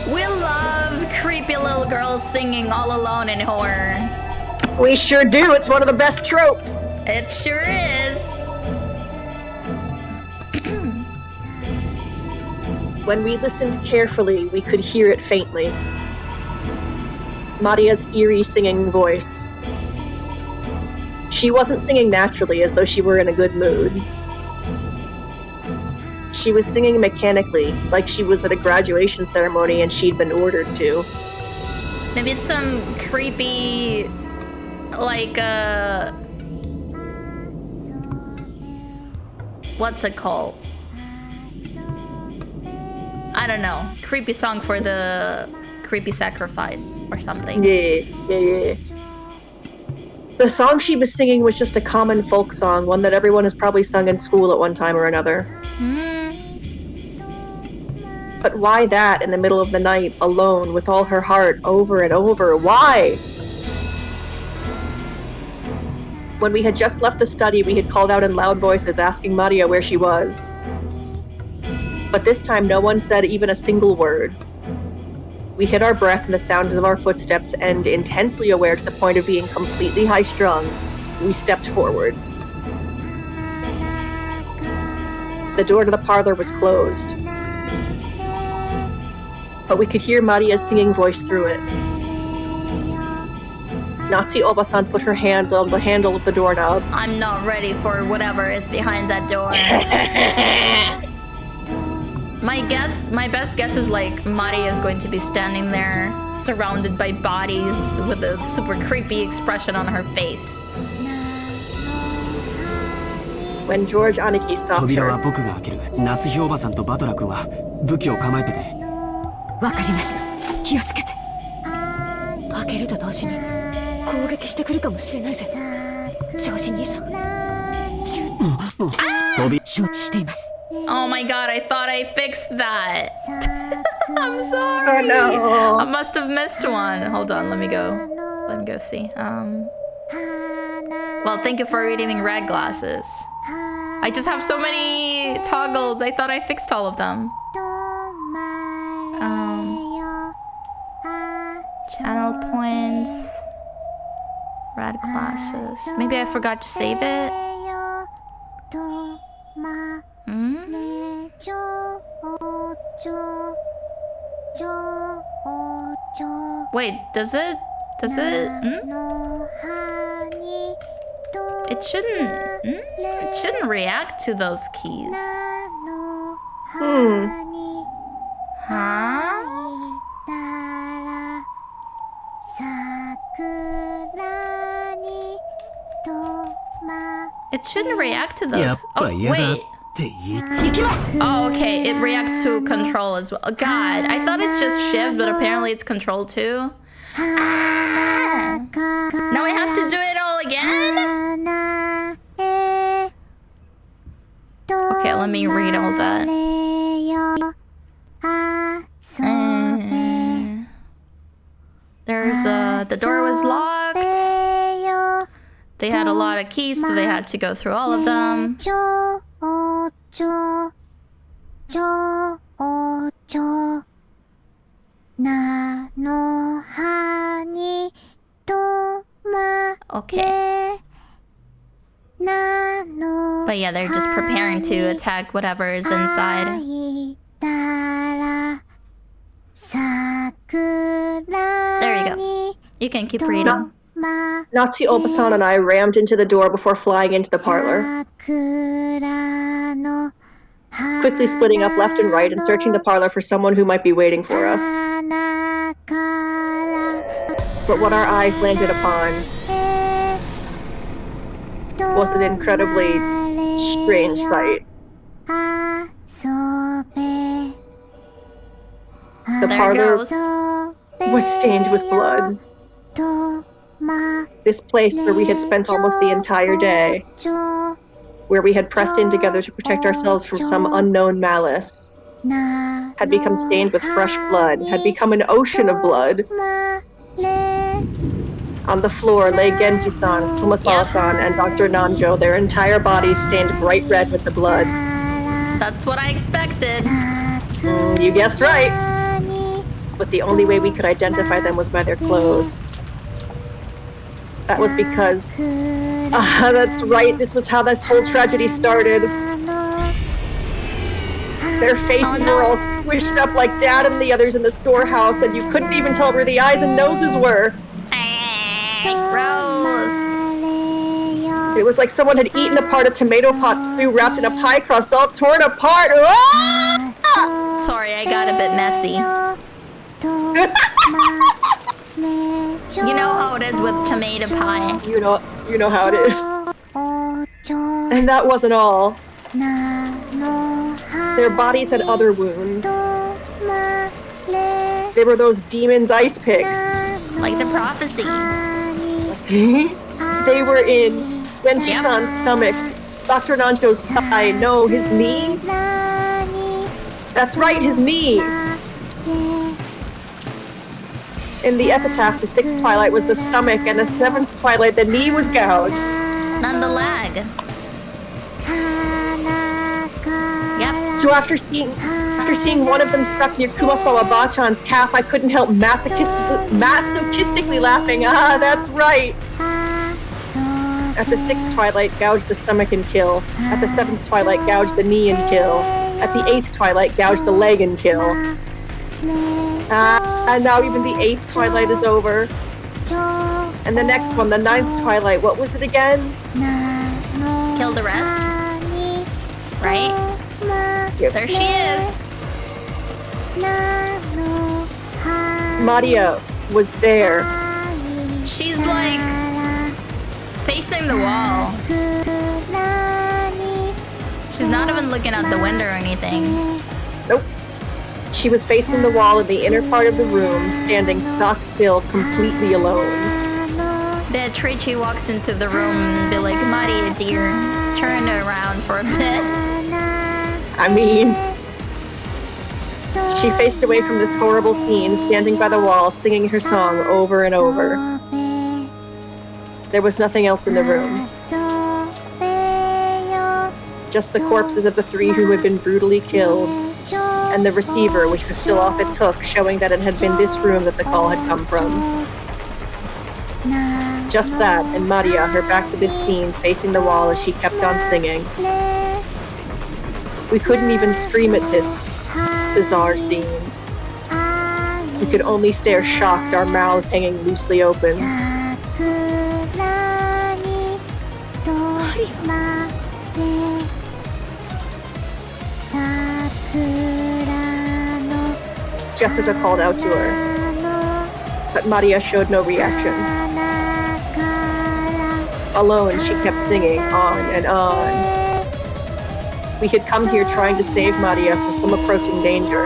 We love creepy little girls singing all alone in horror. We sure do. It's one of the best tropes. It sure is. When we listened carefully, we could hear it faintly. Maria's eerie singing voice. She wasn't singing naturally, as though she were in a good mood. She was singing mechanically, like she was at a graduation ceremony and she'd been ordered to. Maybe it's some creepy, like, what's it called? I don't know. Creepy song for the creepy sacrifice or something. Yeah. The song she was singing was just a common folk song, one that everyone has probably sung in school at one time or another. But why that in the middle of the night, alone, with all her heart, over and over? Why? When we had just left the study, we had called out in loud voices, asking Maria where she was. But this time, no one said even a single word. We hid our breath in the sounds of our footsteps, and, intensely aware to the point of being completely high-strung, we stepped forward. The door to the parlor was closed. But we could hear Maria's singing voice through it. Natsuki Obasan put her hand on the handle of the doorknob. I'm not ready for whatever is behind that door. My best guess is like Maria is going to be standing there, surrounded by bodies, with a super creepy expression on her face. When George Aniki stopped her. 扉は僕が開ける。夏日おばさんとバトラ君は武器を構えてて。わかりました。気をつけて。開けると同時に攻撃してくるかもしれないぜ。ジョージ兄さん。承知しています。 Oh my god, I thought I fixed that. I'm sorry. Oh no. I must have missed one. Hold on, let me go see. Well, thank you for redeeming red glasses. I just have so many toggles. I thought I fixed all of them. Channel points. Red glasses. Maybe I forgot to save it. Wait, does it? It shouldn't react to those keys. Huh? It shouldn't react to those. Oh, wait. Oh, okay. It reacts to control as well. God, I thought it's just shift, but apparently it's control too. Ah! Now I have to do it all again? Okay, let me read all that. There's the door was locked. They had a lot of keys, so they had to go through all of them. Okay. But yeah, they're just preparing to attack whatever is inside. There you go. You can keep reading. Natsu Obasan and I rammed into the door before flying into the parlor. Quickly splitting up left and right and searching the parlor for someone who might be waiting for us. But what our eyes landed upon was an incredibly strange sight. The parlor was stained with blood. This place where we had spent almost the entire day, where we had pressed in together to protect ourselves from some unknown malice, had become stained with fresh blood, had become an ocean of blood. On the floor lay Genji-san, Tomosawa-san, and Dr. Nanjo, their entire bodies stained bright red with the blood. That's what I expected. You guessed right. But the only way we could identify them was by their clothes. That was because... that's right, this was how this whole tragedy started. Their faces were all squished up like Dad and the others in the storehouse, and you couldn't even tell where the eyes and noses were. Gross. It was like someone had eaten apart a tomato pot stew wrapped in a pie crust, all torn apart. Ah! Sorry, I got a bit messy. You know how it is with tomato pie. You know how it is. And that wasn't all. Their bodies had other wounds. They were those demons' ice picks. Like the prophecy. They were in Genji-san's stomach, Dr. Nancho's thigh, no, his knee? That's right, his knee! In the epitaph, the 6th twilight was the stomach, and the 7th twilight, the knee was gouged. None the leg. Yep. So after seeing one of them struck near Kumasawa Bachan's calf, I couldn't help masochistically laughing. Ah, that's right! At the 6th twilight, gouge the stomach and kill. At the 7th twilight, gouge the knee and kill. At the 8th twilight, gouge the leg and kill. And now even the 8th twilight is over. And the next one, the 9th twilight, what was it again? Kill the rest. Right? Yep. There she is. Maria was there. She's like facing the wall. She's not even looking out the window or anything. Nope. She was facing the wall in the inner part of the room, standing stock still, completely alone. Beatrice walks into the room and be like, Maria dear, turn around for a bit. I mean, she faced away from this horrible scene, standing by the wall, singing her song over and over. There was nothing else in the room. Just the corpses of the 3 who had been brutally killed, and the receiver, which was still off its hook, showing that it had been this room that the call had come from. Just that, and Maria, her back to this scene, facing the wall as she kept on singing. We couldn't even scream at this bizarre scene. We could only stare shocked, our mouths hanging loosely open. Jessica called out to her, but Maria showed no reaction. Alone, she kept singing on and on. We had come here trying to save Maria from some approaching danger.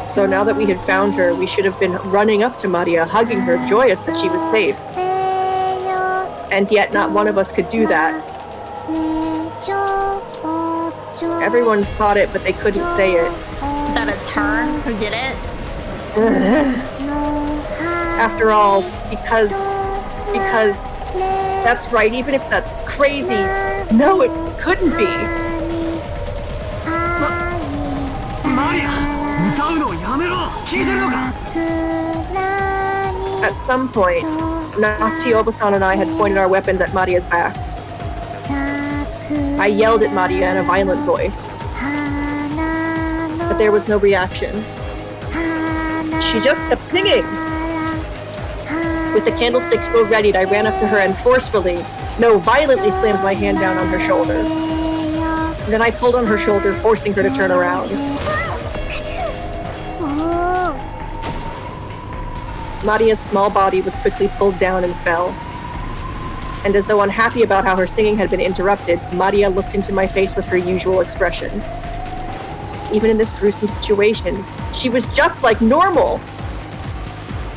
So now that we had found her, we should have been running up to Maria, hugging her, joyous that she was safe. And yet not one of us could do that. Everyone thought it, but they couldn't say it. That it's her who did it? After all, because that's right, even if that's crazy, no, it couldn't be. At some point, Natsuki Oba-san and I had pointed our weapons at Maria's back. I yelled at Maria in a violent voice, but there was no reaction. She just kept singing. With the candlestick still readied, I ran up to her and forcefully, no, violently slammed my hand down on her shoulder. And then I pulled on her shoulder, forcing her to turn around. Maria's small body was quickly pulled down and fell. And as though unhappy about how her singing had been interrupted, Maria looked into my face with her usual expression. Even in this gruesome situation, she was just like normal.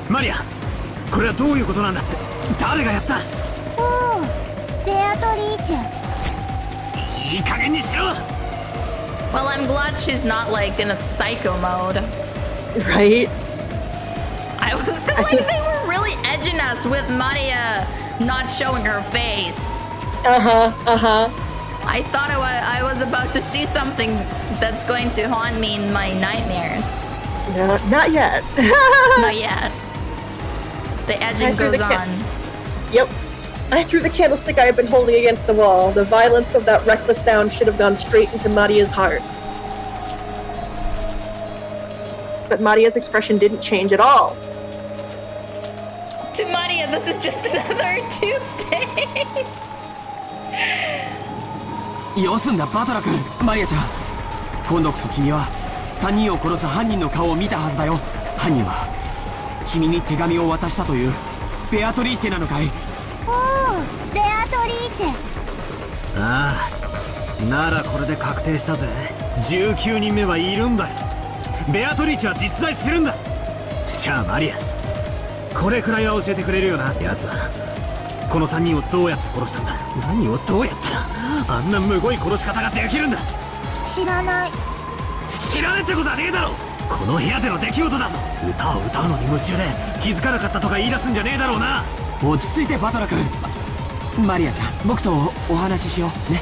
Maria, これはどういうことなんだって誰がやった？ベアトリーチェ。いい加減にしろ。 Well, I'm glad she's not like in a psycho mode. Right? I was like, they were really edging us with Maria not showing her face. I thought I was about to see something that's going to haunt me in my nightmares. No, not yet. Not yet. The edging goes on. Yep. I threw the candlestick I had been holding against the wall. The violence of that reckless sound should have gone straight into Maria's heart. But Maria's expression didn't change at all. To Maria, this is just another Tuesday. よすんだバトラ君、マリアちゃん。今度こそ君は3人を殺す犯人の顔を見たはずだよ。犯人は君に手紙を渡したというベアトリーチェなのかい？ベアトリーチェ。ああ、ならこれで確定したぜ。19人目はいるんだよ。ベアトリーチェは実在するんだ。じゃあマリア、これくらいは教えてくれるよな。奴はこの3人をどうやって殺したんだ？何をどうやったらあんなむごい殺し方ができるんだ？知らない。知らないってことはねえだろ。この部屋での出来事だぞ。歌を歌うのに夢中で気づかなかったとか言い出すんじゃねえだろうな。落ち着いてバトラ君。マリアちゃん、僕とお話ししようね。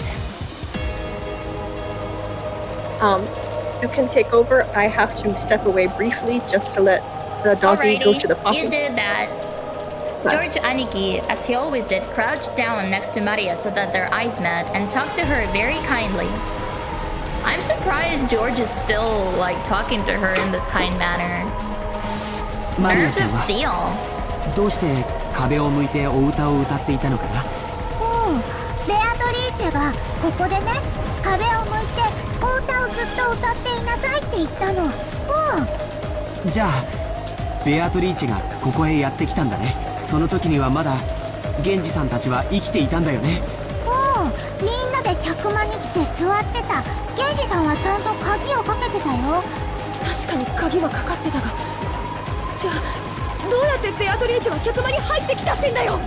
You can take over. I have to step away briefly just to let the donkey go to the puppy. You did that. George Aniki, as he always did, crouched down next to Maria so that their eyes met and talked to her very kindly. I'm surprised George is still like talking to her in this kind manner. Nerves of steel. どうして壁を向いてお歌を歌っていたのかな？ベアトリーチェがここでね、壁を向いてお歌をずっと歌っていなさいって言ったの。じゃあベアトリーチェがここへやってきたんだね。その時にはまだ源氏さんたちは生きていたんだよね。みんなで客間に来て座ってた。源氏さんはちゃんと鍵をかけてたよ。確かに鍵はかかってたが、じゃあどうやってベアトリーチェは客間に入ってきたってんだよ。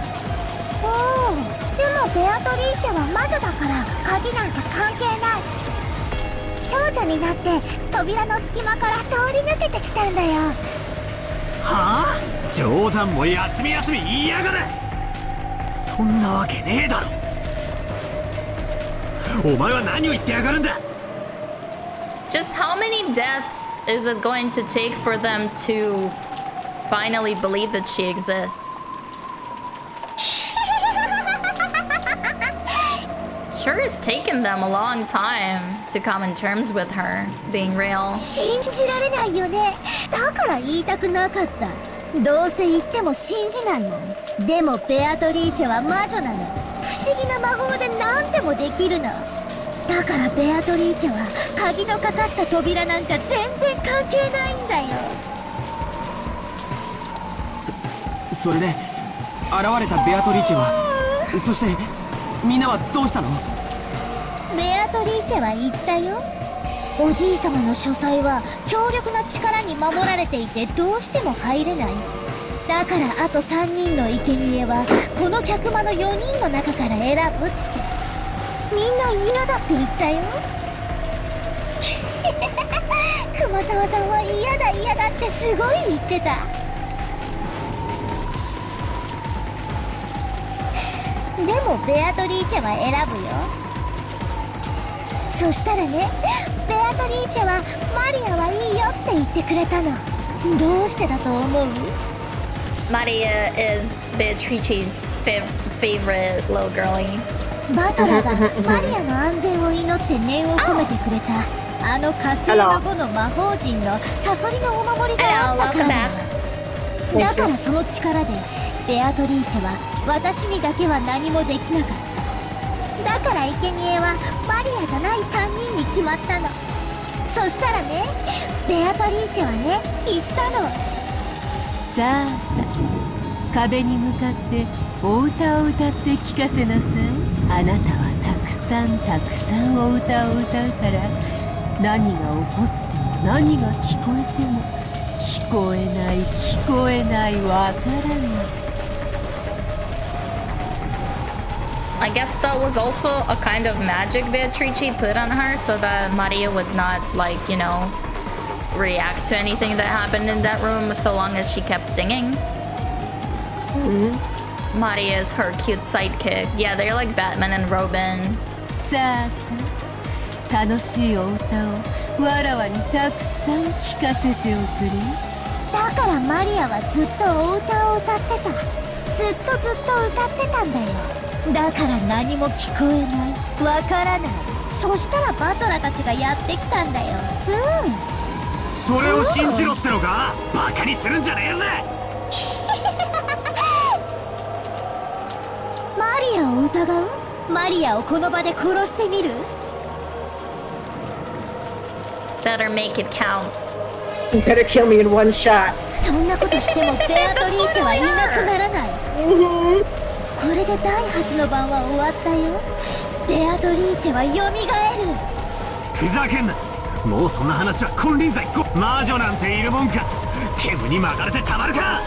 でもベアトリーチェは魔女だから鍵なんか関係ない。長女になって扉の隙間から通り抜けてきたんだよ。はあ？冗談も休み休み言いやがれ。そんなわけねえだろ。お前は何を言ってやがるんだ。 Just how many deaths is it going to take for them to finally believe that she exists? Sure, it's taken them a long time to come in terms with her being real. 信じられないよね。だから言いたくなかった。どうせ言っても信じないもん。でもベアトリーチェは魔女なの。不思議な魔法で何でもできるの。だからベアトリーチェは鍵のかかった扉なんか全然関係ないんだよ。それで現れたベアトリーチェは、そしてみんなはどうしたの？ベアトリーチェは言ったよ。おじい様の書斎は強力な力に守られていてどうしても入れない。だからあと3人の生贄はこの客間の4人の中から選ぶって。みんな嫌だって言ったよ。熊沢さんは嫌だ嫌だってすごい言ってた。でもベアトリーチェは選ぶよ。そしたらね、ベアトリーチェはマリアはいいよって言ってくれたの。どうしてだと思う？ Maria is Beatrice's favorite little girlie. バトラーがマリアの安全を祈って念を込めてくれたあの火星の5の魔法陣のサソリのお守りがあったからなの。だからその力でベアトリーチェは私にだけは何もできなかった。だから生贄はマリアじゃない3人に決まったの。そしたらね、ベアトリーチェはね、言ったの。さあさあ、壁に向かってお歌を歌って聞かせなさい。あなたはたくさんたくさんお歌を歌うから、何が起こっても何が聞こえても聞こえない聞こえないわからない。 I guess that was also a kind of magic Beatrice put on her so that Maria would not, like, you know, react to anything that happened in that room so long as she kept singing. Maria is her cute sidekick. Yeah, they're like Batman and Robin. さあさあ、楽しいお歌をわらわにたくさん聞かせておくれ。だからマリアはずっとお歌を歌ってた。ずっと歌ってたんだよ。だから何も聞こえない、わからない。そしたらバトラたちがやってきたんだよ。それを信じろってのか？バカにするんじゃねえぜ。マリアを疑う？マリアをこの場で殺してみる？ Better make it count. You better kill me in one shot. そんなことしてもベアトリーチェはいなくならない。これで第8の番は終わったよ。ベアトリーチェは蘇る。ふざけんな。もうそんな話は金輪際。魔女なんているもんか。煙に巻かれてたまるか。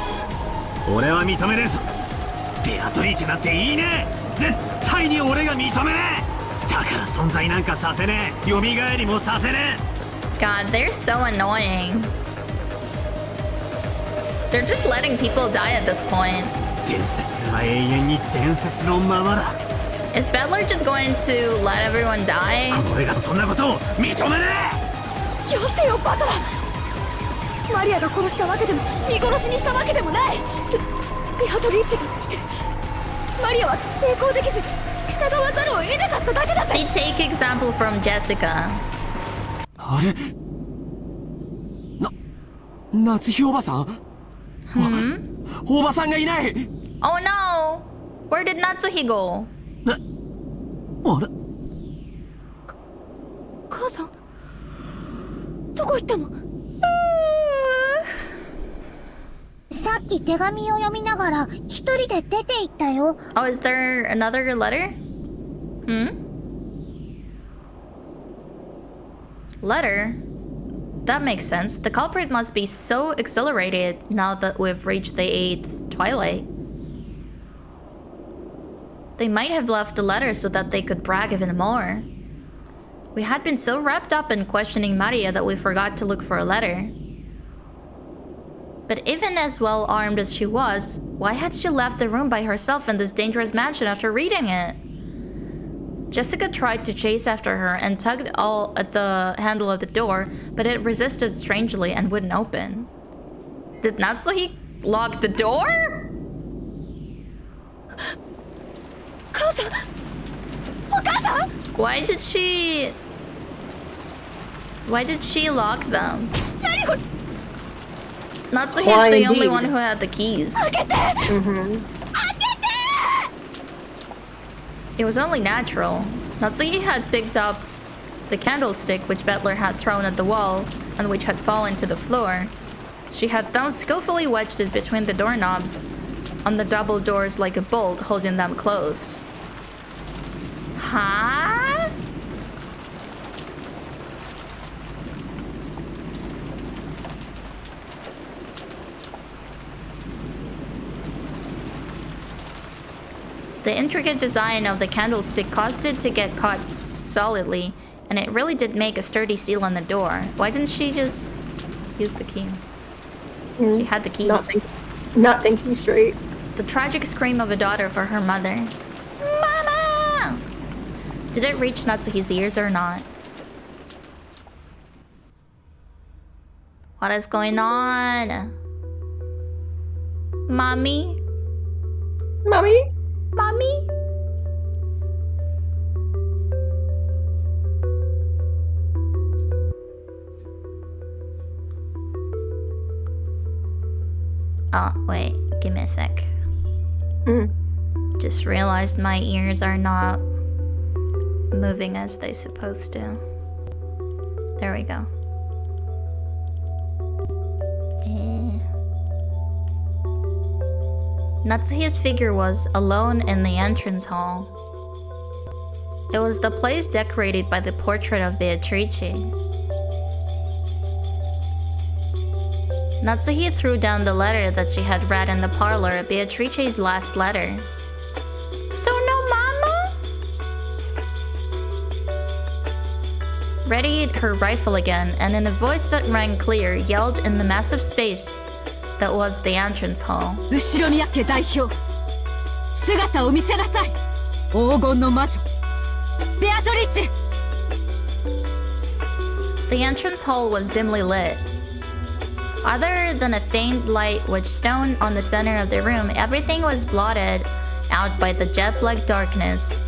俺は認めねえぞ。ベアトリーチェなんていいね。絶対に俺が認めねえ。だから存在なんかさせねえ。蘇りもさせねえ。 God, they're so annoying. They're just letting people die at this point. 伝説は永遠に伝説のままだ。 Is Battler just going to let everyone die? この俺がそんなことを認めねえ。よせよバトラー。マリアが殺したわけでも見殺しにしたわけでもない。ベアトリーチェが来てマリアは抵抗できず従わざるを得なかっただけだぜ。 See, take example from Jessica. あれ？夏日おばさん？おばさんがいない。 Oh no! Where did Natsuhi go? あれ？母さんどこ行ったの？さっき手紙を読みながら一人で出て行ったよ。 Oh, is there another letter? Letter? That makes sense. The culprit must be so exhilarated now that we've reached the 8th twilight. They might have left a letter so that they could brag even more. We had been so wrapped up in questioning Maria that we forgot to look for a letter. But even as well armed as she was, why had she left the room by herself in this dangerous mansion after reading it? Jessica tried to chase after her and tugged all at the handle of the door, but it resisted strangely and wouldn't open. Did Natsuhi lock the door? Why did she lock them? Natsuhi's the only one who had the keys. It was only natural. Natsuhi had picked up the candlestick which Bettler had thrown at the wall and which had fallen to the floor. She had thus skillfully wedged it between the doorknobs on the double doors like a bolt, holding them closed. Huh? The intricate design of the candlestick caused it to get caught solidly, and it really did make a sturdy seal on the door. Why didn't she just use the key? She had the keys. Not thinking straight. The tragic scream of a daughter for her mother. Mama! Did it reach Natsuhi's ears or not? What is going on? Mommy? Mommy? Mommy? Oh, wait. Give me a sec. Just realized my ears are not moving as they supposed to. There we go. Natsuhi's figure was alone in the entrance hall. It was the place decorated by the portrait of Beatrice. Natsuhi threw down the letter that she had read in the parlor, Beatrice's last letter. So no mama? Readied her rifle again, and in a voice that rang clear, yelled in the massive space that was the entrance hall. Ushiromiyake Daihyo, sugata o mise nasai. Ogon no majo, Beatrice. The entrance hall was dimly lit. Other than a faint light which shone on the center of the room, everything was blotted out by the jet-black darkness.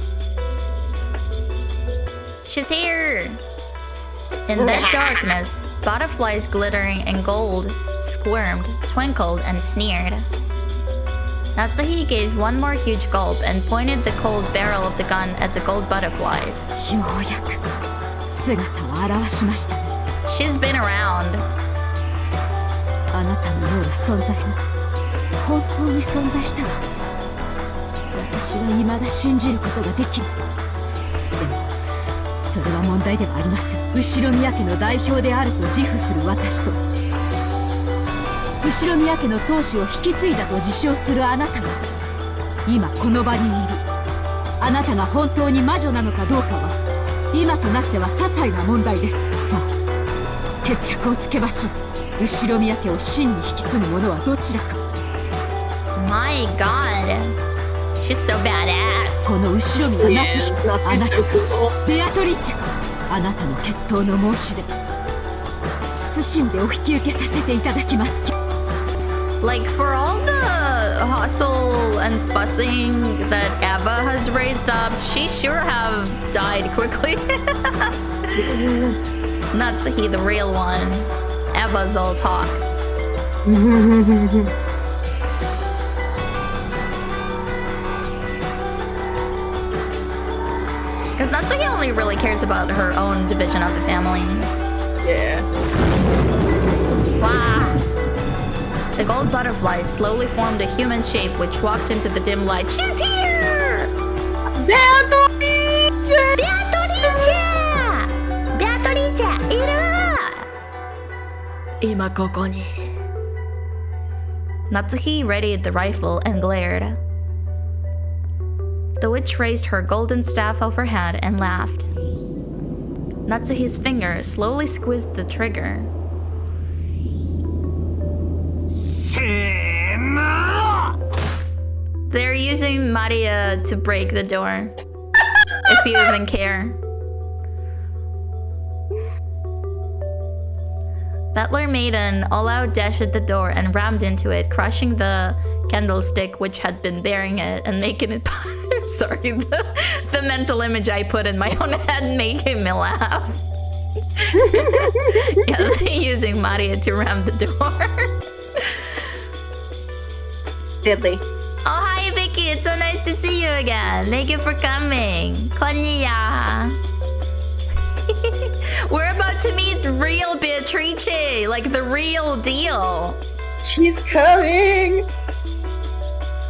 She's here! In that darkness, butterflies glittering in gold squirmed, twinkled, and sneered. Natsuhi gave one more huge gulp and pointed the cold barrel of the gun at the gold butterflies. She's been around. あなたのような存在が本当に存在したら私は未だ信じることができない。でもそれは問題ではありません。後ろ宮家の代表であると自負する私と後ろ宮家の当主を引き継いだと自称するあなたが今この場にいる。あなたが本当に魔女なのかどうかは今となっては些細な問題です。さあ決着をつけましょう。後ろ宮家を真に引き継ぐ者はどちらか。 My God, she's so badass. この後ろ宮夏日、あなたベアトリーチェか。あなたの決闘の申し出慎んでお引き受けさせていただきます。 Like for all the hustle and fussing that Eva has raised up, she sure have died quickly. Natsuhi, the real one. Eva's all talk. Because Natsuhi only really cares about her own division of the family. Yeah. Wow. The gold butterfly slowly formed a human shape which walked into the dim light. She's here! Beatrice! Beatrice! Beatrice! Iru! Ima koko ni. Natsuhi readied the rifle and glared. The witch raised her golden staff overhead and laughed. Natsuhi's finger slowly squeezed the trigger. They're using Maria to break the door. If you even care. Butler Maiden all-out dashed at the door and rammed into it, crushing the candlestick which had been bearing it and making it... Sorry, the mental image I put in my own head making me laugh. Yeah, using Maria to ram the door. Deadly. Oh, hi Vicky, it's so nice to see you again. Thank you for coming. Konniya. We're about to meet real Beatrice, like the real deal. She's coming.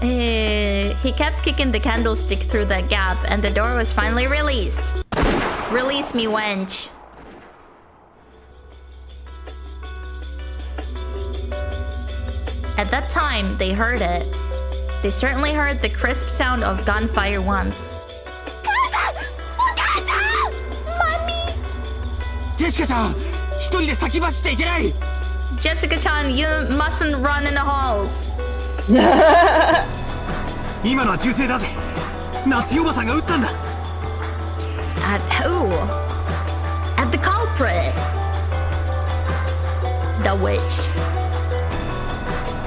He kept kicking the candlestick through that gap, and the door was finally released. Release me, wench. At that time, they heard it. They certainly heard the crisp sound of gunfire once. Jessica-chan, Jessica-chan, you mustn't run in the halls. At who? At the culprit. The witch.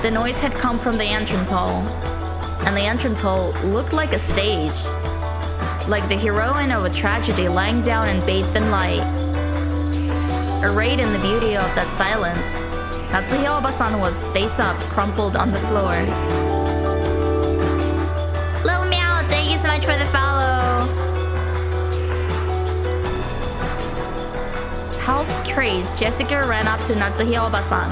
The noise had come from the entrance hall. And the entrance hall looked like a stage. Like the heroine of a tragedy lying down and bathed in light. Arrayed in the beauty of that silence, Natsuhiro Obasan was face up, crumpled on the floor. Lil Meow, thank you so much for the follow. Half crazed, Jessica ran up to Natsuhiro Obasan.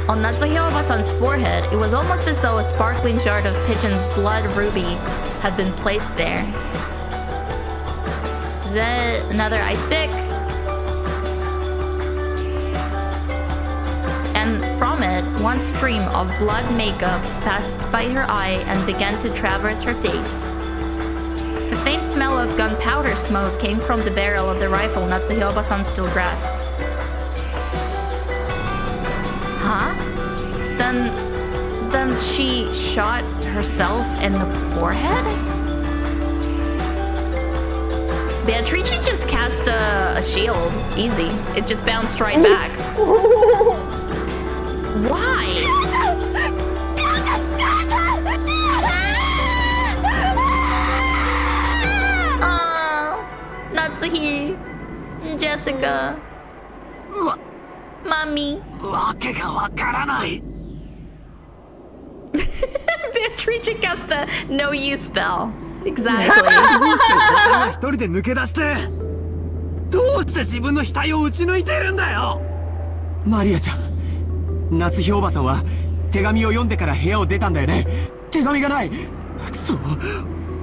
On Natsuhiro Obasan's forehead, it was almost as though a sparkling jar of pigeon's blood ruby had been placed there. Is that another ice pick? And from it, one stream of blood makeup passed by her eye and began to traverse her face. The faint smell of gunpowder smoke came from the barrel of the rifle Natsuhiro Obasan still grasped. Huh? Then she shot herself in the forehead? Beatrice just cast a shield. Easy. It just bounced right back. Why? Oh, Natsuhi. Jessica. Mommy. Beatrice cast a no-use spell. Exactly. Maria-chan, Natsuhiro Obasan は手紙を読んでから部屋を出たんだよね。手紙がない。くそ。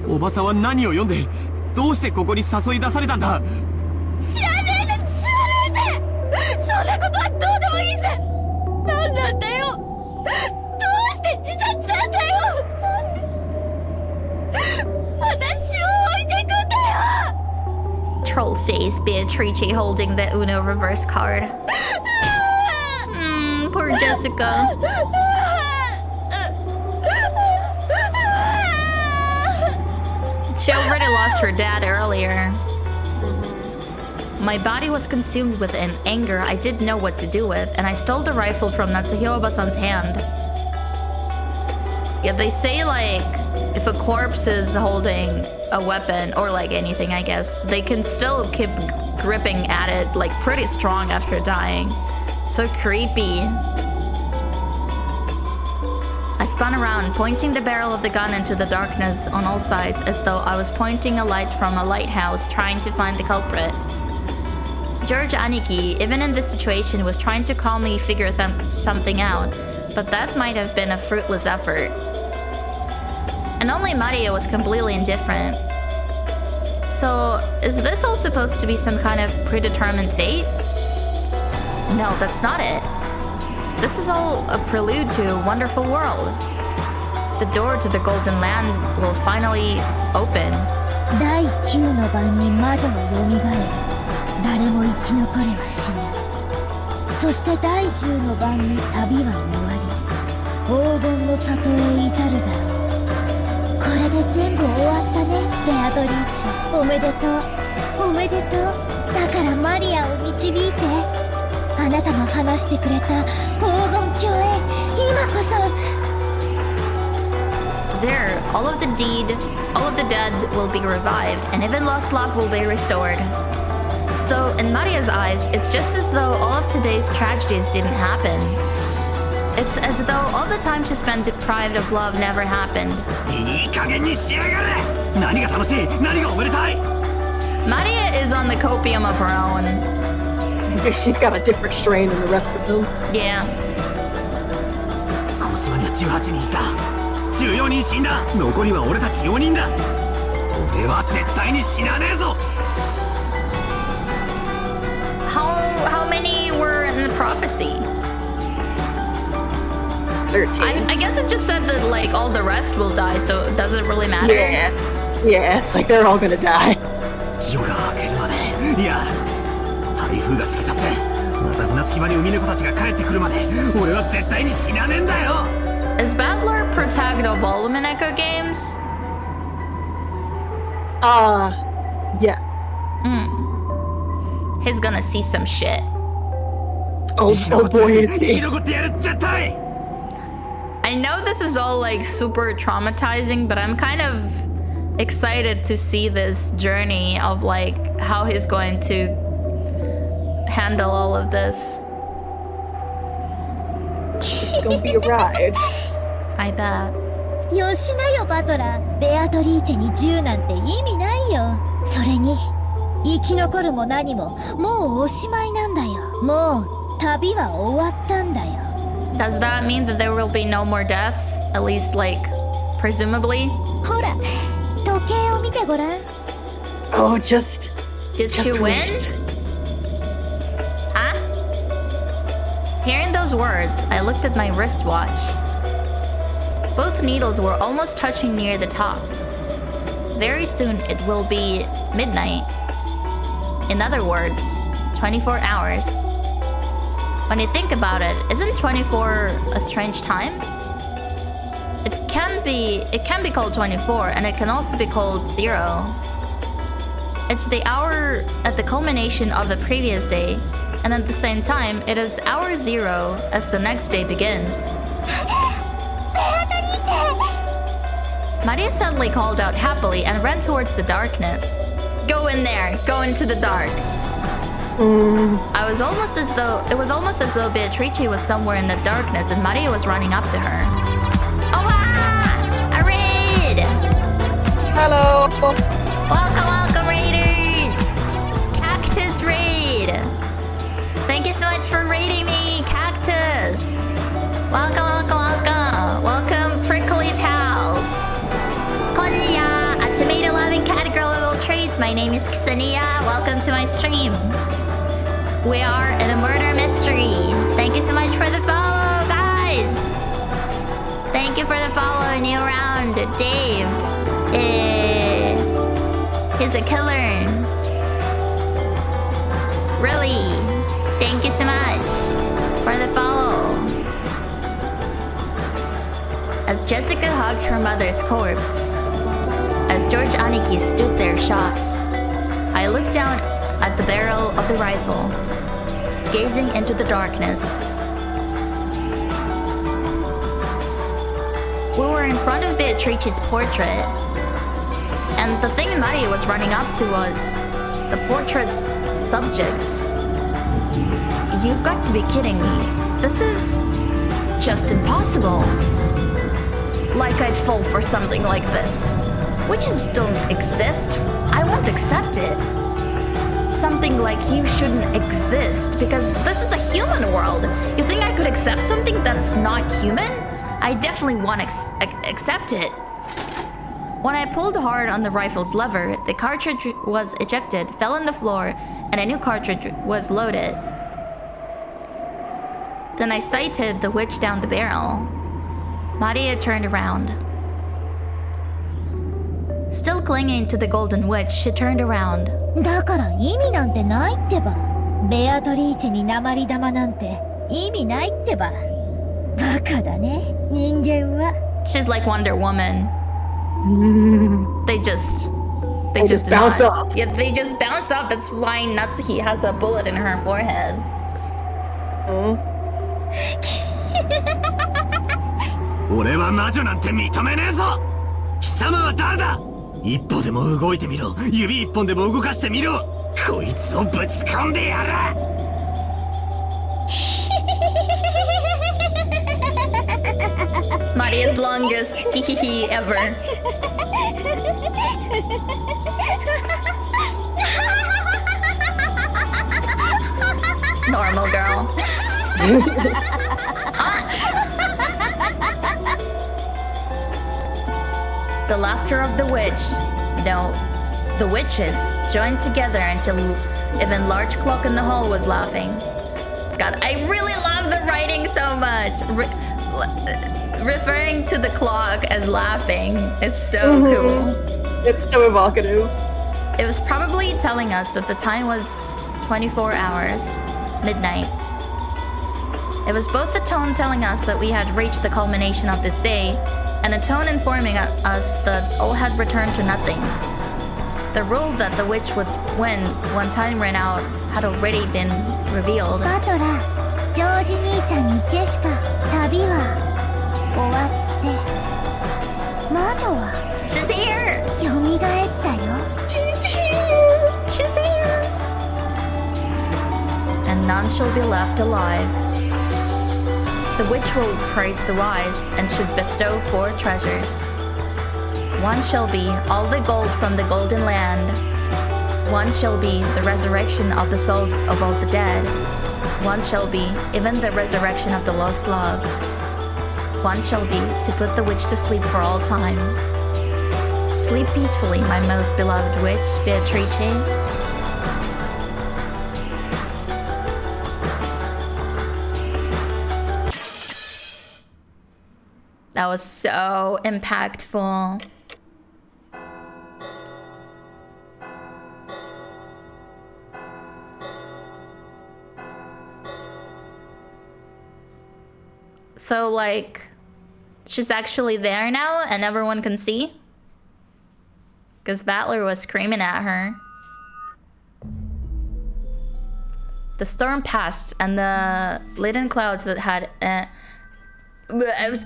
おばさんは何を読んで、どうしてここに誘い出されたんだ。知らねえぜ、知らねえぜ。そんなことはどうでもいいぜ。なんなんだよ。どうして自殺なんだよ。なんで私を置いてくんだよ。Troll face Beatrice holding the Uno reverse card. Poor Jessica. She already lost her dad earlier. My body was consumed with an anger I didn't know what to do with, and I stole the rifle from Natsuhiro Obasan's hand. Yeah, they say, like, if a corpse is holding a weapon, or like anything, I guess, they can still keep gripping at it, like, pretty strong after dying. So creepy. I spun around, pointing the barrel of the gun into the darkness on all sides, as though I was pointing a light from a lighthouse, trying to find the culprit. George Aniki, even in this situation, was trying to calmly figure something out, but that might have been a fruitless effort. And only Maria was completely indifferent. So, is this all supposed to be some kind of predetermined fate? No, that's not it. This is all a prelude to a wonderful world. The door to the Golden Land will finally open. 第9の晩に魔女は蘇り、誰も生き残れはしない。そして第10の晩に旅は終わり、黄金の里へ至るだろう。これで全部終わったね、ベアトリーチェ。おめでとう、おめでとう。だからマリアを導いて。あなたの話してくれた黄金鏡へ、今こそ。There, all of the dead will be revived, and even lost love will be restored. So, in Maria's eyes, it's just as though all of today's tragedies didn't happen. It's as though all the time she spent deprived of love never happened. Maria is on the copium of her own. She's got a different strain than the rest of them. Yeah. この島には18人いた。14人死んだ。残りは俺たち4人だ。俺は絶対に死なねえぞ。How many were in the prophecy? 13. I guess it just said that like all the rest will die, so it doesn't really matter. Yeah, it's like they're all gonna die. 夜が明けるまで、いや、台風が過ぎ去って、また船着き場に海猫たちが帰ってくるまで、俺は絶対に死なねえんだよ。Is Battler protagonist of all Umineko games? Yes. He's gonna see some shit. Oh boy, is he. I know this is all like super traumatizing, but I'm kind of excited to see this journey of like how he's going to handle all of this. It's gonna be a ride. I bet. よしなよバトラー。ベアトリーチェに銃なんて意味ないよ。それに生き残るも何ももうおしまいなんだよ。もう旅は終わったんだよ。Does that mean that there will be no more deaths? At least like presumably? ほら時計を見てごらん。Oh, just. Did she win? Huh? Hearing those words, I looked at my wristwatch. Both needles were almost touching near the top. Very soon it will be midnight. In other words, 24 hours. When you think about it, isn't 24 a strange time? It can be called 24, and it can also be called 0. It's the hour at the culmination of the previous day, and at the same time, it is hour 0 as the next day begins. Maria suddenly called out happily and ran towards the darkness. Go in there, go into the dark. It was almost as though Beatrice was somewhere in the darkness and Maria was running up to her. Oh, a raid! Hello! Welcome, raiders! Cactus raid! Thank you so much for raiding me, Cactus! Welcome! Welcome, prickly pals! Konniya! A tomato-loving catgirl of all trades. My name is Kisa Niya. Welcome to my stream. We are in a murder mystery. Thank you so much for the follow, guys! Thank you for the follow. New round, Dave. He's a killer. Really? Thank you so much for the follow. As Jessica hugged her mother's corpse, as George Aniki stood there shocked, I looked down at the barrel of the rifle, gazing into the darkness. We were in front of Beatrice's portrait, and the thing Maria was running up to was the portrait's subject. You've got to be kidding me. This is just impossible. Like I'd fall for something like this. Witches don't exist. I won't accept it. Something like you shouldn't exist because this is a human world. You think I could accept something that's not human? I definitely want to accept it. When I pulled hard on the rifle's lever, the cartridge was ejected, fell on the floor, and a new cartridge was loaded. Then I sighted the witch down the barrel. Maria turned around. Still clinging to the golden witch, she turned around. だから意味なんてないってば。ベアトリーチェに鉛玉なんて意味ないってば。バカだね、人間は。She's like Wonder Woman. They just bounce off. Yeah, they just bounce off. That's why Natsuki has a bullet in her forehead. Oh. 俺は魔女なんて認めねえぞ。貴様は誰だ。一歩でも動いてみろ。指一本でも動かしてみろ。こいつをぶち込んでやる。Maria's longest hihihi ever. Normal girl. The laughter of the witch. No, the witches joined together until even large clock in the hall was laughing. God, I really love the writing so much. Referring to the clock as laughing is so cool. It's so evocative. It was probably telling us that the time was 24 hours, midnight. It was both the tone telling us that we had reached the culmination of this day, and a tone informing us that all had returned to nothing. The rule that the witch would win when time ran out had already been revealed. バトラー、ジョージ兄ちゃんにジェシカ、旅は終わって、魔女は She's here! 蘇ったよ。 She's here! She's here! And none shall be left alive. The witch will praise the wise and should bestow 4 treasures. One shall be all the gold from the golden land. One shall be the resurrection of the souls of all the dead. One shall be even the resurrection of the lost love. One shall be to put the witch to sleep for all time. Sleep peacefully, my most beloved witch, Beatrice. That was so impactful. So, like, she's actually there now and everyone can see? Because Battler was screaming at her. The storm passed and the leaden clouds that had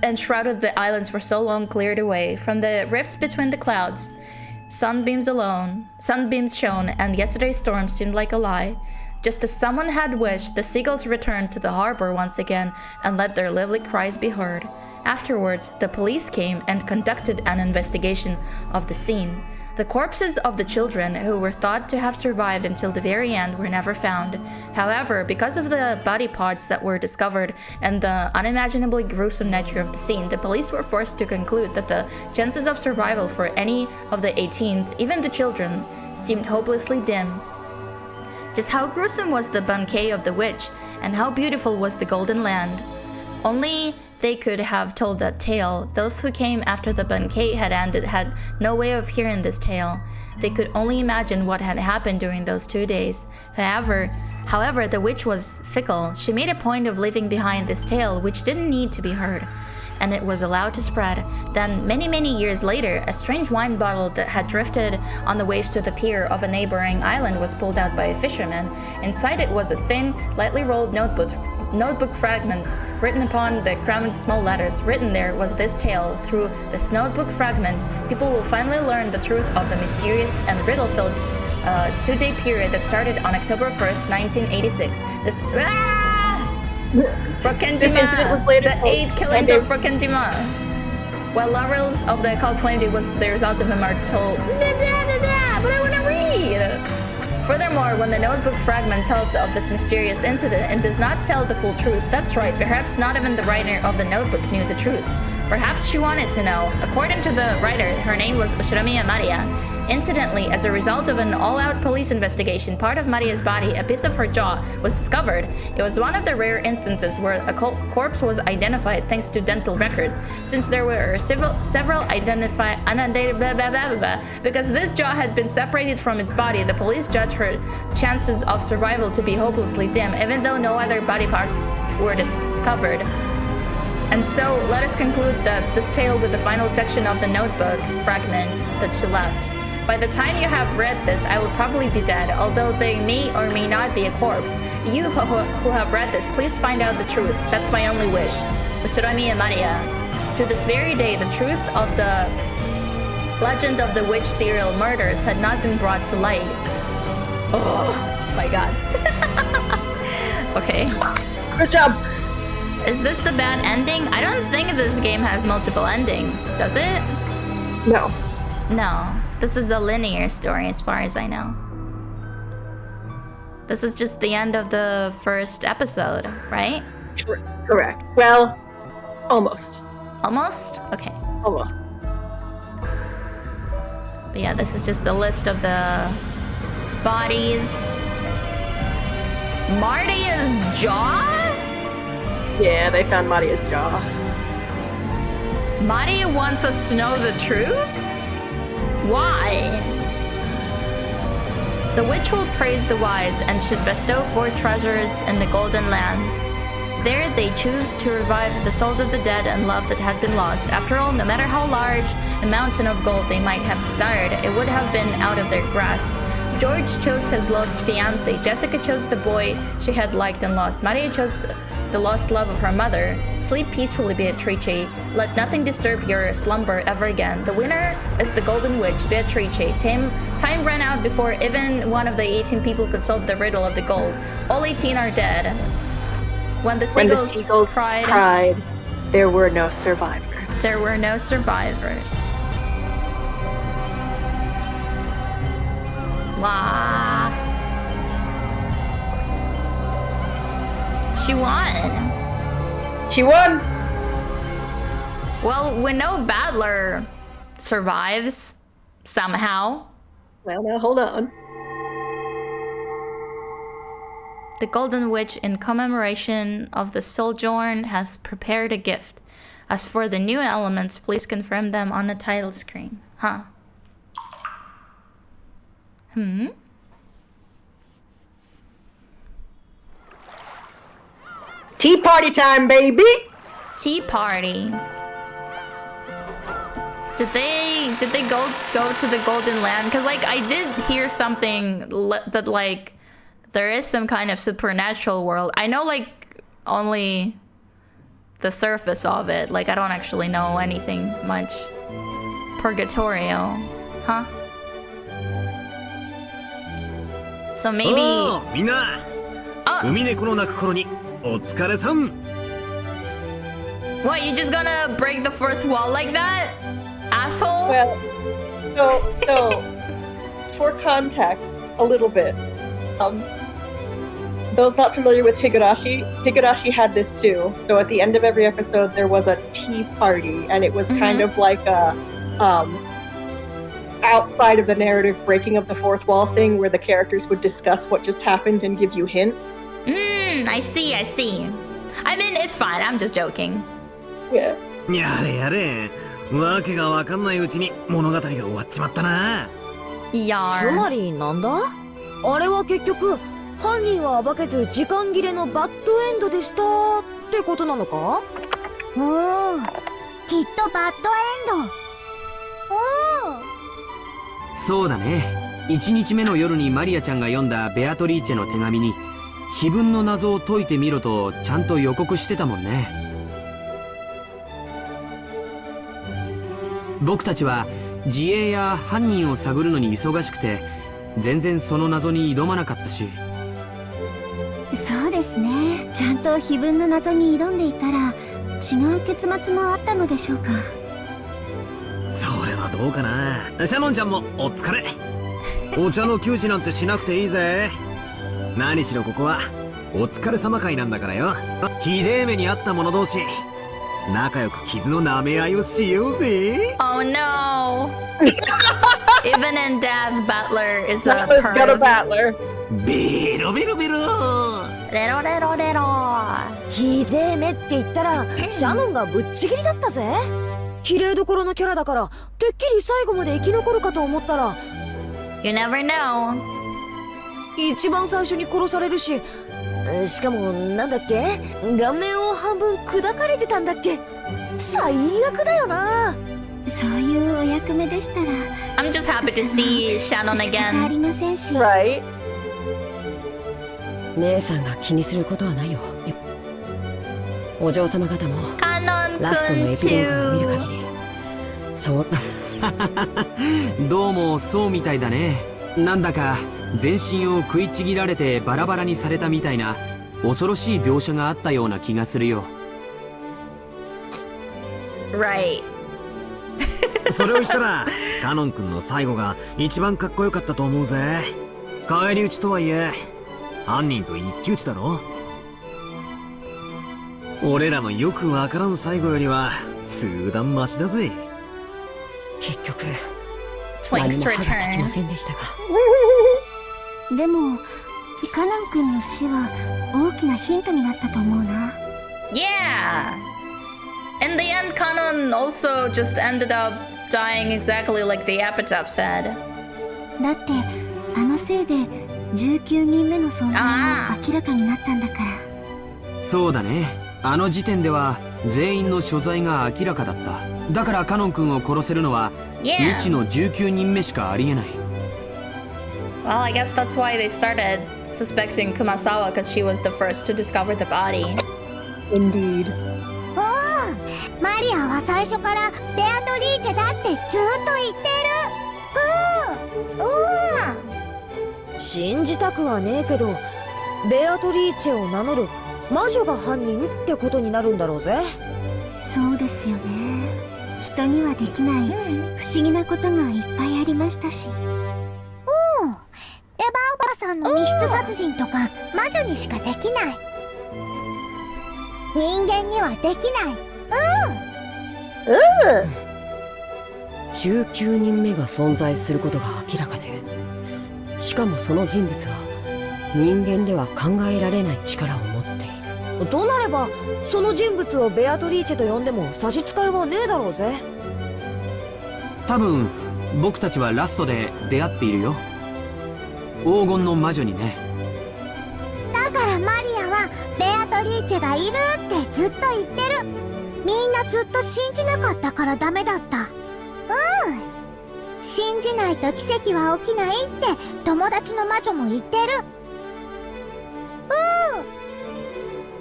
enshrouded the islands for so long cleared away. From the rifts between the clouds, sunbeams shone, and yesterday's storm seemed like a lie. Just as someone had wished, the seagulls returned to the harbor once again and let their lively cries be heard. Afterwards, the police came and conducted an investigation of the scene. The corpses of the children who were thought to have survived until the very end were never found. However, because of the body parts that were discovered and the unimaginably gruesome nature of the scene, the police were forced to conclude that the chances of survival for any of the 18th, even the children, seemed hopelessly dim. Just how gruesome was the banquet of the witch, and how beautiful was the golden land. Only they could have told that tale. Those who came after the banquet had ended had no way of hearing this tale. They could only imagine what had happened during those 2 days. However, the witch was fickle. She made a point of leaving behind this tale, which didn't need to be heard, and it was allowed to spread. Then, many years later, a strange wine bottle that had drifted on the waves to the pier of a neighboring island was pulled out by a fisherman. Inside it was a thin, lightly rolled notebook fragment written upon the crammed small letters. Written there was this tale: through this notebook fragment, people will finally learn the truth of the mysterious and riddle-filled 2-day period that started on October 1st, 1986. Brokenjima, the 8 killings of Brokenjima. While laurels of the cult claimed it was the result of a martial, but I want to read. Furthermore, when the notebook fragment tells of this mysterious incident, it does not tell the full truth. That's right, perhaps not even the writer of the notebook knew the truth. Perhaps she wanted to know. According to the writer, her name was Ushiramiya Maria. Incidentally, as a result of an all-out police investigation, part of Maria's body, a piece of her jaw, was discovered. It was one of the rare instances where a corpse was identified thanks to dental records, since there were several identified because this jaw had been separated from its body. The police judged her chances of survival to be hopelessly dim, even though no other body parts were discovered. And so, let us conclude this tale with the final section of the notebook fragment that she left. By the time you have read this, I will probably be dead, although they may or may not be a corpse. You who have read this, please find out the truth. That's my only wish. Ushiramiya Maria. To this very day, the truth of the legend of the witch serial murders had not been brought to light. Oh my god. Okay. Good job. Is this the bad ending? I don't think this game has multiple endings, does it? No. No. This is a linear story as far as I know. This is just the end of the first episode, right? Correct. Well, almost. Almost? Okay. Almost. But yeah, this is just the list of the bodies. Maria's jaw? Yeah, they found Maria's jaw. Maria wants us to know the truth? Why? The witch will praise the wise and should bestow 4 treasures in the Golden Land. There they choose to revive the souls of the dead and love that had been lost. After all, no matter how large a mountain of gold they might have desired, it would have been out of their grasp. George chose his lost fiancé. Jessica chose the boy she had liked and lost. Maria chose the lost love of her mother. Sleep peacefully, Beatrice. Let nothing disturb your slumber ever again. The winner is the Golden Witch, Beatrice. Time ran out before even one of the 18 people could solve the riddle of the gold. All 18 are dead. When the seagulls cried, there were no survivors. There were no survivors. Wow. She won. She won. Well, when no battler survives somehow. Well, now hold on. The Golden Witch, in commemoration of the sojourn, has prepared a gift. As for the new elements, please confirm them on the title screen. Huh. Tea party time, baby! Tea party. Did they go to the Golden Land? Because like I did hear something that like there is some kind of supernatural world. I know like only the surface of it. Like I don't actually know anything much. Purgatorio, huh? So maybe. Oh, みんな。Umineko no Naku Koro ni otsukaresan. What, you just gonna break the fourth wall like that? Asshole? Well, so for context, a little bit. Those not familiar with Higurashi had this too. So at the end of every episode, there was a tea party, and it was kind of like a outside of the narrative breaking of the fourth wall thing, where the characters would discuss what just happened and give you hints. I see. I mean, it's fine. I'm just joking. Yeah. やれやれ。わけがわかんないうちに物語が終わっちまったな。つまりなんだ？あれは結局犯人は暴けず時間切れのバッドエンドでしたってことなのか？きっとバッドエンド。そうだね。1日目の夜にマリアちゃんが読んだベアトリーチェの手紙に碑文の謎を解いてみろとちゃんと予告してたもんね。僕たちは自衛や犯人を探るのに忙しくて全然その謎に挑まなかったし。そうですね。ちゃんと碑文の謎に挑んでいたら違う結末もあったのでしょうか。それはどうかな。シャノンちゃんもお疲れ。お茶の給仕なんてしなくていいぜ。何しろここはお疲れ様会なんだからよ。ひでえ目にあった者同士仲良く傷の舐め合いをしようぜ。 Oh no! Even in death, Butler is a Butler's got a perv. battler. ベロベロベロ。レロレロレロ。ひでえ目って言ったらシャノンがぶっちぎりだったぜ。綺麗どころのキャラだからてっきり最後まで生き残るかと思ったら You never know. 一番最初に殺されるし、しかもなんだっけ、顔面を半分砕かれてたんだっけ。最悪だよな。そういうお役目でしたら I'm just happy to see Shannon 仕方あり again. ませんし。 Right? 姉さんが気にすることはないよ。お嬢様方も Kanon ラストのエピローグを見る kun 限りそう。どうもそうみたいだね。なんだか全身を食いちぎられてバラバラにされたみたいな恐ろしい描写があったような気がするよ。 Right. それを言ったらカノン君の最後が一番かっこよかったと思うぜ。返り討ちとはいえ犯人と一騎打ちだろ。俺らのよくわからん最後よりは数段マシだぜ。結局 Twink's 何も歯が立ちま return. せんでしたが。でもカナン君の死は大きなヒントになったと思うな。 Yeah. In the end, Kanon also just ended up dying exactly like the epitaph said. だってあのせいで19人目の存在が明らかになったんだから。そうだね。あの時点では全員の所在が明らかだった。だからカノン君を殺せるのは Yeah. 未知の19人目しかありえない。 Well, I guess that's why they started suspecting Kumasawa, because she was the first to discover the body. Indeed. おお、マリアは最初からベアトリーチェだってずっと言ってる。信じたくはねえけど、ベアトリーチェを名乗る魔女が犯人ってことになるんだろうぜ。そうですよね。人にはできない不思議なことがいっぱいありましたし。エヴァおばあさんの密室殺人とか魔女にしかできない。人間にはできない。19人目が存在することが明らかで、しかもその人物は人間では考えられない力を持っているとなれば、その人物をベアトリーチェと呼んでも差し支えはねえだろうぜ。多分僕たちはラストで出会っているよ。黄金の魔女にね。だからマリアはベアトリーチェがいるってずっと言ってる。みんなずっと信じなかったからダメだった。信じないと奇跡は起きないって友達の魔女も言ってる。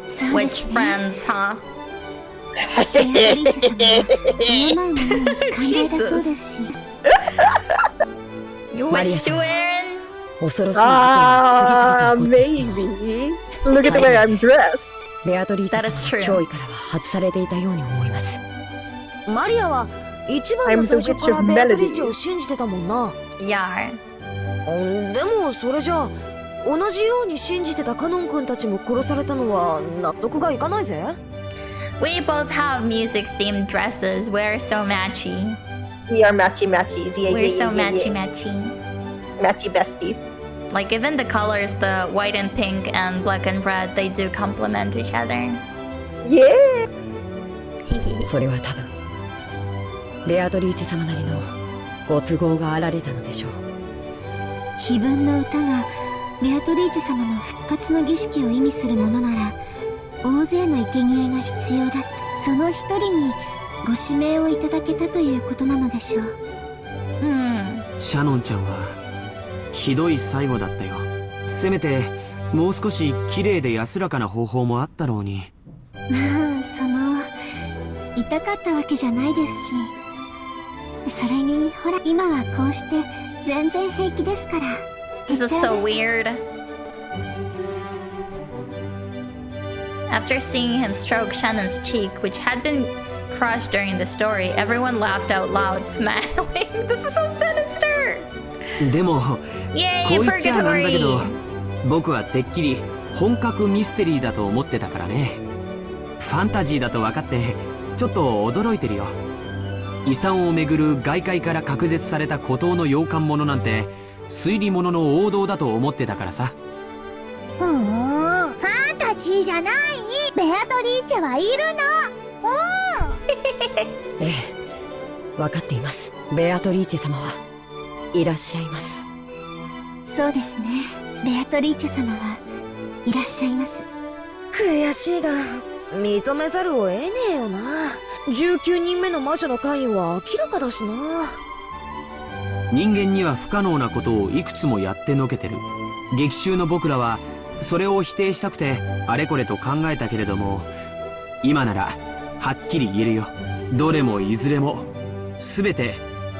そうで Which すね。 friends, huh? ベアトリーチェ様は敬うものに寛大だそうですし。 You witch to Aaron? 恐ろしい事件が Ah, 次々と起こっている。 maybe. Look at the way I'm dressed. ベアトリーチェ That 様 is の true. 脅威からは外されていたように思います。マリアは一番 I'm の the 最初 witch から of ベアトリー melody. チェを信じてたもんな。 Yeah. でもそれじゃあ同じように信じてたカノン君たちも殺されたのは納得がいかないぜ。 We both have music-themed dresses. We're so matchy. We are matchy matchies. Yeah, We're yeah, so yeah, matchy yeah. matchy. Matchy besties. Like even the colors, the white and pink and black and red, they do complement each other. Yeah. それは多分ベアトリーチェ様なりのご都合があられたのでしょう。碑文の歌がベアトリーチェ様の復活の儀式を意味するものなら、大勢の生贄が必要だった。その一人にご指名をいただけたということなのでしょう。シャノンちゃんはひどい最後だったよ。せめてもう少し綺麗で安らかな方法もあったろうに。まあ痛かったわけじゃないですし、それにほら今はこうして全然平気ですから。 This is so weird. After seeing him stroke Shannon's cheek, which had been crushed during the story, everyone laughed out loud, smiling. This is so sinister. でも Yay, こう言っちゃなんだけど purgatory. 僕はてっきり本格ミステリーだと思ってたからね。ファンタジーだと分かってちょっと驚いてるよ。遺産をめぐる外界から隔絶された孤島の洋館者なんて推理物の王道だと思ってたからさ。ファンタジーじゃない。ベアトリーチェはいるの。ええ、分かっています。ベアトリーチェ様はいらっしゃいます。そうですね。ベアトリーチェ様はいらっしゃいます。悔しいが認めざるを得ねえよな。19人目の魔女の関与は明らかだしな。人間には不可能なことをいくつもやってのけてる。劇中の僕らはそれを否定したくてあれこれと考えたけれども、今ならはっきり言えるよ。どれもいずれも全て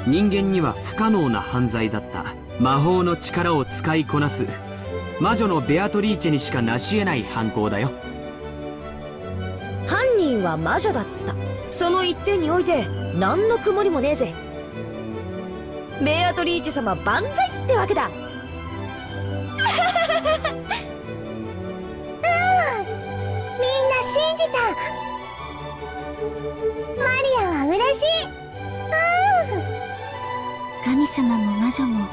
人間には不可能な犯罪だった。魔法の力を使いこなす魔女のベアトリーチェにしか成し得ない犯行だよ。犯人は魔女だった。その一点において何の曇りもねえぜ。ベアトリーチェ様万歳ってわけだ。みんな信じた。マリアは嬉しい。神様も魔女も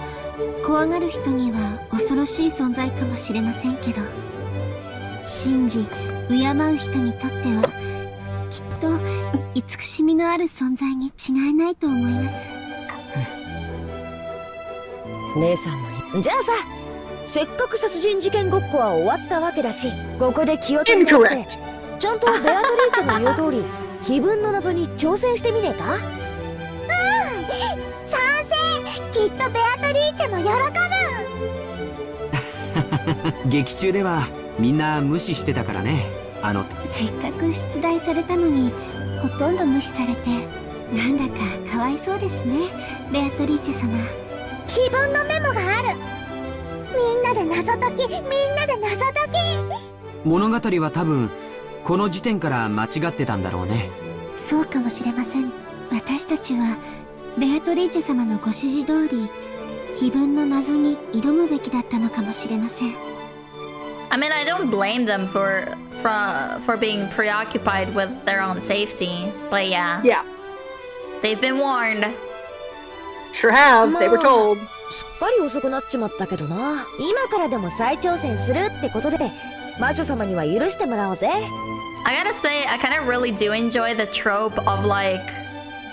怖がる人には恐ろしい存在かもしれませんけど、信じ敬う人にとってはきっと慈しみのある存在に違いないと思います。姉さんのじゃあさ、せっかく殺人事件ごっこは終わったわけだし、ここで気を取り直してちゃんとベアトリーチェの言う通り碑文の謎に挑戦してみねえか。賛成。きっとベアトリーチェも喜ぶ。劇中ではみんな無視してたからね。せっかく出題されたのにほとんど無視されて、なんだかかわいそうですね、ベアトリーチェ様。碑文のメモがある。みんなで謎解き、みんなで謎解き。物語は多分この時点から間違ってたんだろうね。そうかもしれません。私たちはベアトリーチェ様のご指示通り碑文の謎に挑むべきだったのかもしれません。I mean, I don't blame them for being preoccupied with their own safety, but yeah, they've been warned. Sure have. They were told. すっかり遅くなっちまったけどな。今からでも再挑戦するってことで魔女様には許してもらおうぜ。I gotta say, I kind of really do enjoy the trope of like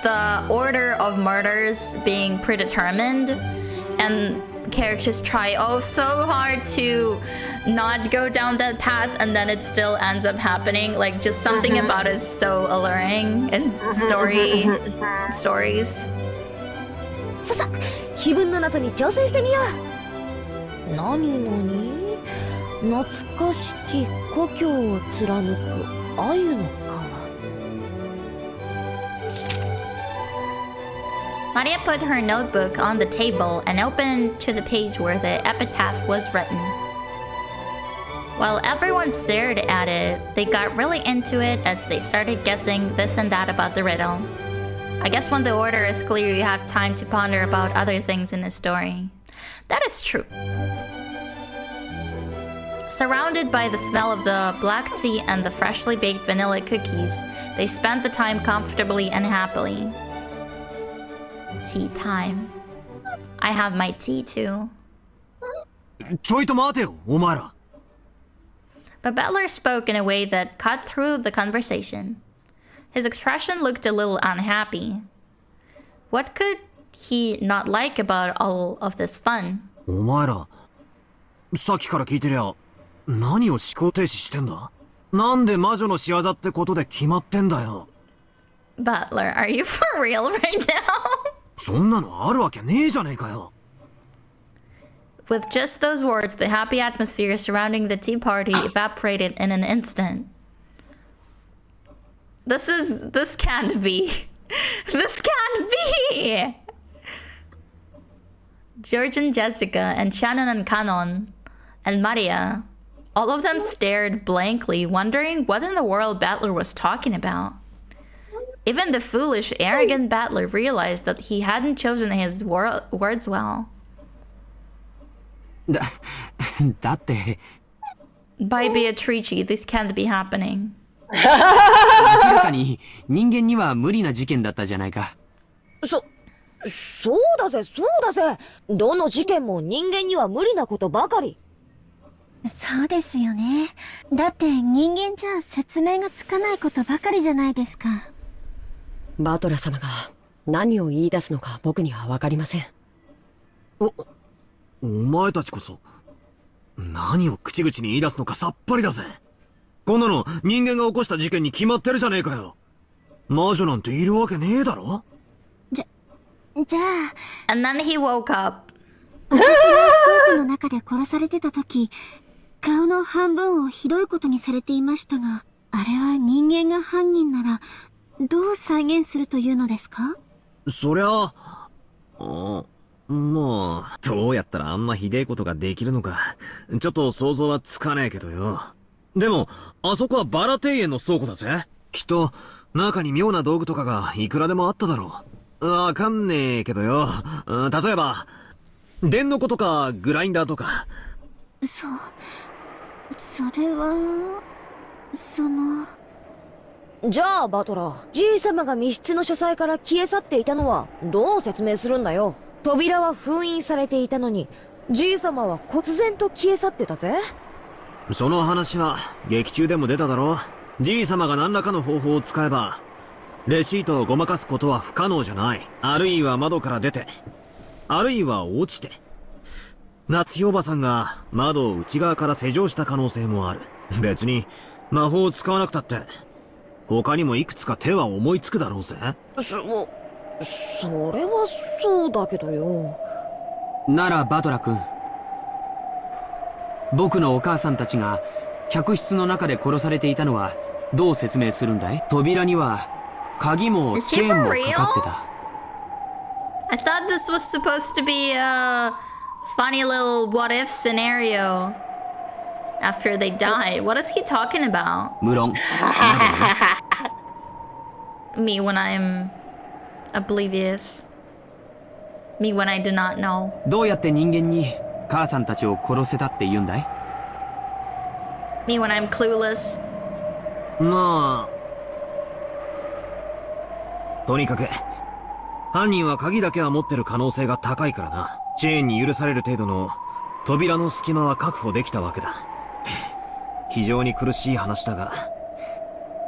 the order of murders being predetermined, and characters try so hard to not go down that path, and then it still ends up happening. Like, just something about it is so alluring in stories. さ、碑文の謎に挑戦してみよう。何懐かしき故郷を貫く鮎の川。Maria put her notebook on the table and opened to the page where the epitaph was written. While everyone stared at it, they got really into it as they started guessing this and that about the riddle. I guess when the order is clear, you have time to ponder about other things in the story. That is true. Surrounded by the smell of the black tea and the freshly baked vanilla cookies, they spent the time comfortably and happily. Tea time. I have my tea too. ちょいと待てよ、お前ら。But Butler spoke in a way that cut through the conversation. His expression looked a little unhappy. What could he not like about all of this fun? お前ら、さっきから聞いてりゃ、何を思考停止してんだ？なんで魔女の仕業ってことで決まってんだよ。Butler, are you for real right now? そんなのあるわけねえじゃねえかよ。With just those words, the happy atmosphere surrounding the tea party evaporated in an instant. This can't be. This can't be! George and Jessica and Shannon and Canon and Maria, all of them stared blankly, wondering what in the world Battler was talking about. Even the foolish, arrogant Battler realized that he hadn't chosen his words well. だって。 By Beatrice, this can't be happening. 明らかに人間には無理な事件だったじゃないか。そうだぜ。どの事件も人間には無理なことばかり。そうですよね。だって人間じゃ説明がつかないことばかりじゃないですか。バトラ様が何を言い出すのか僕にはわかりません。お前たちこそ何を口々に言い出すのかさっぱりだぜ。こんなの人間が起こした事件に決まってるじゃねえかよ。魔女なんているわけねえだろ。じゃあ And then he woke up. 私が倉庫の中で殺されてた時、顔の半分をひどいことにされていましたが、あれは人間が犯人ならどう再現するというのですか？そりゃまあどうやったらあんなひでえことができるのかちょっと想像はつかねえけどよ。でもあそこはバラ庭園の倉庫だぜ。きっと中に妙な道具とかがいくらでもあっただろう。わかんねえけどよ。例えば電の子とかグラインダーとか。それはじゃあバトラー、じい様が密室の書斎から消え去っていたのはどう説明するんだよ。扉は封印されていたのに、じい様は忽然と消え去ってたぜ。その話は劇中でも出ただろ。じい様が何らかの方法を使えばレシートをごまかすことは不可能じゃない。あるいは窓から出て、あるいは落ちて、夏日おばさんが窓を内側から施錠した可能性もある。別に魔法を使わなくたって他にもいくつか手は思いつくだろうぜ。それはそうだけどよ。ならバトラ君、僕のお母さんたちが客室の中で殺されていたのはどう説明するんだい？扉には鍵もチェーンもかかってた。I thought this was supposed to be a funny little what if scenario after they died. What is he talking about? 無論。Me when I'm oblivious. Me when I do not know. どうやって人間に母さんたちを殺せたって言うんだい？ Me when I'm clueless. まあとにかく犯人は鍵だけは持ってる可能性が高いからな。チェーンに許される程度の扉の隙間は確保できたわけだ。非常に苦しい話だが、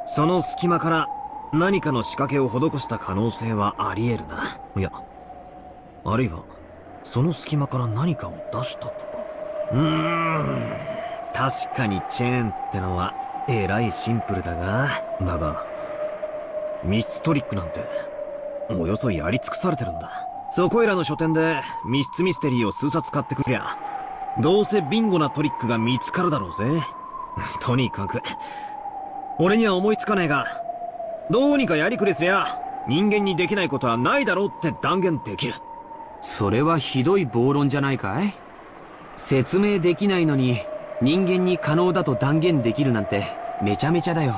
その隙間から何かの仕掛けを施した可能性はあり得るな。いや、あるいはその隙間から何かを出したとか。確かにチェーンってのはえらいシンプルだが、密室トリックなんておよそやり尽くされてるんだ。そこいらの書店で密室ミステリーを数冊買ってくりゃ、どうせビンゴなトリックが見つかるだろうぜ。とにかく俺には思いつかねえが、どうにかやりくりすりゃ人間にできないことはないだろうって断言できる。それはひどい暴論じゃないかい？説明できないのに人間に可能だと断言できるなんてめちゃめちゃだよ。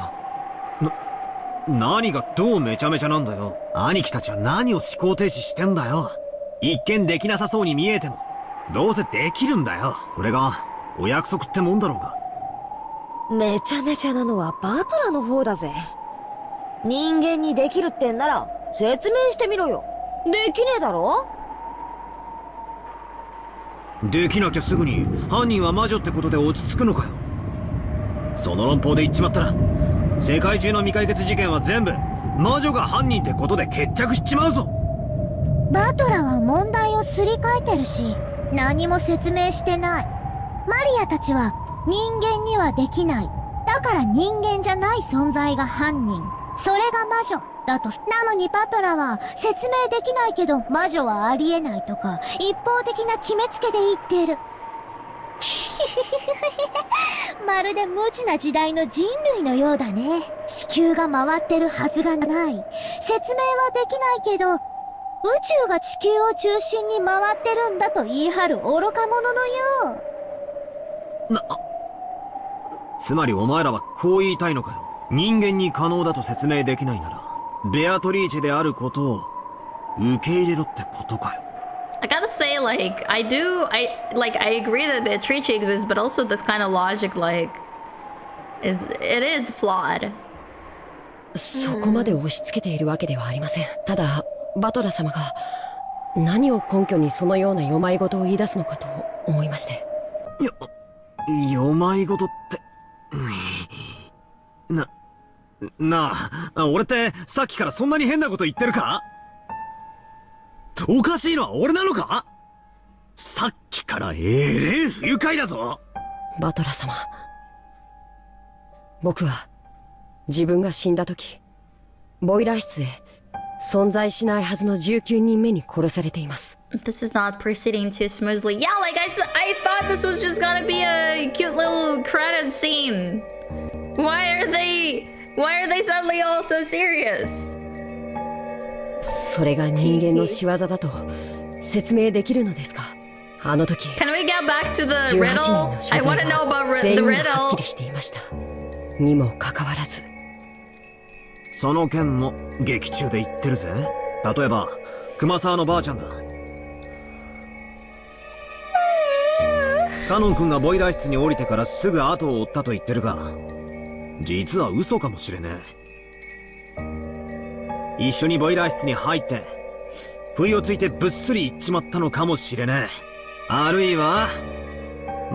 何がどうめちゃめちゃなんだよ。兄貴たちは何を思考停止してんだよ。一見できなさそうに見えてもどうせできるんだよ。これがお約束ってもんだろうが。めちゃめちゃなのはバトラの方だぜ。人間にできるってんなら説明してみろよ。できねえだろ？できなきゃすぐに犯人は魔女ってことで落ち着くのかよ。その論法で言っちまったら世界中の未解決事件は全部魔女が犯人ってことで決着しちまうぞ。バトラは問題をすり替えてるし、何も説明してない。マリアたちは人間にはできない。だから人間じゃない存在が犯人。それが魔女だと。なのにバトラは説明できないけど魔女はありえないとか一方的な決めつけで言ってる。まるで無知な時代の人類のようだね。地球が回ってるはずがない。説明はできないけど宇宙が地球を中心に回ってるんだと言い張る愚か者のよう。つまりお前らはこう言いたいのかよ。人間に可能だと説明できないならベアトリーチェであることを受け入れろってことかよ。I gotta say, like, I agree that Beatrice exists, but also this kind of logic, like, it is flawed. そこまで押し付けているわけではありません。ただバトラ様が何を根拠にそのような世まい事を言い出すのかと思いまして。世まい事って、なあ、俺ってさっきからそんなに変なこと言ってるか？おかしいのは俺なのか？さっきから不愉快だぞ。バトラ様、僕は自分が死んだ時、ボイラー室で存在しないはずの19人目に殺されています。This is not proceeding too smoothly. Yeah, like I thought this was just gonna be a cute little credit scene. Why are they suddenly all so serious? それが人間の仕業だと説明できるのですか？あの時 Can we get back to the 18 riddle? 人の所 I 在 want to know は about 全 the 員がはっ riddle. きりしていました。にもかかわらずその件も劇中で言ってるぜ。例えば熊沢のばあちゃんだ。カノン君がボイラー室に降りてからすぐ後を追ったと言ってるが、実は嘘かもしれねえ。一緒にボイラー室に入って不意をついてぶっすり行っちまったのかもしれねえ。あるいは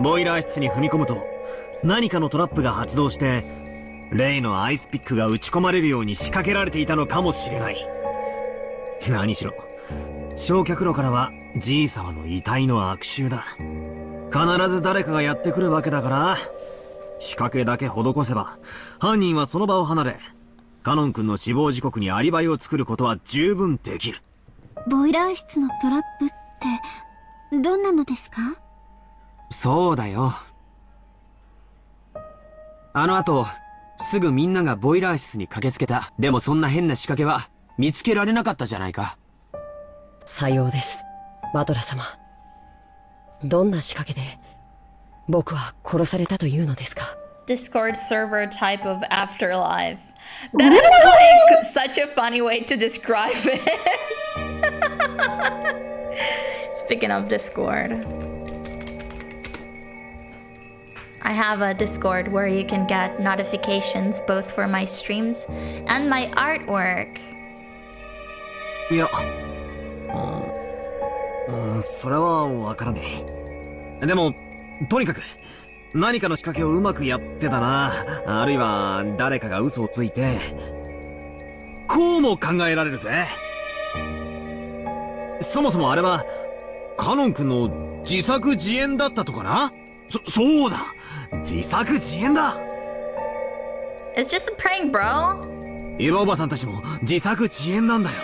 ボイラー室に踏み込むと何かのトラップが発動して例のアイスピックが打ち込まれるように仕掛けられていたのかもしれない。何しろ焼却炉からはじい様の遺体の悪臭だ。必ず誰かがやってくるわけだから、仕掛けだけ施せば犯人はその場を離れ、カノン君の死亡時刻にアリバイを作ることは十分できる。ボイラー室のトラップってどんなのですか？そうだよ。あの後すぐみんながボイラー室に駆けつけた。でもそんな変な仕掛けは見つけられなかったじゃないか。さようです、バトラ様。どんな仕掛けで僕は殺されたというのですか？ Discord server type of afterlife. That is like such a funny way to describe it. Speaking of Discord, I have a Discord where you can get notifications both for my streams and my artwork. いや、それはわからねえ。でもとにかく何かの仕掛けをうまくやってたな。あるいは誰かが嘘をついて。こうも考えられるぜ。そもそもあれはカノン君の自作自演だったとかな。そうだ、自作自演だ。 It's just a prank, bro. エヴァおばさんたちも自作自演なんだよ。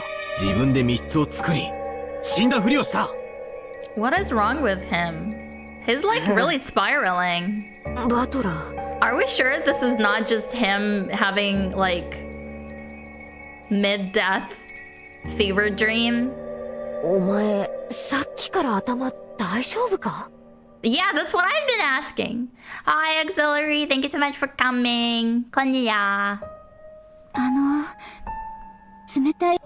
自分で密室を作り死んだふりをした。 What is wrong with him? He's like really spiraling. バトラ。 Are we sure this is not just him having like mid-death fever dream? お前さっきから頭大丈夫か？ Yeah, that's what I've been asking. Hi, Auxiliary. Thank you so much for coming. Konniya. 冷たい。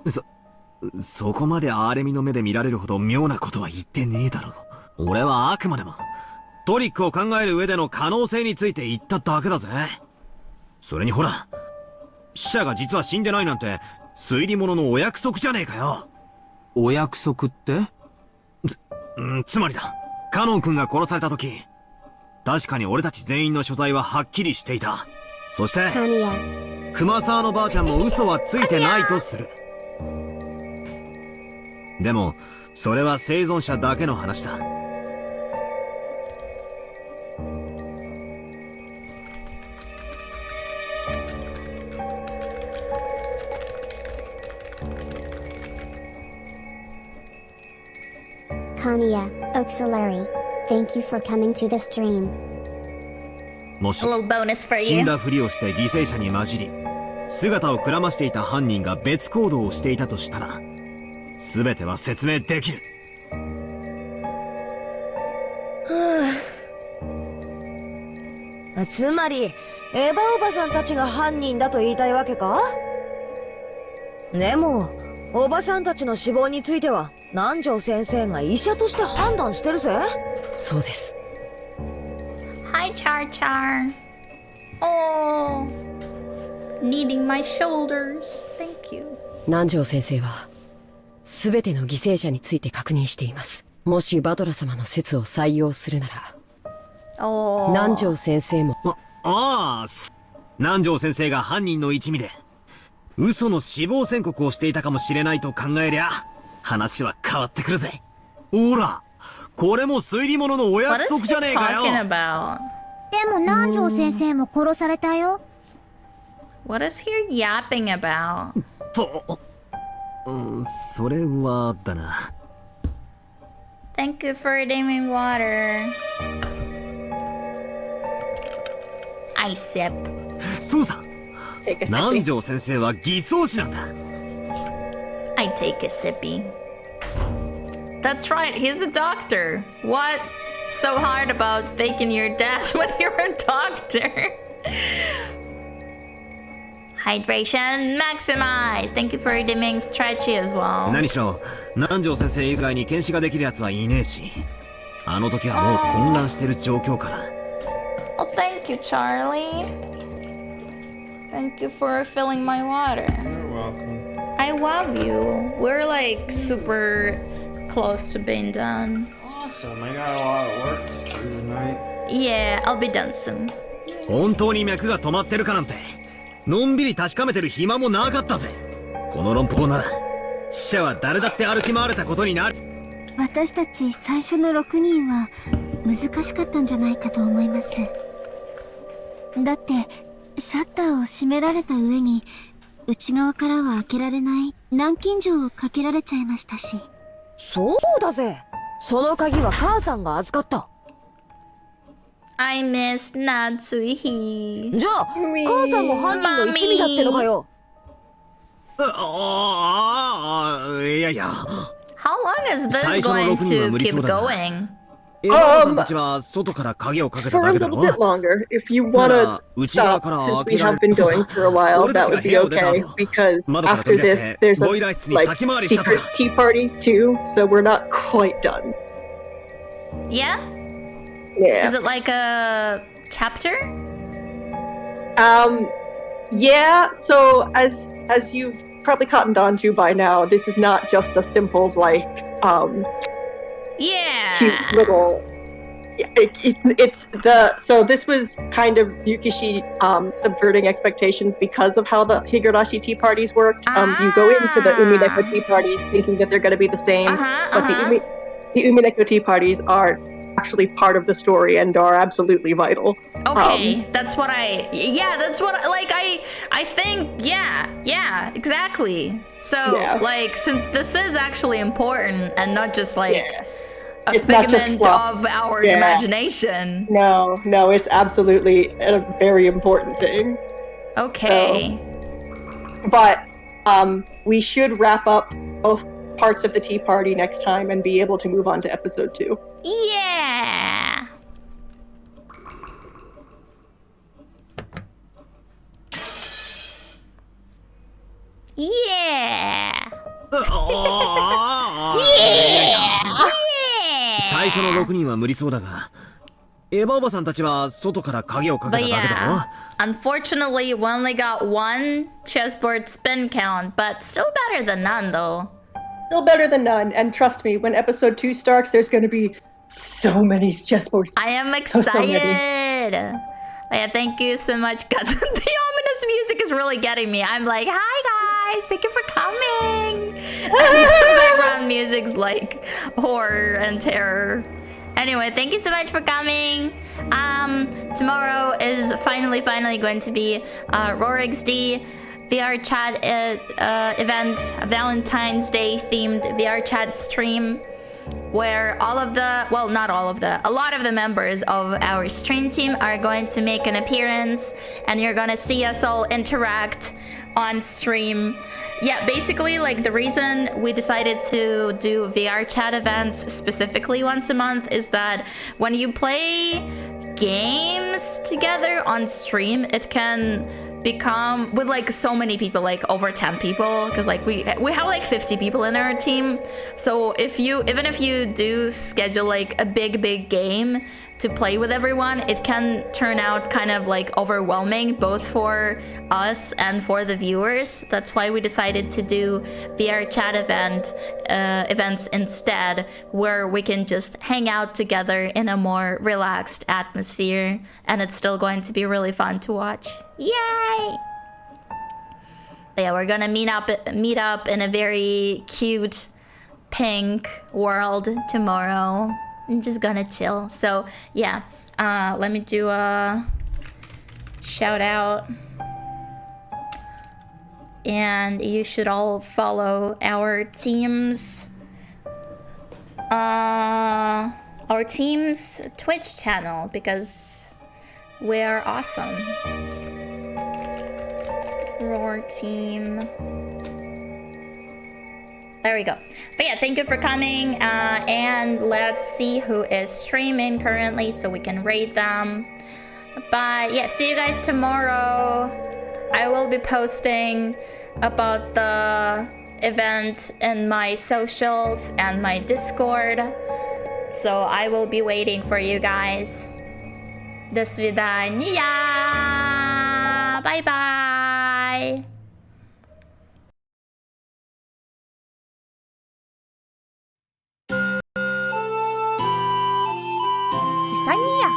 そこまでアーレミの目で見られるほど妙なことは言ってねえだろ。俺はあくまでもトリックを考える上での可能性について言っただけだぜ。それにほら、死者が実は死んでないなんて推理物のお約束じゃねえかよ。お約束って？つまりだ、カノン君が殺された時、確かに俺たち全員の所在ははっきりしていた。そして熊沢のばあちゃんも嘘はついてないとする。でもそれは生存者だけの話だ。Konniya, Auxiliary. Thank you for coming to the stream. もし A little bonus for 死 you. んだふりをして犠牲者に混じり姿をくらましていた犯人が別行動をしていたとしたら、全ては説明できる。つまりエヴァおばさんたちが犯人だと言いたいわけか？でもおばさんたちの死亡については南條先生が医者として判断してるぜ。そうです。 Hi, Char Char. Oh. needing my shoulders. Thank you. 南條先生は全ての犠牲者について確認しています。もしバトラ様の説を採用するなら、南條先生も。南條先生が犯人の一味で嘘の死亡宣告をしていたかもしれないと考えりゃ話は変わってくるぜ。ほら、これも推理物のお約束じゃねえかよ。でも南條先生も殺されたよ。What is he yapping about? と、それはだな。Thank you for redeeming water. I sip. そうさ。南條先生は偽装師なんだ。I take a sippy. That's right, he's a doctor. What? So hard about faking your death when you're a doctor? Hydration maximize. Thank you for redeeming stretchy as well. 何しろ南條先生以外に検視ができるやつはいねえし、あの時はもう混乱してる状況から。Oh, thank you, Charlie. Thank you for refilling my water. You're welcome. I love you. We're like super close to being done. Awesome. I got a lot of work to do tonight. Yeah, I'll be done soon. 本当に脈が止まってるかなんてのんびり確かめてる暇もなかったぜ。この論法なら死者は誰だって歩き回れたことになる。私たち最初の6人は難しかったんじゃないかと思います。だってシャッターを閉められた上に内側からは開けられない南京錠をかけられちゃいましたし。そうだぜ。その鍵は母さんが預かった。I miss Natsuhi. じゃあ母さんも犯人の一味だってのかよ。いやいや。 How long is this going to keep going? For a little bit longer. If you want to stop, since we have been going for a while, that would be okay. Because after this, there's a like secret tea party too, so we're not quite done. Yeah? Yeah. Is it like a chapter? Yeah. So as you've probably cottoned on to by now, this is not just a simple like yeah, cute little. It's the so this was kind of Yukishi subverting expectations because of how the Higurashi tea parties worked. You go into the Umineko tea parties thinking that they're going to be the same, but the Umineko tea parties are actually part of the story and are absolutely vital. Okay, that's what I think, yeah, exactly. So, like, since this is actually important and not just like a figment of our imagination. No, it's absolutely a very important thing. Okay. So, but we should wrap up both parts of the tea party next time and be able to move on to episode 2. Yeah. Yeah. Yeah. 最初の6人は無理そうだが、エヴァおばさんたちは外から鍵をかけただけだろ。Unfortunately, we only got one chessboard spin count, but still better than none, though. Still better than none, and trust me, when episode 2 starts, there's going to be so many chessboards. I am excited. Yeah, thank you so much. God, the ominous music is really getting me. I'm like, hi guys, thank you for coming. And the background music's like horror and terror. Anyway, thank you so much for coming. Tomorrow is finally going to be Rorig's D VR chat event, a Valentine's Day themed VR chat stream, where a lot of the members of our stream team are going to make an appearance, and you're gonna see us all interact on stream. Yeah, basically, like, the reason we decided to do VR chat events specifically once a month is that when you play games together on stream, it can become, with like so many people, like over 10 people, because like we have like 50 people in our team. So even if you do schedule like a big game, to play with everyone, it can turn out kind of like overwhelming, both for us and for the viewers. That's why we decided to do VR chat events instead, where we can just hang out together in a more relaxed atmosphere, and it's still going to be really fun to watch. Yay! Yeah, we're gonna meet up in a very cute pink world tomorrow. I'm just gonna chill. So yeah, let me do a shout out, and you should all follow our team's Twitch channel, because we're awesome. Roar team. There we go. But yeah, thank you for coming, and let's see who is streaming currently so we can rate them. But yeah, see you guys tomorrow. I will be posting about the event in my socials and my Discord, so I will be waiting for you guys. Dasvidaniya! Bye bye! Kisa Niya.